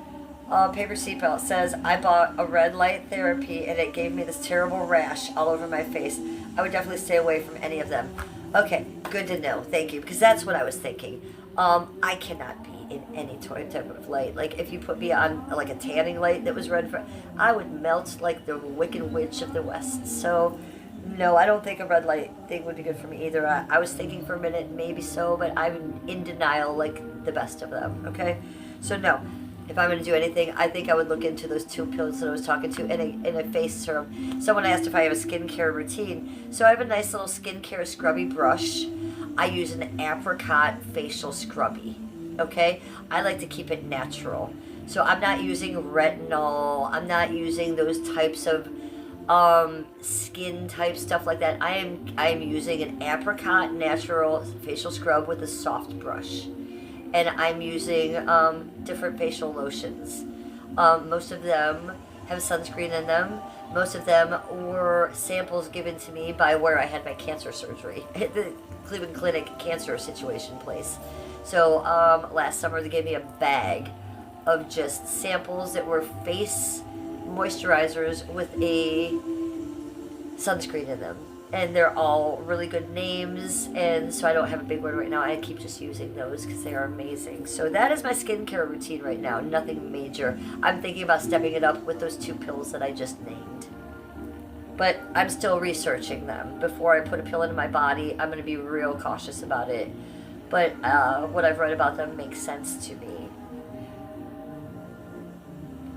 Paper Seatbelt says, I bought a red light therapy and it gave me this terrible rash all over my face. I would definitely stay away from any of them. Okay, good to know, thank you, because that's what I was thinking. I cannot be in any type of light. Like, if you put me on, like, a tanning light that was red, I would melt like the Wicked Witch of the West. So, no, I don't think a red light thing would be good for me either. I was thinking for a minute, maybe so, but I'm in denial like the best of them, okay? So, no. If I'm going to do anything, I think I would look into those 2 pills that I was talking to in a face serum. Someone asked if I have a skincare routine. So I have a nice little skincare scrubby brush. I use an apricot facial scrubby, okay? I like to keep it natural. So I'm not using retinol. I'm not using those types of skin type stuff like that. I am using an apricot natural facial scrub with a soft brush. And I'm using different facial lotions. Most of them have sunscreen in them. Most of them were samples given to me by where I had my cancer surgery, the Cleveland Clinic cancer situation place. So last summer they gave me a bag of just samples that were face moisturizers with a sunscreen in them. And they're all really good names, and so I don't have a big one right now. I keep just using those because they are amazing. So that is my skincare routine right now, nothing major. I'm thinking about stepping it up with those 2 pills that I just named. But I'm still researching them. Before I put a pill into my body, I'm going to be real cautious about it. But what I've read about them makes sense to me.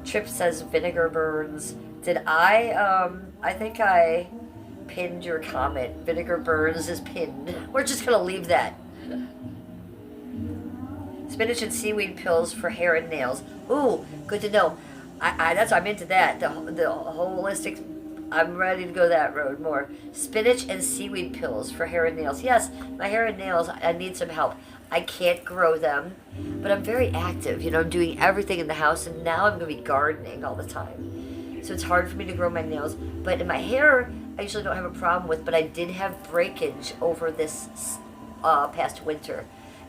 Trip says vinegar burns. Did I think I pinned your comment. Vinegar burns is pinned. We're just going to leave that. Spinach and seaweed pills for hair and nails. Ooh, good to know. I'm into that. The holistic, I'm ready to go that road more. Spinach and seaweed pills for hair and nails. Yes, my hair and nails, I need some help. I can't grow them, but I'm very active. You know, I'm doing everything in the house, and now I'm going to be gardening all the time. So it's hard for me to grow my nails. But in my hair, I usually don't have a problem with, but I did have breakage over this past winter.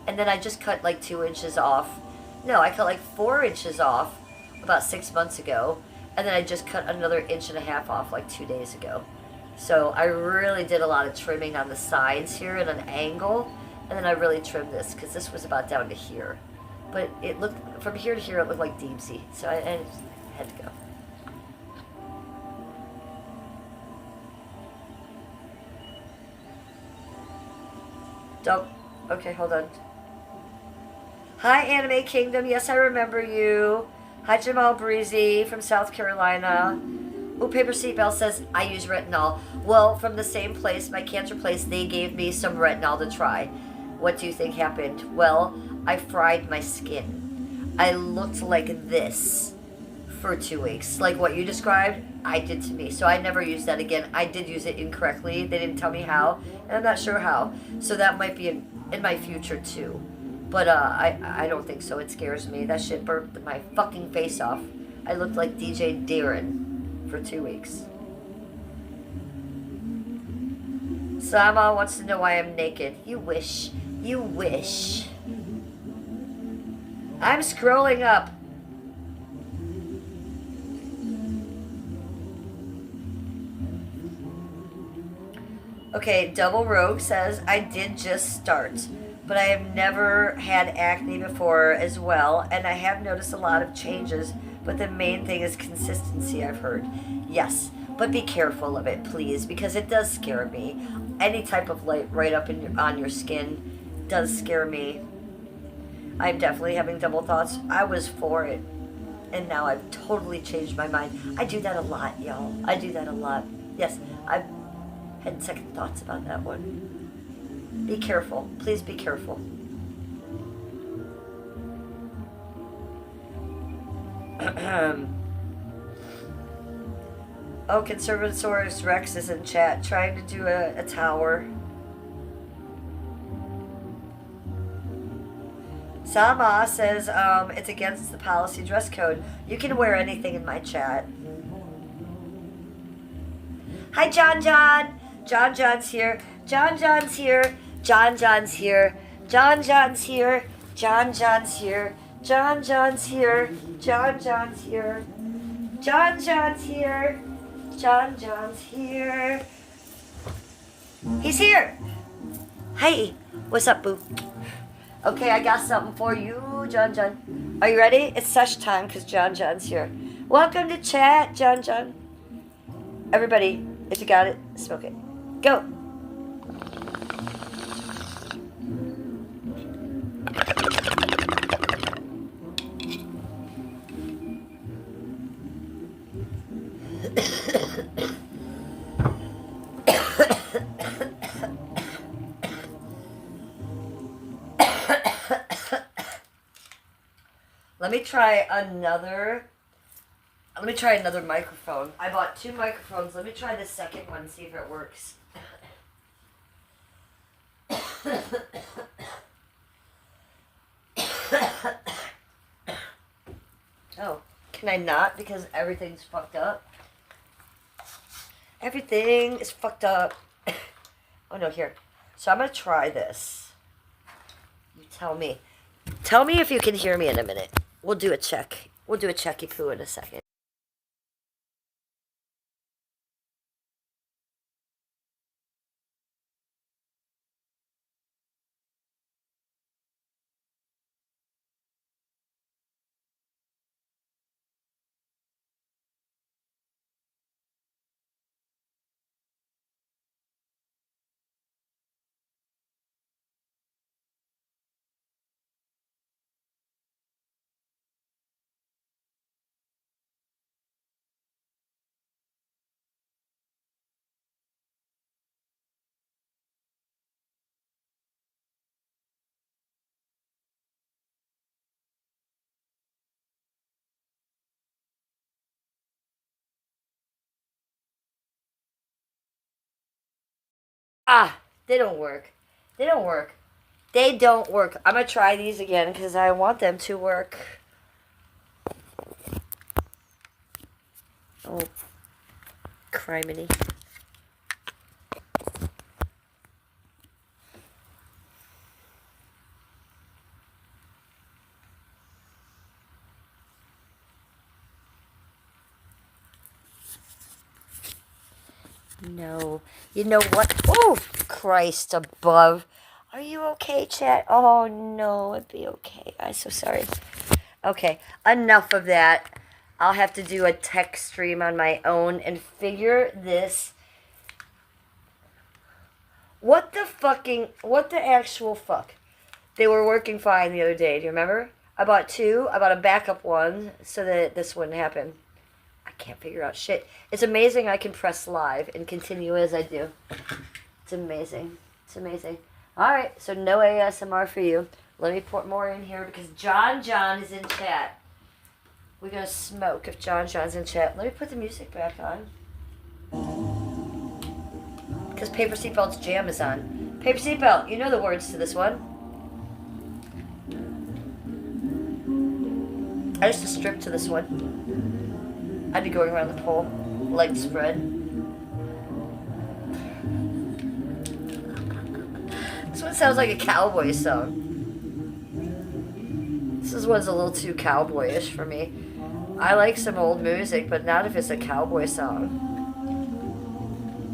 And then I just cut like 2 inches off. No, I cut like 4 inches off about 6 months ago. And then I just cut another 1.5 inches off like 2 days ago. So I really did a lot of trimming on the sides here at an angle. And then I really trimmed this because this was about down to here. But it looked, from here to here, it looked like Deepsy. So I just had to go. Don't. Okay, hold on. Hi, Anime Kingdom. Yes, I remember you. Hi, Jamal Breezy from South Carolina. Oh, Paper Seatbelt says, I use retinol. Well, from the same place, my cancer place, they gave me some retinol to try. What do you think happened? Well, I fried my skin. I looked like this for 2 weeks. Like what you described, I did to me. So I never used that again. I did use it incorrectly. They didn't tell me how, and I'm not sure how. So that might be in my future too. But I don't think so. It scares me. That shit burnt my fucking face off. I looked like DJ Darren for 2 weeks. Sama wants to know why I'm naked. You wish. You wish. I'm scrolling up. Okay, Double Rogue says, I did just start, but I have never had acne before as well, and I have noticed a lot of changes, but the main thing is consistency, I've heard. Yes, but be careful of it, please, because it does scare me. Any type of light right up on your skin does scare me. I'm definitely having double thoughts. I was for it, and now I've totally changed my mind. I do that a lot, y'all. I do that a lot. Yes, I've had second thoughts about that one. Be careful. Please be careful. Oh, Conservasaurus Rex is in chat trying to do a tower. Sama says it's against the policy dress code. You can wear anything in my chat. Hi, John John. John John's here. John John's here. John John's here. John John's here. John John's here. John John's here. John John's here. John John's here. John John's here. He's here. Hey, what's up, boo? Okay, I got something for you, John John. Are you ready? It's sesh time because John John's here. Welcome to chat, John John. Everybody, if you got it, smoke it. Go. Let me try another microphone. I bought 2 microphones. Let me try the second one, see if it works. Oh, can I not? Because everything's fucked up. Everything is fucked up. Oh no, here. So I'm gonna try this. You tell me. Tell me if you can hear me in a minute. We'll do a check. We'll do a checky poo in a second. Ah, they don't work. They don't work. They don't work. I'm gonna try these again because I want them to work. Oh, criminy. No. You know what? Oh, Christ above. Are you okay, chat? Oh, no, it'd be okay. I'm so sorry. Okay, enough of that. I'll have to do a tech stream on my own and figure this. What the actual fuck? They were working fine the other day. Do you remember? I bought two. I bought a backup one so that this wouldn't happen. I can't figure out shit. It's amazing I can press live and continue as I do. It's amazing. It's amazing. Alright, so no ASMR for you. Let me put more in here because John is in chat. We're going to smoke if John's in chat. Let me put the music back on. Because Paper Seatbelt's jam is on. Paper Seatbelt, you know the words to this one. I used to strip to this one. I'd be going around the pole, legs spread. This one sounds like a cowboy song. This one's a little too cowboyish for me. I like some old music, but not if it's a cowboy song.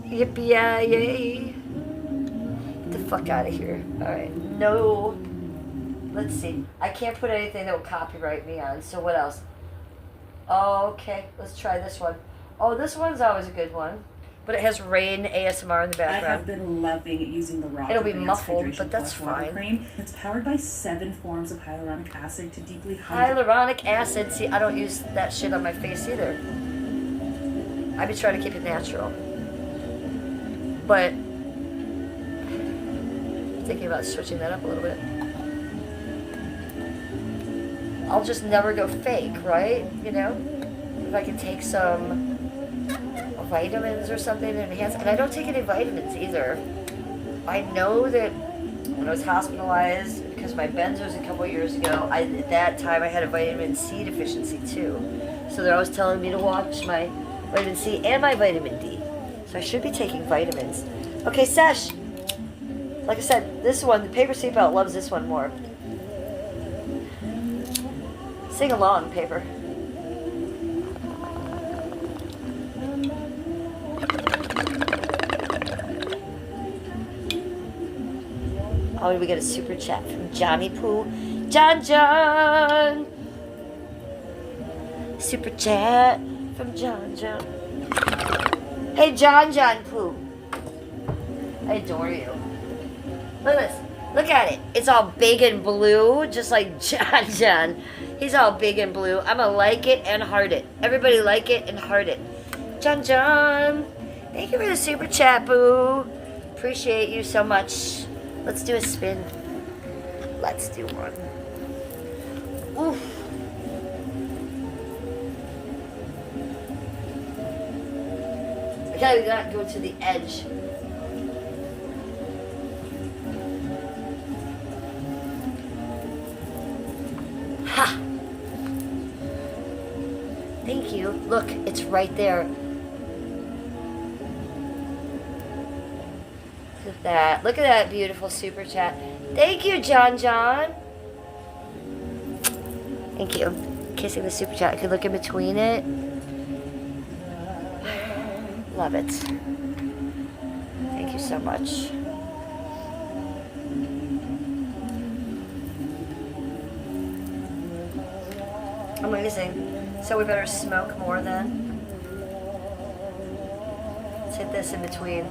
Yippee-yay. Get the fuck out of here. Alright, no. Let's see. I can't put anything that will copyright me on, so what else? Okay, let's try this one. Oh, this one's always a good one. But it has rain ASMR in the background. I have been loving using the Rock It'll be Advanced muffled, Hydration but that's Plus water fine. Cream. It's powered by 7 forms of hyaluronic acid to deeply hydrate. Hyaluronic acid. See, I don't use that shit on my face either. I be trying to keep it natural. But thinking about switching that up a little bit. I'll just never go fake, right? You know? If I can take some vitamins or something to enhance. And I don't take any vitamins either. I know that when I was hospitalized because my benzos a couple of years ago, at that time I had a vitamin C deficiency too. So they're always telling me to watch my vitamin C and my vitamin D. So I should be taking vitamins. Okay, Sesh. Like I said, this one, the Paper Seatbelt loves this one more. Sing along, Paper. Oh, did we get a super chat from Johnny Pooh? John! Super chat from John. Hey, John Pooh. I adore you. Look at this. Look at it. It's all big and blue, just like John. He's all big and blue. I'm gonna like it and heart it. Everybody like it and heart it. John. Thank you for the super chat, Boo. Appreciate you so much. Let's do a spin. Let's do one. Oof. I gotta not go to the edge. Ha! Thank you. Look, it's right there. Look at that. Look at that beautiful super chat. Thank you, John. Thank you. Kissing the super chat. I could look in between it. Love it. Thank you so much. Amazing. So we better smoke more then. Let's hit this in between.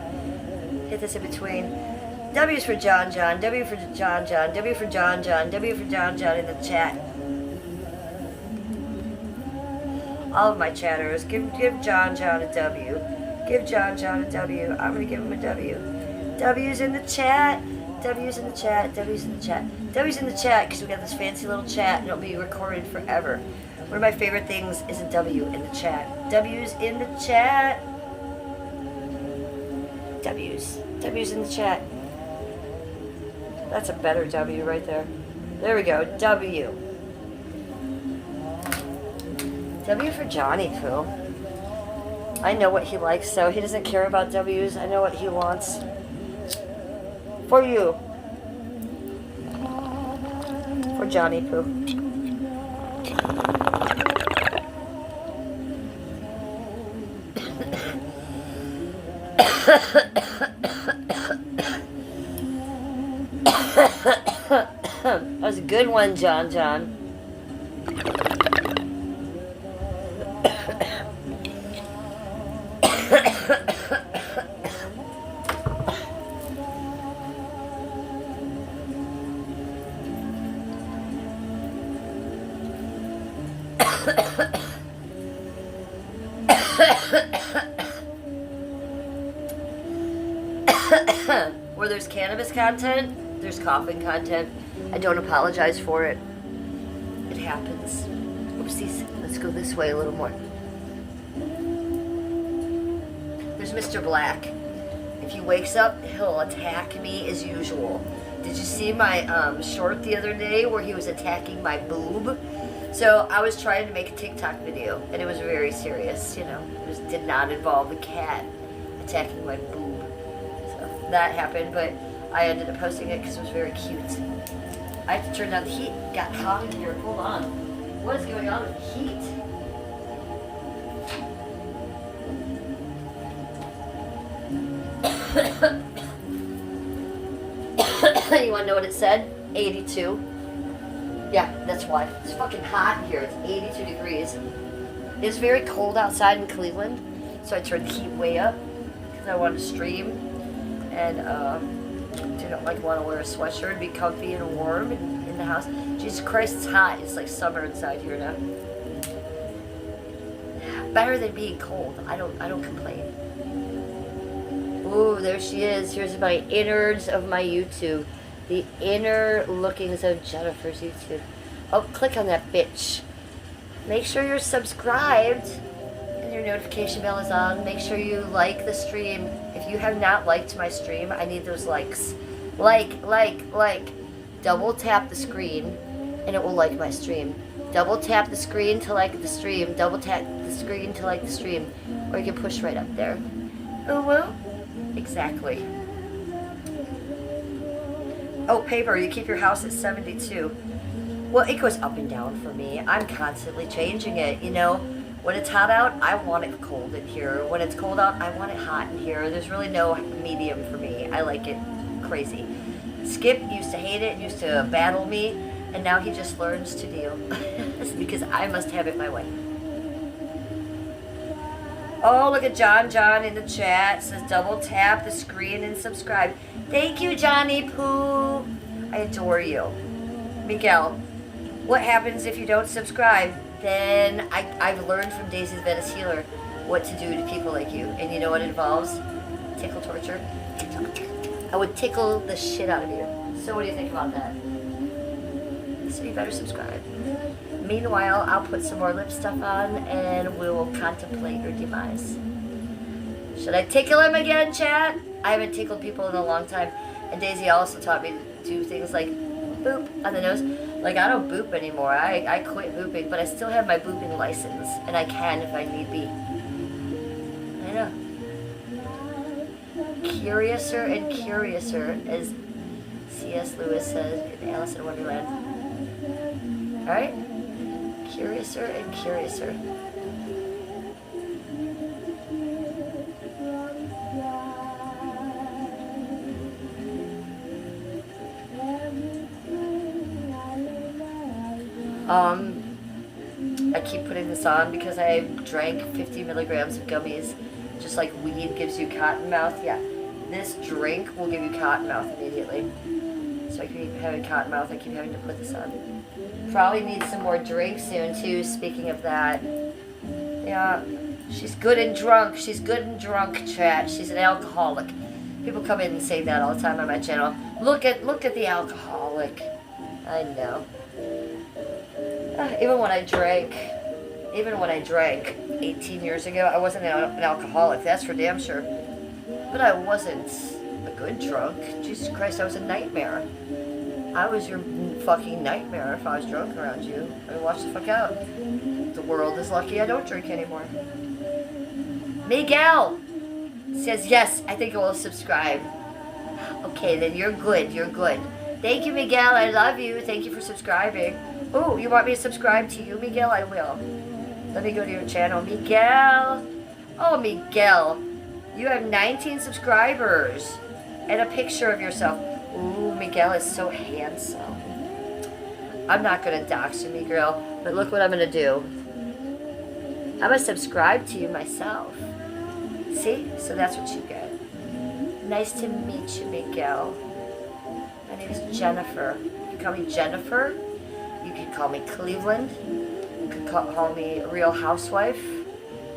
W's for John. W for John. W for John. W for John in the chat. All of my chatters, give John a W. Give John a W. I'm gonna give him a W. W's in the chat. W's in the chat because we got this fancy little chat and it'll be recorded forever. One of my favorite things is a W in the chat. W's in the chat. W's in the chat. That's a better W right there. There we go. W. W for Johnny Pooh. I know what he likes, so he doesn't care about W's. I know what he wants. For you. For Johnny Pooh. That was a good one, John. Where there's cannabis content, there's coughing content. I don't apologize for it. It happens. Oopsies. Let's go this way a little more. There's Mr. Black. If he wakes up, he'll attack me as usual. Did you see my short the other day where he was attacking my boob? So I was trying to make a TikTok video, and it was very serious, you know. It did not involve a cat attacking my boob. So that happened, but I ended up posting it because it was very cute. I have to turn down the heat. It got hot in here. Hold on. What is going on with the heat? You want to know what it said? 82. Yeah, that's why. It's fucking hot in here. It's 82 degrees. It's very cold outside in Cleveland, so I turned the heat way up because I wanted to stream and didn't want to wear a sweatshirt and be comfy and warm in the house. Jesus Christ, it's hot. It's like summer inside here now. Better than being cold. I don't complain. Ooh, there she is. Here's my innards of my YouTube. The inner lookings of Jennifer's YouTube. Oh, click on that bitch. Make sure you're subscribed and your notification bell is on. Make sure you like the stream. If you have not liked my stream, I need those likes. Like. Double tap the screen and it will like my stream. Double tap the screen to like the stream. Double tap the screen to like the stream. Or you can push right up there. Oh, well. Exactly. Oh, paper, you keep your house at 72. Well, it goes up and down for me. I'm constantly changing it, you know. When it's hot out, I want it cold in here. When it's cold out, I want it hot in here. There's really no medium for me. I like it crazy. Skip used to hate it, used to battle me, and now he just learns to deal. Because I must have it my way. Oh, look at John in the chat. Says double tap the screen and subscribe. Thank you, Johnny Pooh. I adore you. Miguel, what happens if you don't subscribe? Then I've learned from Daisy's Venice Healer what to do to people like you. And you know what it involves? Tickle torture. I would tickle the shit out of you. So what do you think about that? So you better subscribe. Meanwhile, I'll put some more lip stuff on and we'll contemplate your demise. Should I tickle him again, chat? I haven't tickled people in a long time. And Daisy also taught me to do things like boop on the nose. Like, I don't boop anymore. I quit booping, but I still have my booping license. And I can if I need be. I know. Curiouser and curiouser, as C.S. Lewis says in Alice in Wonderland. Alright? Curiouser and curiouser. I keep putting this on because I drank 50 milligrams of gummies, just like weed gives you cotton mouth. Yeah, this drink will give you cotton mouth immediately. So I keep having cotton mouth. I keep having to put this on. Probably need some more drinks soon too. Speaking of that, yeah, she's good and drunk. She's good and drunk, chat. She's an alcoholic. People come in and say that all the time on my channel. Look at the alcoholic. I know. Even when I drank 18 years ago, I wasn't an alcoholic. That's for damn sure. But I wasn't a good drunk. Jesus Christ, I was a nightmare. I was your fucking nightmare if I was drunk around you. I mean, watch the fuck out. The world is lucky I don't drink anymore. Miguel says, yes, I think I will subscribe. Okay, then you're good. Thank you, Miguel. I love you. Thank you for subscribing. Oh, you want me to subscribe to you, Miguel? I will. Let me go to your channel. Miguel. Oh, Miguel. You have 19 subscribers. And a picture of yourself. Ooh, Miguel is so handsome. I'm not going to dox you, Miguel. But look what I'm going to do. I'm going to subscribe to you myself. See? So that's what you get. Nice to meet you, Miguel. My name is Jennifer. You can call me Jennifer. You can call me Cleveland. You can call me Real Housewife.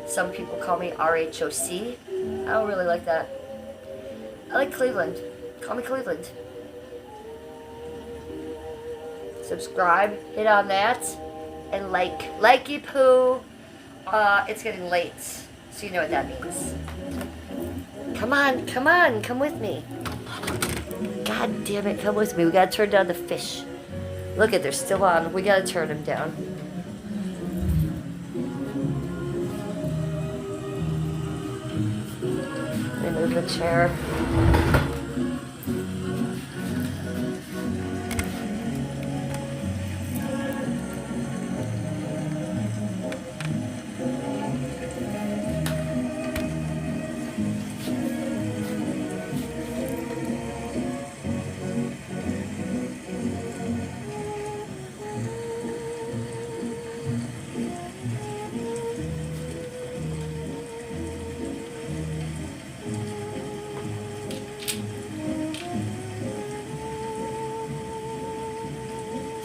Some people call me RHOC. I don't really like that. I like Cleveland. Call me Cleveland. Subscribe, hit on that, and like you poo. It's getting late, so you know what that means. Come on, come with me. God damn it, come with me. We gotta turn down the fish. Look at, they're still on. We gotta turn them down. Let me move the chair.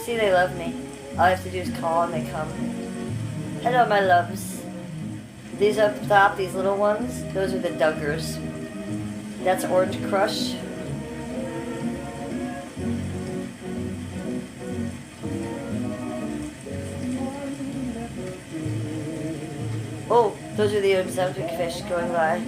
See, they love me. All I have to do is call and they come. Hello, my loves. These up top, these little ones, those are the Duggars. That's Orange Crush. Oh, those are the Ozempic fish going by.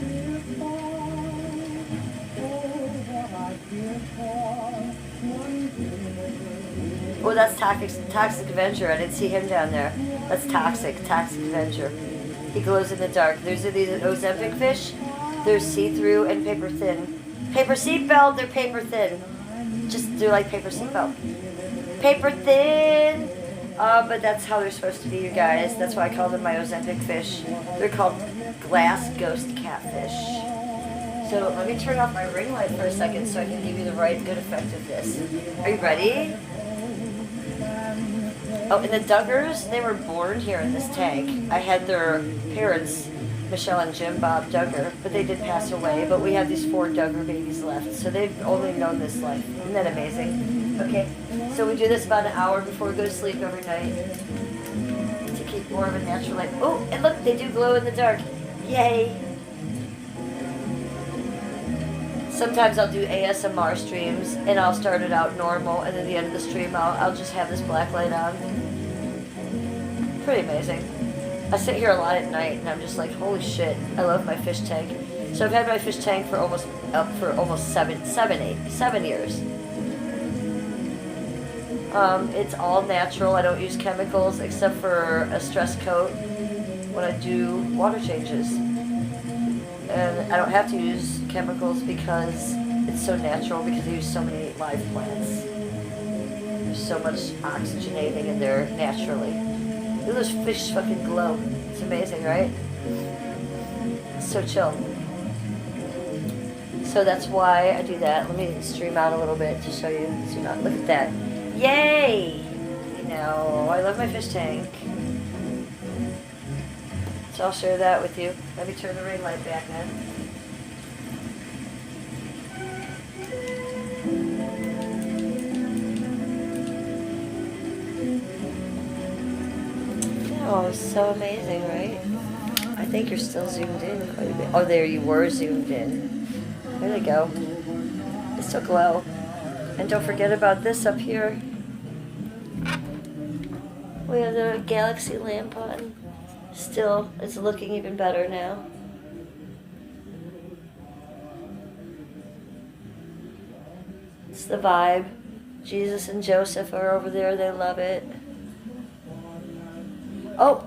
Oh, that's Toxic Avenger. I didn't see him down there. That's Toxic Avenger. He glows in the dark. These are these Ozempic fish. They're see-through and paper thin. Paper seatbelt, they're paper thin. Just do like paper seatbelt. Paper thin! But that's how they're supposed to be, you guys. That's why I call them my Ozempic fish. They're called glass ghost catfish. So let me turn off my ring light for a second so I can give you the right good effect of this. Are you ready? Oh, and the Duggars, they were born here in this tank. I had their parents, Michelle and Jim Bob Duggar, but they did pass away. But we have these 4 Duggar babies left, so they've only known this life. Isn't that amazing? Okay, so we do this about an hour before we go to sleep every night to keep more of a natural light. Oh, and look, they do glow in the dark. Yay! Sometimes I'll do ASMR streams, and I'll start it out normal, and then at the end of the stream, I'll just have this black light on. Pretty amazing. I sit here a lot at night, and I'm just like, holy shit, I love my fish tank. So I've had my fish tank for almost 7 years. It's all natural. I don't use chemicals except for a stress coat when I do water changes. And I don't have to use chemicals because it's so natural, because I use so many live plants. There's so much oxygenating in there naturally. Look at those fish fucking glow. It's amazing, right? It's so chill. So that's why I do that. Let me stream out a little bit to show you. Zoom out. Look at that. Yay! You know, I love my fish tank. So I'll share that with you. Let me turn the ring light back then. Oh, so amazing, right? I think you're still zoomed in quite a bit. Oh, there you were zoomed in. There they go. They still glow. And don't forget about this up here. We have the galaxy lamp on. Still, it's looking even better now. It's the vibe. Jesus and Joseph are over there. They love it. Oh!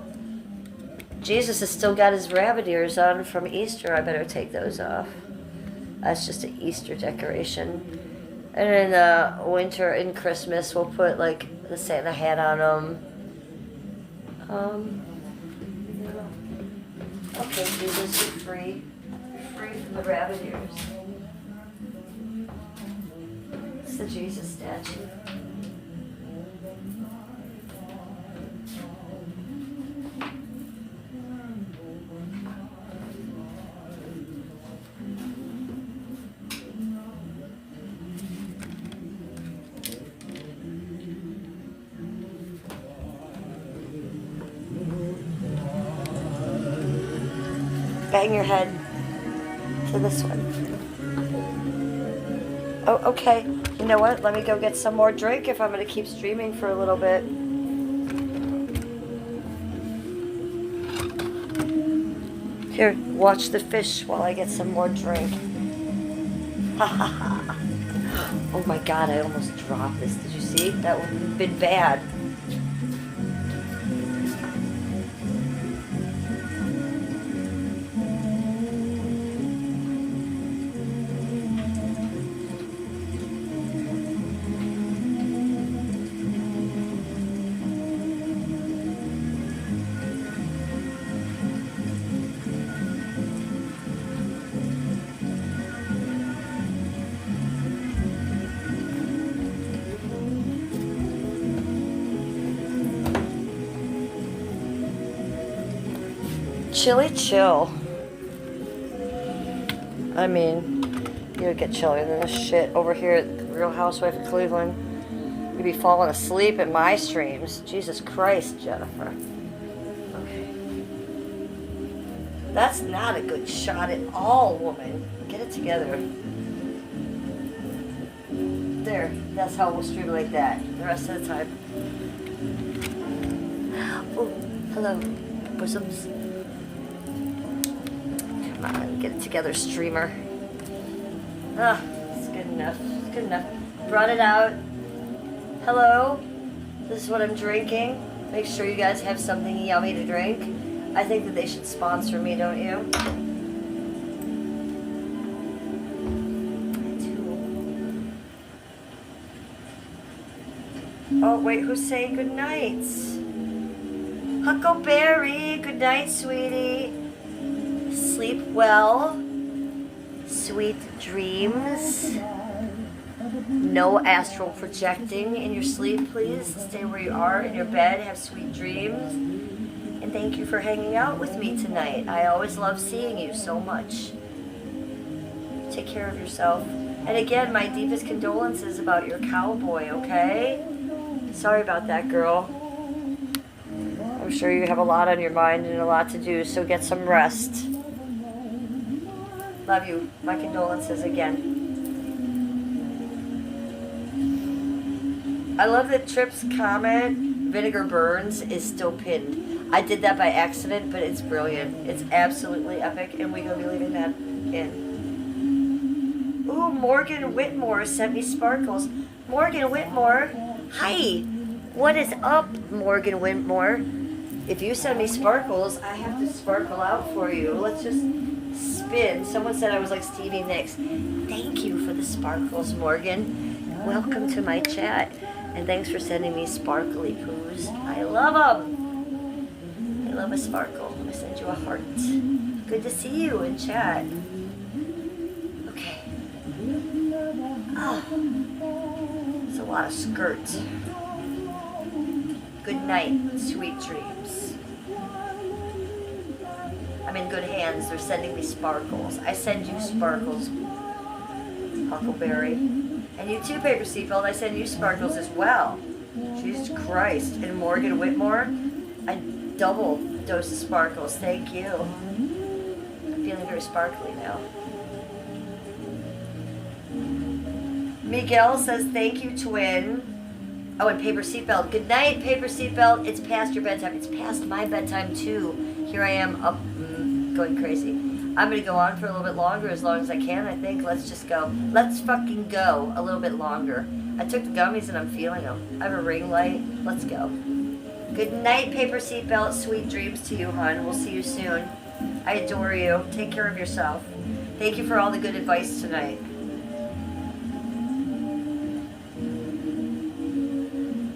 Jesus has still got his rabbit ears on from Easter. I better take those off. That's just an Easter decoration. And in winter and Christmas, we'll put like the Santa hat on them. Okay, Jesus, you're free. You're free from the rabbit ears. It's the Jesus statue. Bang your head to this one. Oh, okay. You know what? Let me go get some more drink if I'm going to keep streaming for a little bit. Here, watch the fish while I get some more drink. Ha ha ha. Oh my god, I almost dropped this. Did you see? That would have been bad. Chilly chill. I mean, you would get chillier than this shit over here at Real Housewife of Cleveland. You'd be falling asleep at my streams. Jesus Christ, Jennifer. Okay. That's not a good shot at all, woman. Get it together. There. That's how we'll stream like that the rest of the time. Oh, hello, bosoms. Come on, get it together, streamer. Ah, it's good enough. It's good enough. Brought it out. Hello. This is what I'm drinking. Make sure you guys have something yummy to drink. I think that they should sponsor me, don't you? Oh, wait, who's saying good night? Huckleberry, good night, sweetie. Sleep well. Sweet dreams. No astral projecting in your sleep, please. Stay where you are in your bed. Have sweet dreams. And thank you for hanging out with me tonight. I always love seeing you so much. Take care of yourself. And again, my deepest condolences about your cowboy, okay? Sorry about that, girl. I'm sure you have a lot on your mind and a lot to do, so get some rest. Love you. My condolences again. I love that Tripp's comment, Vinegar Burns, is still pinned. I did that by accident, but it's brilliant. It's absolutely epic, and we're going to be leaving that in. Ooh, Morgan Whitmore sent me sparkles. Morgan Whitmore, hi. What is up, Morgan Whitmore? If you send me sparkles, I have to sparkle out for you. Let's just spin. Someone said I was like Stevie Nicks. Thank you for the sparkles, Morgan. Welcome to my chat. And thanks for sending me sparkly poos. I love them. I love a sparkle. I'm going to send you a heart. Good to see you in chat. Okay. Oh, it's a lot of skirts. Good night, sweet dreams. I'm in good hands. They're sending me sparkles. I send you sparkles, Huckleberry. And you too, Paper Seatbelt. I send you sparkles as well. Jesus Christ. And Morgan Whitmore, a double dose of sparkles. Thank you. I'm feeling very sparkly now. Miguel says, thank you, twin. Oh, and Paper Seatbelt. Good night, Paper Seatbelt. It's past your bedtime. It's past my bedtime, too. Here I am up, going crazy. I'm going to go on for a little bit longer, as long as I can, I think. Let's just go. Let's fucking go a little bit longer. I took the gummies and I'm feeling them. I have a ring light. Let's go. Good night, Paper Seatbelt. Sweet dreams to you, hon. We'll see you soon. I adore you. Take care of yourself. Thank you for all the good advice tonight.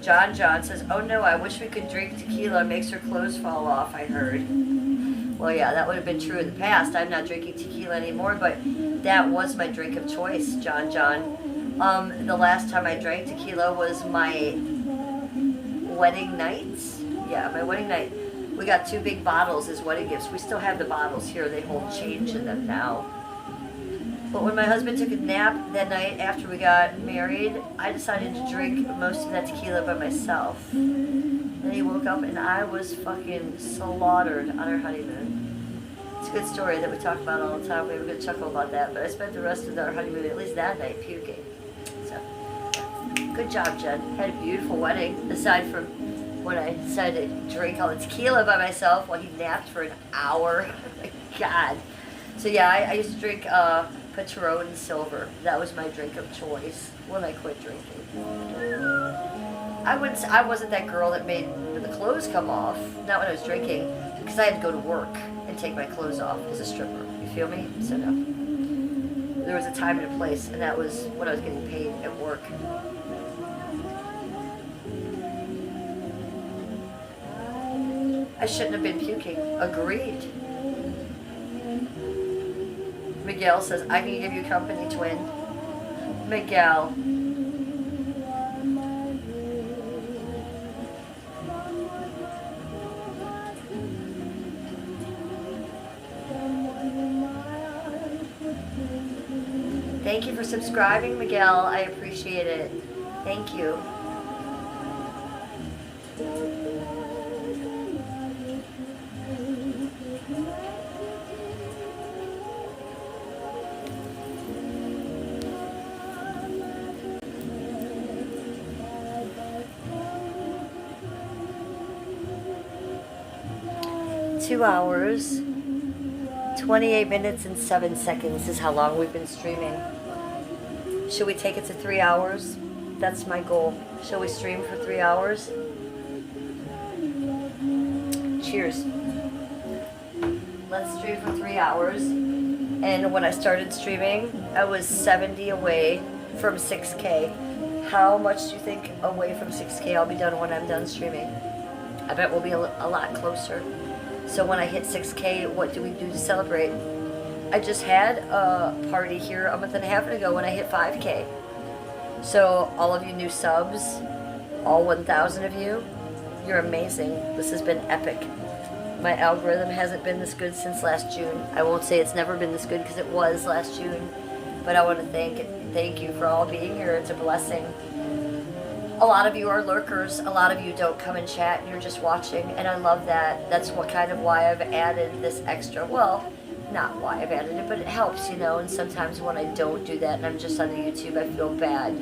John says, oh no, I wish we could drink tequila. It makes her clothes fall off, I heard. Well, yeah, that would have been true in the past. I'm not drinking tequila anymore, but that was my drink of choice, John. The last time I drank tequila was my wedding night. Yeah, my wedding night. We got 2 big bottles as wedding gifts. We still have the bottles here. They hold change in them now. But when my husband took a nap that night after we got married, I decided to drink most of that tequila by myself. Then he woke up and I was fucking slaughtered on our honeymoon. It's good story that we talk about all the time. We have a good chuckle about that. But I spent the rest of our honeymoon, at least that night, puking. So, good job, Jen. Had a beautiful wedding. Aside from when I decided to drink all the tequila by myself while he napped for an hour. Oh my God. So yeah, I used to drink Patron Silver. That was my drink of choice when I quit drinking. I wasn't that girl that made the clothes come off. Not when I was drinking, because I had to go to work and take my clothes off as a stripper. You feel me? So no. There was a time and a place, and that was when I was getting paid at work. I shouldn't have been puking. Agreed. Miguel says, I can give you company, twin. Miguel. Thank you for subscribing, Miguel. I appreciate it. Thank you. Two hours, 28 minutes and 7 seconds is how long we've been streaming. Should we take it to 3 hours? That's my goal. Shall we stream for 3 hours? Cheers. Let's stream for 3 hours. And when I started streaming, I was 70 away from 6K. How much do you think away from 6K I'll be done when I'm done streaming? I bet we'll be a lot closer. So when I hit 6K, what do we do to celebrate? I just had a party here a month and a half ago when I hit 5K. So all of you new subs, all 1,000 of you, you're amazing. This has been epic. My algorithm hasn't been this good since last June. I won't say it's never been this good because it was last June. But I want to thank you for all being here. It's a blessing. A lot of you are lurkers. A lot of you don't come and chat and you're just watching. And I love that. That's why I've added this extra. Well, not why I've added it, but it helps, you know. And sometimes when I don't do that and I'm just on the YouTube, I feel bad.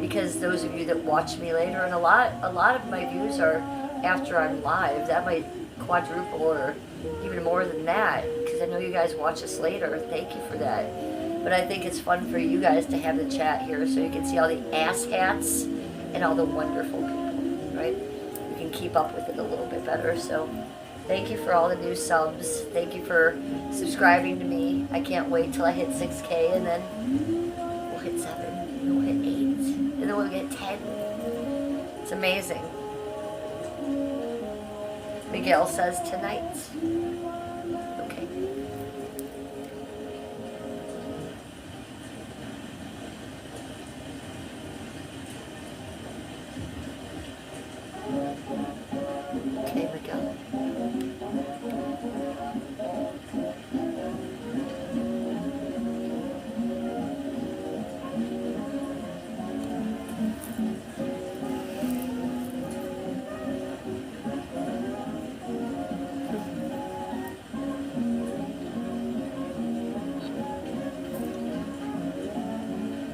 Because those of you that watch me later, and a lot of my views are after I'm live. That might quadruple or even more than that. Because I know you guys watch us later. Thank you for that. But I think it's fun for you guys to have the chat here so you can see all the ass hats and all the wonderful people, right? You can keep up with it a little bit better. So thank you for all the new subs. Thank you for subscribing to me. I can't wait till I hit 6K and then we'll hit 7, and we'll hit 8, and then we'll get 10. It's amazing. Miguel says tonight. Okay. Okay, Miguel.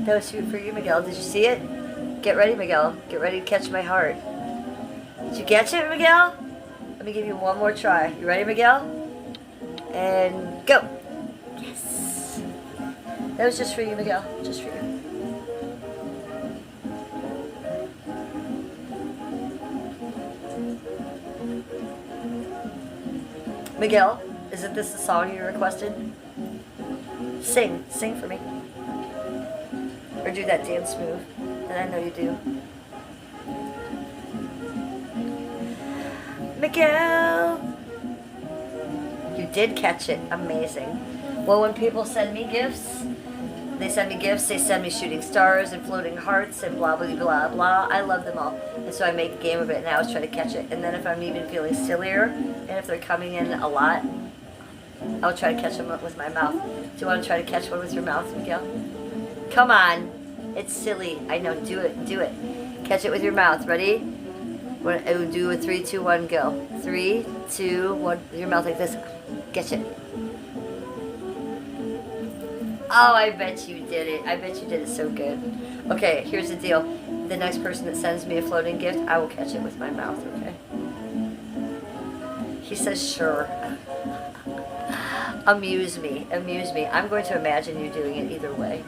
That was for you, Miguel. Did you see it? Get ready, Miguel. Get ready to catch my heart. Did you catch it, Miguel? Let me give you one more try. You ready, Miguel? And go. Yes. That was just for you, Miguel. Just for you. Miguel, isn't this the song you requested? Sing. Sing for me. Or do that dance move that I know you do. Miguel! You did catch it. Amazing. Well, when people send me gifts, they send me shooting stars and floating hearts and blah, blah, blah, blah. I love them all. And so I make a game of it and I always try to catch it. And then if I'm even feeling sillier, and if they're coming in a lot, I'll try to catch them with my mouth. Do you want to try to catch one with your mouth, Miguel? Come on. It's silly. I know. Do it. Do it. Catch it with your mouth. Ready? We'll do a 3, 2, 1, go. 3, 2, 1. With your mouth like this. Catch it. Oh, I bet you did it. I bet you did it so good. Okay, here's the deal. The next person that sends me a floating gift, I will catch it with my mouth, okay? He says, sure. Amuse me. Amuse me. I'm going to imagine you doing it either way.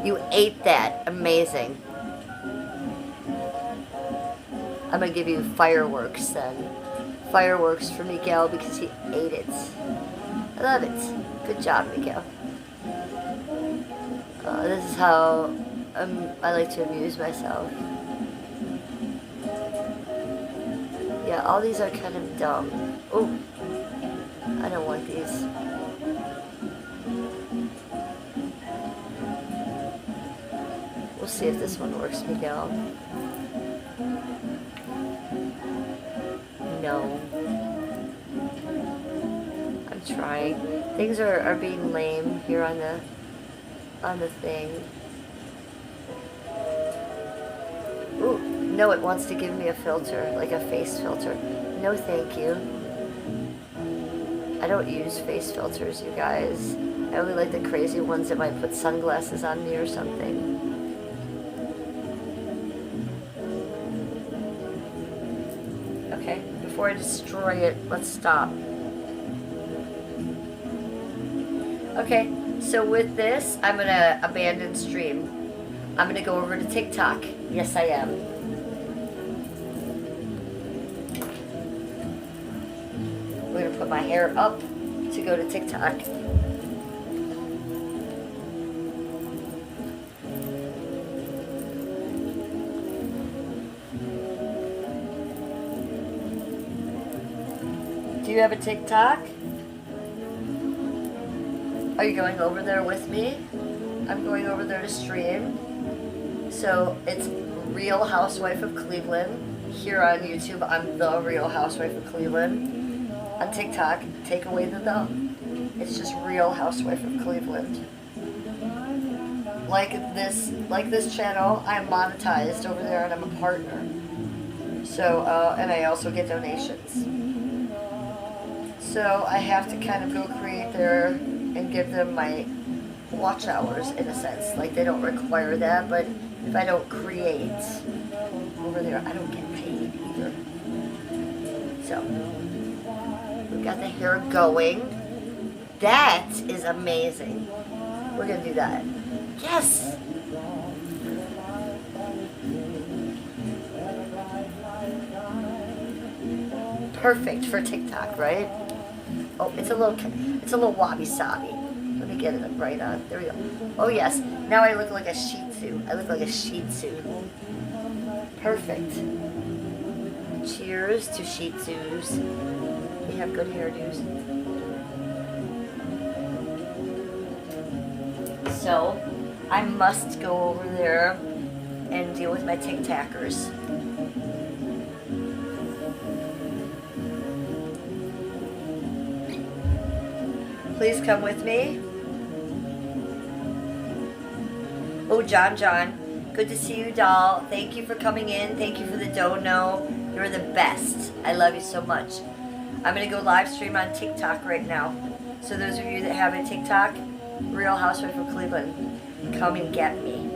You ate that. Amazing. I'm going to give you fireworks then. Fireworks for Miguel because he ate it. I love it. Good job, Miguel. This is how I like to amuse myself. Yeah, all these are kind of dumb. Oh, I don't want these. We'll see if this one works, Miguel. No. I'm trying. Things are being lame here on the thing. Ooh, no, it wants to give me a filter, like a face filter. No, thank you. I don't use face filters, you guys. I only like the crazy ones that might put sunglasses on me or something. Okay, before I destroy it, let's stop. Okay, so with this, I'm gonna abandon stream. I'm gonna go over to TikTok. Yes, I am. We're gonna put my hair up to go to TikTok. Do you have a TikTok? Are you going over there with me? I'm going over there to stream. So it's Real Housewife of Cleveland. Here on YouTube, I'm The Real Housewife of Cleveland. On TikTok, take away the "the." It's just Real Housewife of Cleveland. Like this channel, I'm monetized over there and I'm a partner. So, and I also get donations. So I have to kind of go create there and give them my watch hours in a sense. Like they don't require that, but if I don't create over there, I don't get paid either. So we've got the hair going. That is amazing. We're gonna do that. Yes. Perfect for TikTok, right? Oh, it's a little wabi-sabi. Let me get it right on. There we go. Oh yes, now I look like a Shih Tzu. I look like a Shih Tzu. Perfect. Cheers to Shih Tzus. We have good hairdos. So, I must go over there and deal with my TikTokers. Please come with me. Oh, John, good to see you, doll. Thank you for coming in. Thank you for the dono. You're the best. I love you so much. I'm going to go live stream on TikTok right now. So those of you that have a TikTok, Real Housewife of Cleveland, come and get me.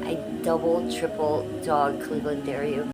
I double, triple dog Cleveland dare you.